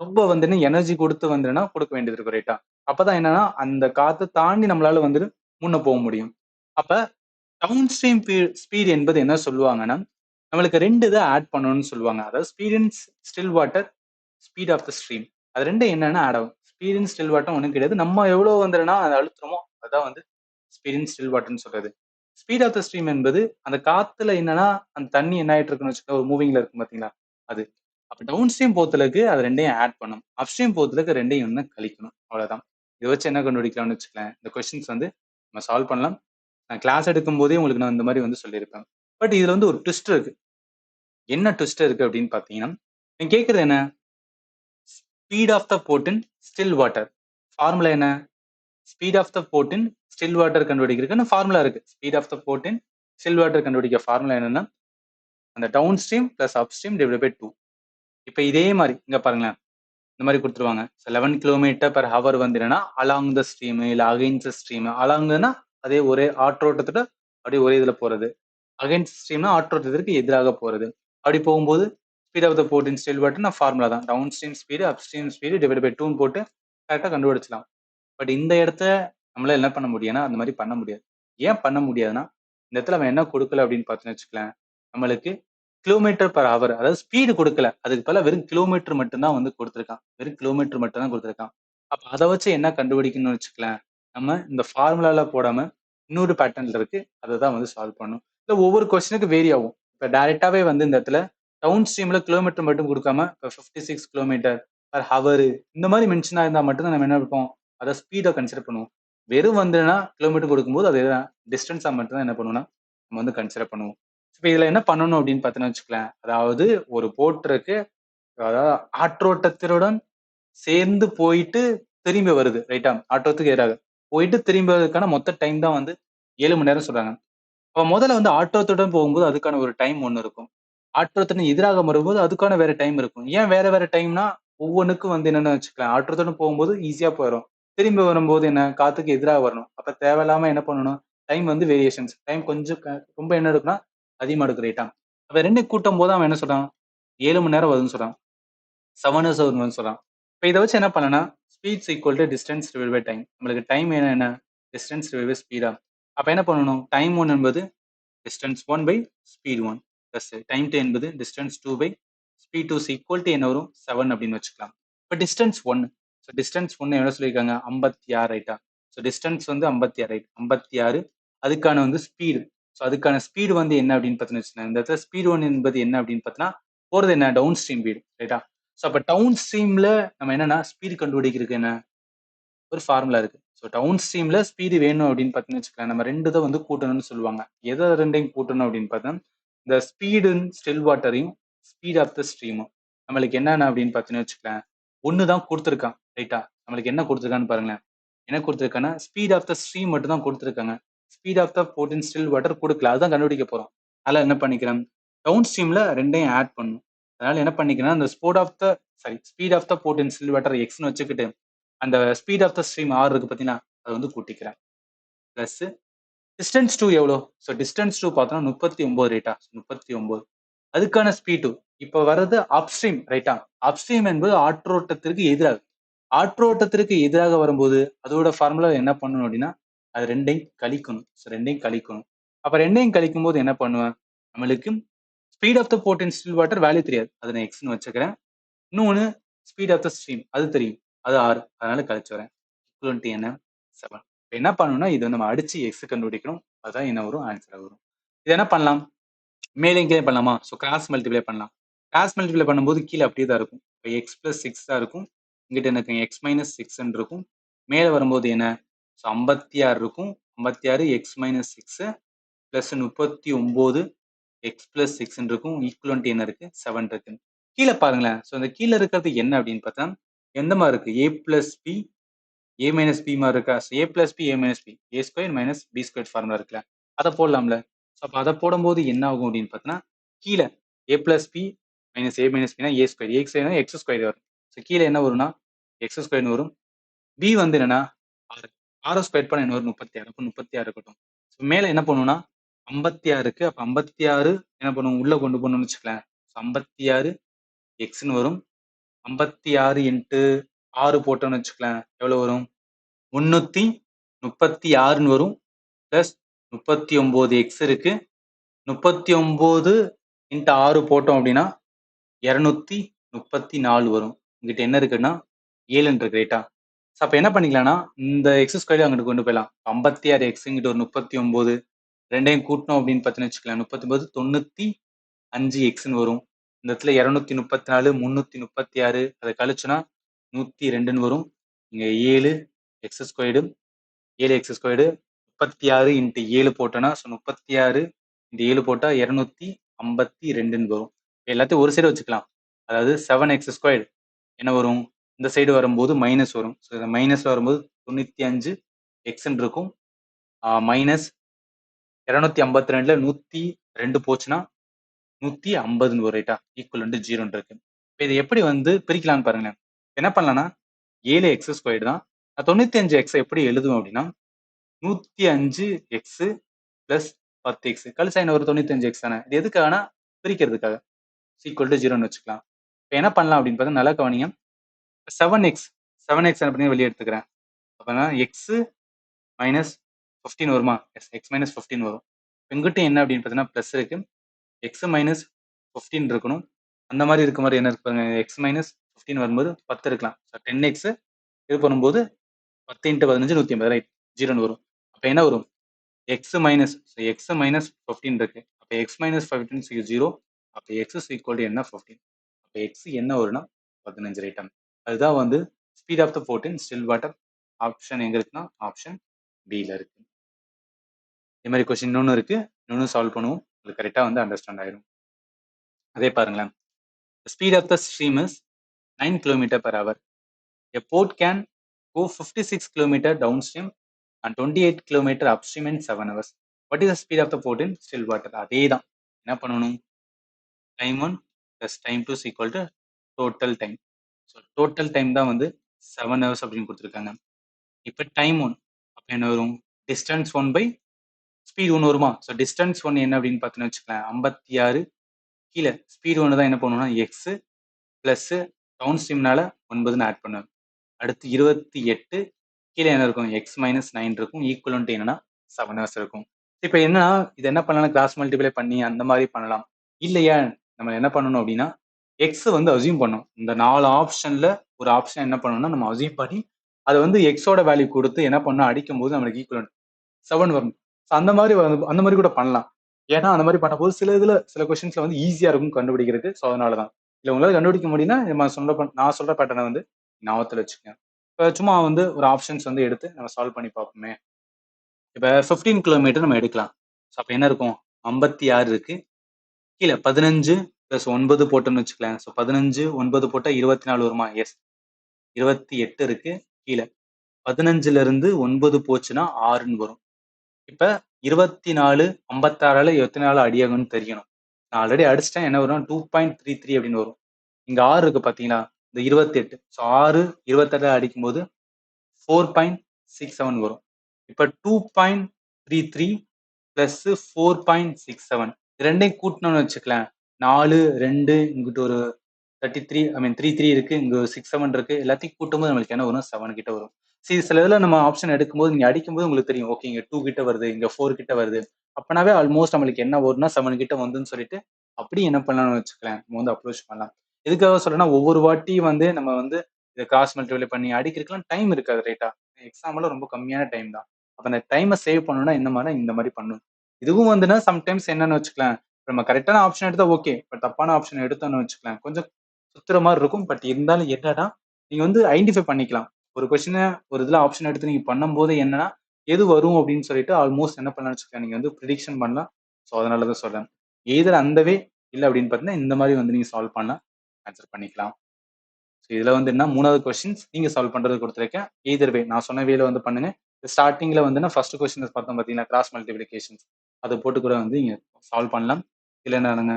ரொம்ப வந்து எனர்ஜி கொடுத்து வந்துன்னா கொடுக்க வேண்டியது இருக்கும் ரைட்டா. அப்பதான் என்னன்னா அந்த காத்து தாண்டி நம்மளால வந்து முன்ன போக முடியும். அப்ப டவுன் ஸ்ட்ரீம் ஸ்பீட் என்பது என்ன சொல்லுவாங்கன்னா நம்மளுக்கு 2 இதை ஆட் பண்ணணும்னு சொல்லுவாங்க. அதாவது speed in still water, speed of the stream. அது 2 என்னன்னா ஆட் ஆகும். ஸ்பீட் இன் ஸ்டில் வாட்டர் ஒன்றும் கிடையாது, நம்ம எவ்வளவு வந்துன்னா அதை அழுத்துறோமோ அதான் வந்து ஸ்பீட் இன் ஸ்டில் வாட்டர்னு சொல்றது. ஸ்பீட் ஆஃப் த ஸ்ட்ரீம் என்பது அந்த காத்துல என்னன்னா அந்த தண்ணி என்ன ஆயிட்டு இருக்குன்னு வச்சுக்கோங்க, ஒரு மூவிங்ல இருக்கும் பாத்தீங்களா அது. அப்ப டவுன் ஸ்ட்ரீம் பொறுத்தளவுக்கு அது 2யும் ஆட் பண்ணும், அப்ஸ்ட்ரீம் பொறுத்தளவுக்கு 2யும் ஒண்ணு கழிக்கணும், அவ்வளவுதான். இதை வச்சு என்ன கண்டுபிடிக்கலாம்னு வச்சுக்கலாம், இந்த கொஸ்டின்ஸ் வந்து நம்ம சால்வ் பண்ணலாம். நான் கிளாஸ் எடுக்கும் போதே உங்களுக்கு நான் இந்த மாதிரி வந்து சொல்லியிருப்பேன். பட் இதுல வந்து ஒரு ட்விஸ்ட் இருக்கு. என்ன ட்விஸ்ட் இருக்கு அப்படின்னு பாத்தீங்கன்னா, நீங்க கேட்கறது என்ன? Speed of the boat in still water. Formula என்ன? Speed of the boat in still water கண்டுபிடிக்கிறதுக்கு ஃபார்முலா இருக்கு. Speed of the boat in still water கண்டுபிடிக்க ஃபார்முலா என்னன்னா அந்த downstream plus upstream divided by 2. இப்போ இதே மாதிரி இங்க பாருங்களேன், இந்த மாதிரி கொடுத்துருவாங்க. 11 கிலோமீட்டர் பெர் ஹவர் வந்து என்னன்னா அலாங் த ஸ்ட்ரீம் இல்ல அகைன்ஸ்ட் த ஸ்ட்ரீம். அலாங்னா அதே ஒரே ஆற்றோட்டத்தோட அப்படியே ஒரே இதுல போறது. அகைன்ஸ்ட் ஸ்ட்ரீம்னா ஆற்றோட்டத்திற்கு எதிராக போறது. அப்படி போகும்போது speed of the boat in still water நான் ஃபார்முலா தான் downstream speed upstream speed divide by 2 போட்டு கரெக்டாக கண்டுபிடிச்சலாம். பட் இந்த இடத்த நம்மளால என்ன பண்ண முடியும்னா அந்த மாதிரி பண்ண முடியாது. ஏன் பண்ண முடியாதுன்னா இந்த இடத்துல அவன் என்ன கொடுக்கல அப்படின்னு பார்த்தீங்கன்னு வச்சுக்கலாம், நம்மளுக்கு கிலோமீட்டர் பர் ஹவர் அதாவது ஸ்பீடு கொடுக்கல, அதுக்கு பதிலா வெறும் கிலோமீட்டர் மட்டும்தான் வந்து கொடுத்துருக்கான். வெறும் கிலோமீட்டர் மட்டும் தான் கொடுத்துருக்கான். அப்ப அதை வச்சு என்ன கண்டுபிடிக்கணும்னு வச்சுக்கலாம், நம்ம இந்த ஃபார்முலால போடாம இன்னொரு பேட்டர்ன்ல இருக்கு, அதை தான் வந்து சால்வ் பண்ணணும். இல்லை ஒவ்வொரு கொஸ்டினுக்கு வேரி ஆகும். இப்போ டைரக்டாவே வந்து இந்த இடத்துல டவுன் ஸ்ட்ரீம்ல கிலோமீட்டர் மட்டும் கொடுக்காம இப்போ 56 கிலோமீட்டர் பர் ஹவர் இந்த மாதிரி மென்ஷன் ஆயிருந்தா மட்டும்தான் நம்ம என்ன இருப்போம், அதை ஸ்பீடை கன்சிடர் பண்ணுவோம். வெறும் வந்துன்னா கிலோமீட்டர் கொடுக்கும்போது அது டிஸ்டன்ஸா மட்டும் தான் என்ன பண்ணுவோம்னா நம்ம வந்து கன்சிடர் பண்ணுவோம். இப்போ இதுல என்ன பண்ணணும் அப்படின்னு பார்த்தீங்கன்னா வச்சுக்கலாம், அதாவது ஒரு போட் இருக்கு, அதாவது ஆற்றோட்டத்தினுடன் சேர்ந்து போயிட்டு திரும்பி வருது ரைட்டா, ஆற்றோத்துக்கு எதிராக போயிட்டு திரும்பி வரதுக்கான மொத்த டைம் தான் வந்து 7 மணி நேரம் சொல்றாங்க. அப்ப முதல்ல வந்து ஆற்றோத்துடன் போகும்போது அதுக்கான ஒரு டைம் ஒண்ணு இருக்கும். ஆற்றோத்துடன் எதிராக வரும்போது அதுக்கான வேற டைம் இருக்கும். ஏன் வேற வேற டைம்னா ஒவ்வொன்னுக்கும் வந்து என்னன்னு வச்சுக்கலாம். ஆற்றோத்துடன் போகும்போது ஈஸியா போயிடும். திரும்பி வரும்போது என்ன காத்துக்கு எதிராக வரணும். அப்ப தேவையில்லாம என்ன பண்ணணும், டைம் வந்து வேரியேஷன்ஸ் டைம் கொஞ்சம் ரொம்ப என்ன எடுக்கும்னா அதிகமா எடுக்கும் ரைட்டா. அப்ப 2 கூட்டும் போது அவன் என்ன சொல்றான், 7 மணி நேரம் வருதுன்னு சொல்றான். 7 ஹவர்ஸ் வருதுன்னு சொல்றான். இப்ப இத வச்சு என்ன பண்ணலாம்னா, speeds equal to distance divided by time. நம்மளுக்கு டைம் என்ன? டிஸ்டன்ஸ் டிவைடட் பை ஸ்பீடா? அப்ப என்ன பண்ணணும்? டைம் 1 என்பது distance 1 by speed 1 plus time 2 என்பது distance 2 by speed 2 is equal to என்ன வரும் 7 அப்படின்னு வச்சுக்கலாம். இப்போ distance 1, so distance 1 எவ்வளவு சொல்லியிருக்காங்க 56 ரைட்டா. ஸோ distance வந்து 56 ரைட் 56. அதுக்கான வந்து ஸ்பீடு, ஸோ அதுக்கான ஸ்பீடு வந்து என்ன அப்படின்னு பார்த்தீங்கன்னு வச்சுக்கோங்க. இந்த இடத்துல ஸ்பீட் 1 என்பது என்ன அப்படின்னு பார்த்தீங்கன்னா போறது என்ன டவுன் ஸ்ட்ரீம் ஸ்பீடு ரைட்டா. ஸோ அப்போ டவுன் ஸ்ட்ரீம்ல நம்ம என்னன்னா ஸ்பீடு கண்டுபிடிக்கிறதுக்கு என்ன ஒரு ஃபார்முலா இருக்கு. ஸோ டவுன் ஸ்ட்ரீம்ல ஸ்பீடு வேணும் அப்படின்னு பார்த்தீங்கன்னு வச்சுக்கலாம். நம்ம 2 இதை வந்து கூட்டணும்னு சொல்லுவாங்க. எதை 2யும் கூட்டணும் அப்படின்னு பார்த்தா இந்த ஸ்பீடு ஸ்டில் வாட்டரையும் ஸ்பீட் ஆஃப் த ஸ்ட்ரீமும் நம்மளுக்கு என்னென்ன அப்படின்னு பார்த்தீங்கன்னு வச்சுக்கலாம். ஒன்று தான் கொடுத்துருக்கான் ரைட்டா. நம்மளுக்கு என்ன கொடுத்துருக்கான்னு பாருங்களேன். என்ன கொடுத்துருக்காங்கன்னா ஸ்பீட் ஆஃப் த ஸ்ட்ரீம் மட்டும் தான் கொடுத்துருக்காங்க. ஸ்பீட் ஆஃப் த போர்டின் ஸ்டில் வாட்டர் கொடுக்கல. அதுதான் கண்டுபிடிக்க போறோம். அதனால என்ன பண்ணிக்கிறேன், டவுன் ஸ்ட்ரீம்ல 2யும் ஆட் பண்ணும். அதனால என்ன பண்ணிக்கிறேன், அந்த ஸ்பீட் ஆஃப் த போர்டின் ஸ்டில் வாட்டர் எக்ஸ்னு வச்சுக்கிட்டு அந்த ஸ்பீட் ஆஃப் த ஸ்ட்ரீம் ஆர் இருக்கு பார்த்தீங்கன்னா அதை வந்து கூட்டிக்கிறேன். பிளஸ் டிஸ்டன்ஸ் டூ எவ்வளோ, ஸோ டிஸ்டன்ஸ் டூ பார்த்தோம்னா 39 ரைட்டா. 39 அதுக்கான ஸ்பீட் டூ. இப்போ வர்றது அப்ஸ்ட்ரீம் ரைட்டா. அப்ஸ்ட்ரீம் என்பது ஆற்றோட்டத்திற்கு எதிராக, ஆற்றோட்டத்திற்கு எதிராக வரும்போது அதோட ஃபார்முலா என்ன பண்ணணும் அப்படின்னா அது 2யும் கழிக்கணும். ஸோ 2யும் கழிக்கணும். அப்ப 2யும் கழிக்கும் போது என்ன பண்ணுவேன், நம்மளுக்கு speed of the boat in still water value தெரியாது, அதை நான் எக்ஸ்னு வச்சுக்கிறேன். இன்னொன்னு ஸ்பீட் ஆஃப் த ஸ்ட்ரீம் அது தெரியும், அது 6. அதனால கழிச்சு வரேன். ஈக்குவல் டு என்ன 7. என்ன பண்ணணும்னா இது நம்ம அடிச்சு எக்ஸ் கண்டுபிடிக்கணும். அதுதான் என்ன வரும் ஆன்சர் வரும். இது என்ன பண்ணலாம், மேலே கீழே பண்ணலாமா. ஸோ கிராஸ் மல்டிப்ளை பண்ணலாம். கிராஸ் மல்டிப்ளை பண்ணும்போது கீழே அப்படியே தான் இருக்கும். இப்போ எக்ஸ் பிளஸ் 6 தான் இருக்கும். இங்கிட்ட எனக்கு எக்ஸ் மைனஸ் 6 இருக்கும். மேலே வரும்போது என்ன, ஸோ 56 இருக்கும். 56 X minus 6 plus 39 X plus 6 இருக்கும். ஈக்குவலன்ட் என்ன இருக்கு 7 இருக்கு. கீழே பாருங்களேன். ஸோ இந்த கீழே இருக்கிறது என்ன அப்படின்னு பார்த்தா எந்த மாதிரி இருக்கு, A plus B A minus B மாதிரி இருக்கா. A plus B A minus B A square minus B square formula இருக்குல்ல, அதை போடலாம்ல. ஸோ அப்போ அதை போடும்போது என்ன ஆகும் அப்படின்னு பார்த்தோன்னா கீழே ஏ பிளஸ் பி மைனஸ் ஏ மைனஸ் பினா ஏ ஸ்கொயர், ஏ ஸ்கொயர் எக்ஸ் ஸ்கொயர் வரும். ஸோ கீழே என்ன வரும்னா எக்ஸ் ஸ்கொயர்னு வரும். பி வந்து என்னன்னா ஆறு, ஆறு ஸ்கொயர் பண்ண என்ன வரும் 36. அப்போ 36 இருக்கட்டும். ஸோ மேலே என்ன பண்ணுவோம்னா 56 இருக்கு. அப்போ 56 என்ன பண்ணுவோம் உள்ள கொண்டு போகணும்னு வச்சுக்கலாம். 56 எக்ஸ்னு வரும். 56 இன்ட்டு 6 போட்டோம்னு வச்சுக்கலாம் எவ்வளவு வரும் 336ன்னு வரும். பிளஸ் 39 எக்ஸ் இருக்கு. 39 இன்ட்டு 6 போட்டோம் அப்படின்னா 234 வரும். இங்கிட்ட என்ன இருக்குன்னா 7 இருக்கு ரைட்டா. அப்ப என்ன பண்ணிக்கலாம்னா இந்த எக்ஸ் ஸ்கொயர் அங்கிட்டு கொண்டு போயிடலாம். 56 எக்ஸ் இங்கிட்ட ஒரு 39 ரெண்டையும் கூட்டணும் அப்படின்னு பார்த்தீங்கன்னு வச்சுக்கலாம். 39 95 எக்ஸ்ன்னு வரும். இந்த இடத்துல 234 336 அதை கழிச்சுனா 102ன்னு வரும். இங்க 7 X squared 7 X squared 36 into 7 போட்டோன்னா 36 இன்ட்டு 7 போட்டா 252ன்னு வரும். எல்லாத்தையும் ஒரு சைடு வச்சுக்கலாம். அதாவது 7 எக்ஸ் ஸ்கொயர்டு என்ன வரும், இந்த சைடு வரும்போது மைனஸ் வரும். ஸோ இந்த மைனஸ்ல வரும்போது 95 எக்ஸ்ன்னு இருக்கும். மைனஸ் 252ல 102 போச்சுன்னா 150ன்னு வரும் ரைட்டா. ஈக்குவல் டு 0 இருக்கு. இப்போ இதை எப்படி வந்து பிரிக்கலாம்னு பாருங்களேன். என்ன பண்ணலாம்னா 7 எக்ஸ் ஸ்கொயர்டு தான். 95 எக்ஸ் எப்படி எழுதுவோம் அப்படின்னா 105 எக்ஸ் பிளஸ் 10 எக்ஸ் கழிச்சா என்ன ஒரு 95 எக்ஸ் தானே. இது எதுக்காகனா பிரிக்கிறதுக்காக. ஈக்குவல் டு 0ன்னு வச்சுக்கலாம். இப்போ என்ன பண்ணலாம் அப்படின்னு பார்த்தா நல்லா கவனிங்க. 7x என்ன பண்ணி வெளியே எடுத்துக்கிறேன். அப்போனா எக்ஸ் மைனஸ் 15 வருமா, எக்ஸ் மைனஸ் 15 வரும். இங்கிட்டும் என்ன அப்படின்னு பார்த்தீங்கன்னா ப்ளஸ் இருக்கு. எக்ஸ் மைனஸ் 15 இருக்கணும். அந்த மாதிரி இருக்க மாதிரி என்ன இருக்கு, எக்ஸ் மைனஸ் 15 வரும்போது 10 இருக்கலாம். 10x இது பண்ணும்போது 10 × 15 150 ரைட் 0ன்னு வரும். அப்போ என்ன வரும் எக்ஸ் மைனஸ் எக்ஸ் மைனஸ் 15 இருக்கு. அப்போ எக்ஸ் மைனஸ் 15 0. அப்போ எக்ஸ் ஈக்குவல் டு என்ன 15. அப்போ எக்ஸ் என்ன வரும்னா 15 ரைட். அதுதான் வந்து speed of the boat in still water. Option எங்க இருக்குன்னா ஆப்ஷன் பில இருக்கு. இதே மாதிரி கொஸ்டின் இன்னொன்று இருக்கு, இன்னொன்று சால்வ் பண்ணுவோம். அது கரெக்டாக வந்து அண்டர்ஸ்டாண்ட் ஆயிடும். அதே பாருங்களேன். Speed of the stream is 9 km/h. A boat can go 56 kilometer downstream and 28 kilometer upstream in 7 hours. What is the speed of the boat in still water? அதே தான் என்ன பண்ணணும், time 1 plus time 2 is equal to total time. So total time தான் வந்து 7 hours அப்படின்னு கொடுத்துருக்காங்க. இப்போ time 1 அப்போ என்ன வரும், டிஸ்டன்ஸ் 1 பை ஸ்பீட் 1 வருமா. ஸோ டிஸ்டன்ஸ் 1 என்ன அப்படின்னு பார்த்தீங்கன்னு வச்சுக்கலாம் 56, கீழே ஸ்பீட் 1 தான் என்ன பண்ணுவோம்னா எக்ஸ் பிளஸ் டவுன் ஸ்ட்ரீம்னால 9ன்னு ஆட் பண்ணுவேன். அடுத்து 28, கீழே என்ன இருக்கும் எக்ஸ் மைனஸ் 9 இருக்கும், ஈக்குவலன்ட் என்னன்னா 7 hours இருக்கும். இப்போ என்னன்னா இது என்ன பண்ணலாம், கிராஸ் மல்டிப்ளை பண்ணி அந்த மாதிரி பண்ணலாம். இல்லையா நம்ம என்ன பண்ணணும் அப்படின்னா எக்ஸ் வந்து அசியூம் பண்ணணும். இந்த 4 ஆப்ஷன்ல ஒரு ஆப்ஷன் என்ன பண்ணணும்னா நம்ம அசியூம் பண்ணி அதை வந்து எக்ஸோட வேல்யூ கொடுத்து என்ன பண்ணணும், அடிக்கும் போது நம்மளுக்கு ஈக்குவலன்ட் 7 வரும். அந்த மாதிரி கூட பண்ணலாம். ஏன்னா அந்த மாதிரி பண்ணும்போது சில கொஸ்டின்ஸ்ல வந்து ஈஸியா இருக்கும் கண்டுபிடிக்கிறதுக்கு. ஸோ அதனாலதான் இல்லை உங்களால கண்டுபிடிக்க முடியும்னா நான் சொல்ற பேட்டர்னை வந்து ஞாபகத்தில் வச்சுக்கேன். இப்போ சும்மா வந்து ஒரு ஆப்ஷன்ஸ் வந்து எடுத்து நம்ம சால்வ் பண்ணி பார்ப்போமே. இப்போ 15 கிலோமீட்டர் நம்ம எடுக்கலாம். ஸோ அப்போ என்ன இருக்கும், 56 இருக்கு, கீழே 15 பிளஸ் 9 போட்டோம்னு வச்சுக்கலாம். ஸோ 15 9 போட்டால் 24 வருமா, எஸ் 28 இருக்கு, கீழே 15ல இருந்து 9 போச்சுன்னா 6ன்னு வரும். இப்ப 24 56 எத்தனை நாள் அடியாகும்னு தெரியணும். நான் ஆல்ரெடி அடிச்சிட்டேன், என்ன வரும் 2.33 அப்படின்னு வரும். இங்க 6 இருக்கு பாத்தீங்களா, இந்த 28. ஸோ 6 28 அடிக்கும் போது 4.67 வரும். இப்ப 2.33 பிளஸ் 4.67 ரெண்டையும் கூட்டணும்னு வச்சுக்கலாம். 4 2 இங்கிட்ட ஒரு 33 33 இருக்கு, இங்க 67 இருக்கு, எல்லாத்தையும் கூட்டும்போது நம்மளுக்கு என்ன வரும் 7 கிட்ட வரும். சில இதுல நம்ம ஆப்ஷன் எடுக்கும்போது நீங்க அடிக்கும்போது உங்களுக்கு தெரியும், ஓகே இங்க 2 கிட்ட வருது, இங்க 4 கிட்ட வருது, அப்பனாவே ஆல்மோஸ்ட் நம்மளுக்கு என்ன வரும்னா 7 கிட்ட வந்துன்னு சொல்லிட்டு அப்படி என்ன பண்ணலாம்னு வச்சுக்கலாம், நம்ம வந்து அப்ரோச் பண்ணலாம். எதுக்காக சொல்றேன்னா ஒவ்வொரு வாட்டி வந்து நம்ம வந்து இதை கிராஸ் மல்டிப்ளை பண்ணி அடிக்கிறதுக்குலாம் டைம் இருக்காது ரைட்டா. எக்ஸாம்ல ரொம்ப கம்மியான டைம் தான். அப்ப அந்த டைமை சேவ் பண்ணணும்னா இந்த மாதிரி பண்ணணும். இதுவும் வந்துன்னா சம்டைம்ஸ் என்னன்னு வச்சுக்கலாம், நம்ம கரெக்டான ஆப்ஷன் எடுத்தா ஓகே, பட் தப்பான ஆப்ஷன் எடுத்தோம்னு வச்சுக்கலாம் கொஞ்சம் சுத்துற மாதிரி இருக்கும். பட் இருந்தாலும் என்னன்னா நீங்க வந்து ஐடென்டிஃபை பண்ணிக்கலாம். ஒரு கொஸ்டினை ஒரு இதுல ஆப்ஷன் எடுத்து நீங்க பண்ணும்போது என்னன்னா எது வரும் அப்படின்னு சொல்லிட்டு ஆல்மோஸ்ட் என்ன பண்ணலாம்னு வச்சுக்கலாம், நீங்க வந்து ப்ரிடிக்ஷன் பண்ணலாம். ஸோ அதனாலதான் சொல்றேன், எதர் அந்த வே இல்லை அப்படின்னு பார்த்தீங்கன்னா இந்த மாதிரி வந்து நீங்க சால்வ் பண்ணலாம், ஆன்சர் பண்ணிக்கலாம். ஸோ இதுல வந்து என்ன 3வது கொஸ்டின்ஸ் நீங்க சால்வ் பண்றது கொடுத்துருக்கேன். எதர் வே நான் சொன்ன வேல வந்து பண்ணுங்க. ஸ்டார்டிங்ல வந்து ஃபர்ஸ்ட் கொஸ்டின் பார்த்தோம் பார்த்தீங்கன்னா கிராஸ் மல்டிபிளிகேஷன்ஸ், அதை போட்டு கூட வந்து நீங்க சால்வ் பண்ணலாம். இல்லை என்னங்க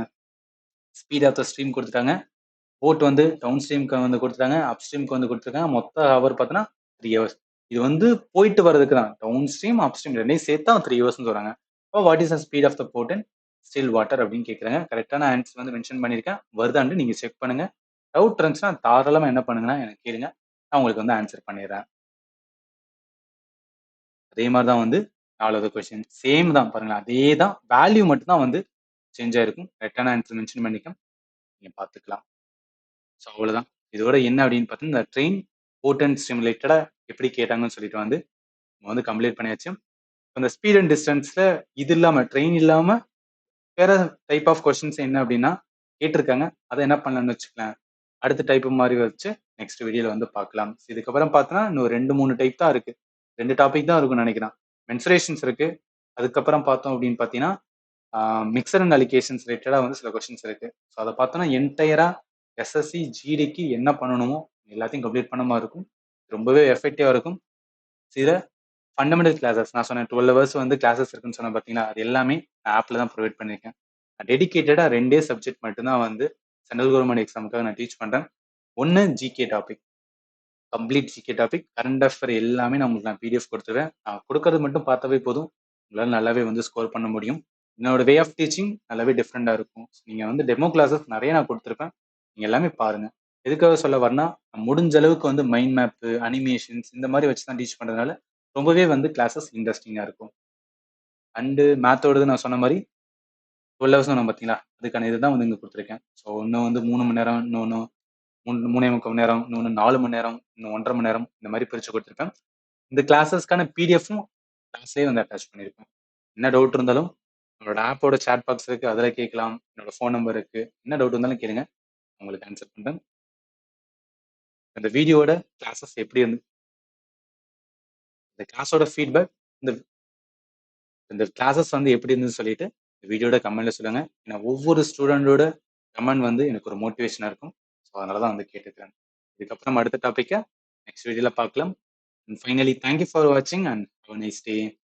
ஸ்பீட் ஆஃப் த ஸ்ட்ரீம் கொடுத்துட்டாங்க, போட் வந்து டவுன் ஸ்ட்ரீம்க்கு வந்து கொடுத்துட்டாங்க, அப் ஸ்ட்ரீம்க்கு வந்து கொடுத்துருக்காங்க. மொத்த ஹவர் பார்த்தோன்னா 3 ஹவர்ஸ். இது வந்து போயிட்டு வர்றதுக்கு தான், டவுன் ஸ்ட்ரீம் அப் ஸ்ட்ரீம் ரெண்டையும் சேர்த்தா 3 ஹவர்ஸ்னு சொல்றாங்க. இப்போ what is the speed of the boat in still water அப்படின்னு கேட்குறாங்க. கரெக்டான ஆன்சர் வந்து மென்ஷன் பண்ணியிருக்கேன், வருதான்னு நீங்க செக் பண்ணுங்க. டவுட் இருந்துச்சுன்னா தாராளமா என்ன பண்ணுங்கன்னா எனக்கு கேளுங்க, நான் உங்களுக்கு வந்து ஆன்சர் பண்ணிடுறேன். அதே மாதிரி தான் வந்து 4வது கொஸ்டின் சேம் தான் பாருங்களேன், அதே தான், வேல்யூ மட்டும் தான் வந்து சேஞ்ச் ஆயிருக்கும். கரெக்டான ஆன்சர் மென்ஷன் பண்ணிக்க நீங்க பார்த்துக்கலாம். ஸோ அவ்வளோதான். இதோட என்ன அப்படின்னு பார்த்தீங்கன்னா இந்த ட்ரெயின் போட் அண்ட் ஸ்ட்ரீம் ரிலேட்டடா எப்படி கேட்டாங்கன்னு சொல்லிட்டு வந்து நம்ம வந்து கம்ப்ளீட் பண்ணியாச்சு. அந்த ஸ்பீட் அண்ட் டிஸ்டன்ஸ்ல இது இல்லாம ட்ரெயின் இல்லாம வேற டைப் ஆஃப் கொஸ்டின்ஸ் என்ன அப்படின்னா கேட்டிருக்காங்க. அதை என்ன பண்ணலாம்னு வச்சுக்கலாம், அடுத்த டைப் மாதிரி வச்சு நெக்ஸ்ட் வீடியோல வந்து பார்க்கலாம். இதுக்கப்புறம் பார்த்தோன்னா இன்னும் 2 3 டைப் தான் இருக்கு, 2 டாபிக் தான் இருக்கும்னு நினைக்கிறேன். மென்சுரேஷன்ஸ் இருக்கு, அதுக்கப்புறம் பார்த்தோம் அப்படின்னு பார்த்தீங்கன்னா மிக்சர் அண்ட் அலிகேஷன்ஸ் ரிலேட்டடா வந்து சில கொஸ்டின்ஸ் இருக்கு. ஸோ அதை பார்த்தோன்னா என்டையரா எஸ்எஸ்சி ஜிடிக்கு என்ன பண்ணணுமோ எல்லாத்தையும் கம்ப்ளீட் பண்ண மாதிரி இருக்கும். ரொம்பவே எஃபெக்டிவா இருக்கும். சில ஃபண்டமெண்டல் கிளாஸஸ் நான் சொன்னேன் 12 ஹவர்ஸ் வந்து கிளாஸஸ் இருக்குன்னு சொன்னேன் பார்த்தீங்களா, அது எல்லாமே நான் ஆப்ல தான் ப்ரொவைட் பண்ணியிருக்கேன். நான் டெடிகேட்டடா 2 சப்ஜெக்ட் மட்டும்தான் வந்து சென்ட்ரல் கவர்மெண்ட் எக்ஸாமுக்காக நான் டீச் பண்றேன். ஒன்று GK topic, complete GK topic, current affair எல்லாமே நான் உங்களுக்கு நான் பிடிஎஃப் கொடுத்துருவேன். நான் கொடுக்கறது மட்டும் பார்த்தாவே போதும், உங்களால் நல்லாவே வந்து ஸ்கோர் பண்ண முடியும். என்னோட வே ஆஃப் டீச்சிங் நல்லாவே டிஃப்ரெண்டா இருக்கும். நீங்க வந்து டெமோ கிளாஸஸ் நிறைய நான் கொடுத்துருப்பேன், நீங்க எல்லாமே பாருங்க. எதுக்காக சொல்ல வரனா, முடிஞ்ச அளவுக்கு வந்து மைண்ட் மேப்பு, அனிமேஷன்ஸ் இந்த மாதிரி வச்சு தான் டீச் பண்றதுனால ரொம்பவே வந்து கிளாஸஸ் இன்ட்ரெஸ்டிங்கா இருக்கும். அண்டு மேத்தோடது நான் சொன்ன மாதிரி 12 ஹவர்ஸ் சொன்னேன் பார்த்தீங்களா, அதுக்கான இதுதான் வந்து இங்க கொடுத்துருக்கேன். ஸோ இன்னும் வந்து 3 மணி நேரம், இன்னொன்று 3.25 மணி நேரம், இன்னொன்று 4 மணி நேரம், இன்னும் 1.5 மணி நேரம், இந்த மாதிரி பிரிச்சு கொடுத்துருப்பேன். இந்த கிளாஸஸ்க்கான பிடிஎஃப்பும் கிளாஸ்லேயே வந்து அட்டாச் பண்ணியிருப்பேன். என்ன டவுட் இருந்தாலும் நம்மளோட ஆப்போட சேட் பாக்ஸ் இருக்கு, அதில் கேட்கலாம். என்னோட ஃபோன் நம்பர் இருக்கு, என்ன டவுட் இருந்தாலும் கேளுங்க, உங்களுக்கு ஆன்சர் பண்றேன். இந்த வீடியோட கிளாஸஸ் எப்படி இருந்து, இந்த கிளாஸோட ஃபீட்பேக், இந்த இந்த கிளாஸஸ் வந்து எப்படி இருந்துன்னு சொல்லிட்டு வீடியோட கமெண்ட்ல சொல்லுங்க. ஏன்னா ஒவ்வொரு ஸ்டூடெண்டோட கமெண்ட் வந்து எனக்கு ஒரு மோட்டிவேஷனா இருக்கும். ஸோ அதனால தான் வந்து கேட்டுக்கிறேன். இதுக்கப்புறம் அடுத்த டாப்பிக்கை நெக்ஸ்ட் வீடியோல பார்க்கலாம். And finally, thank you for watching and have a nice day.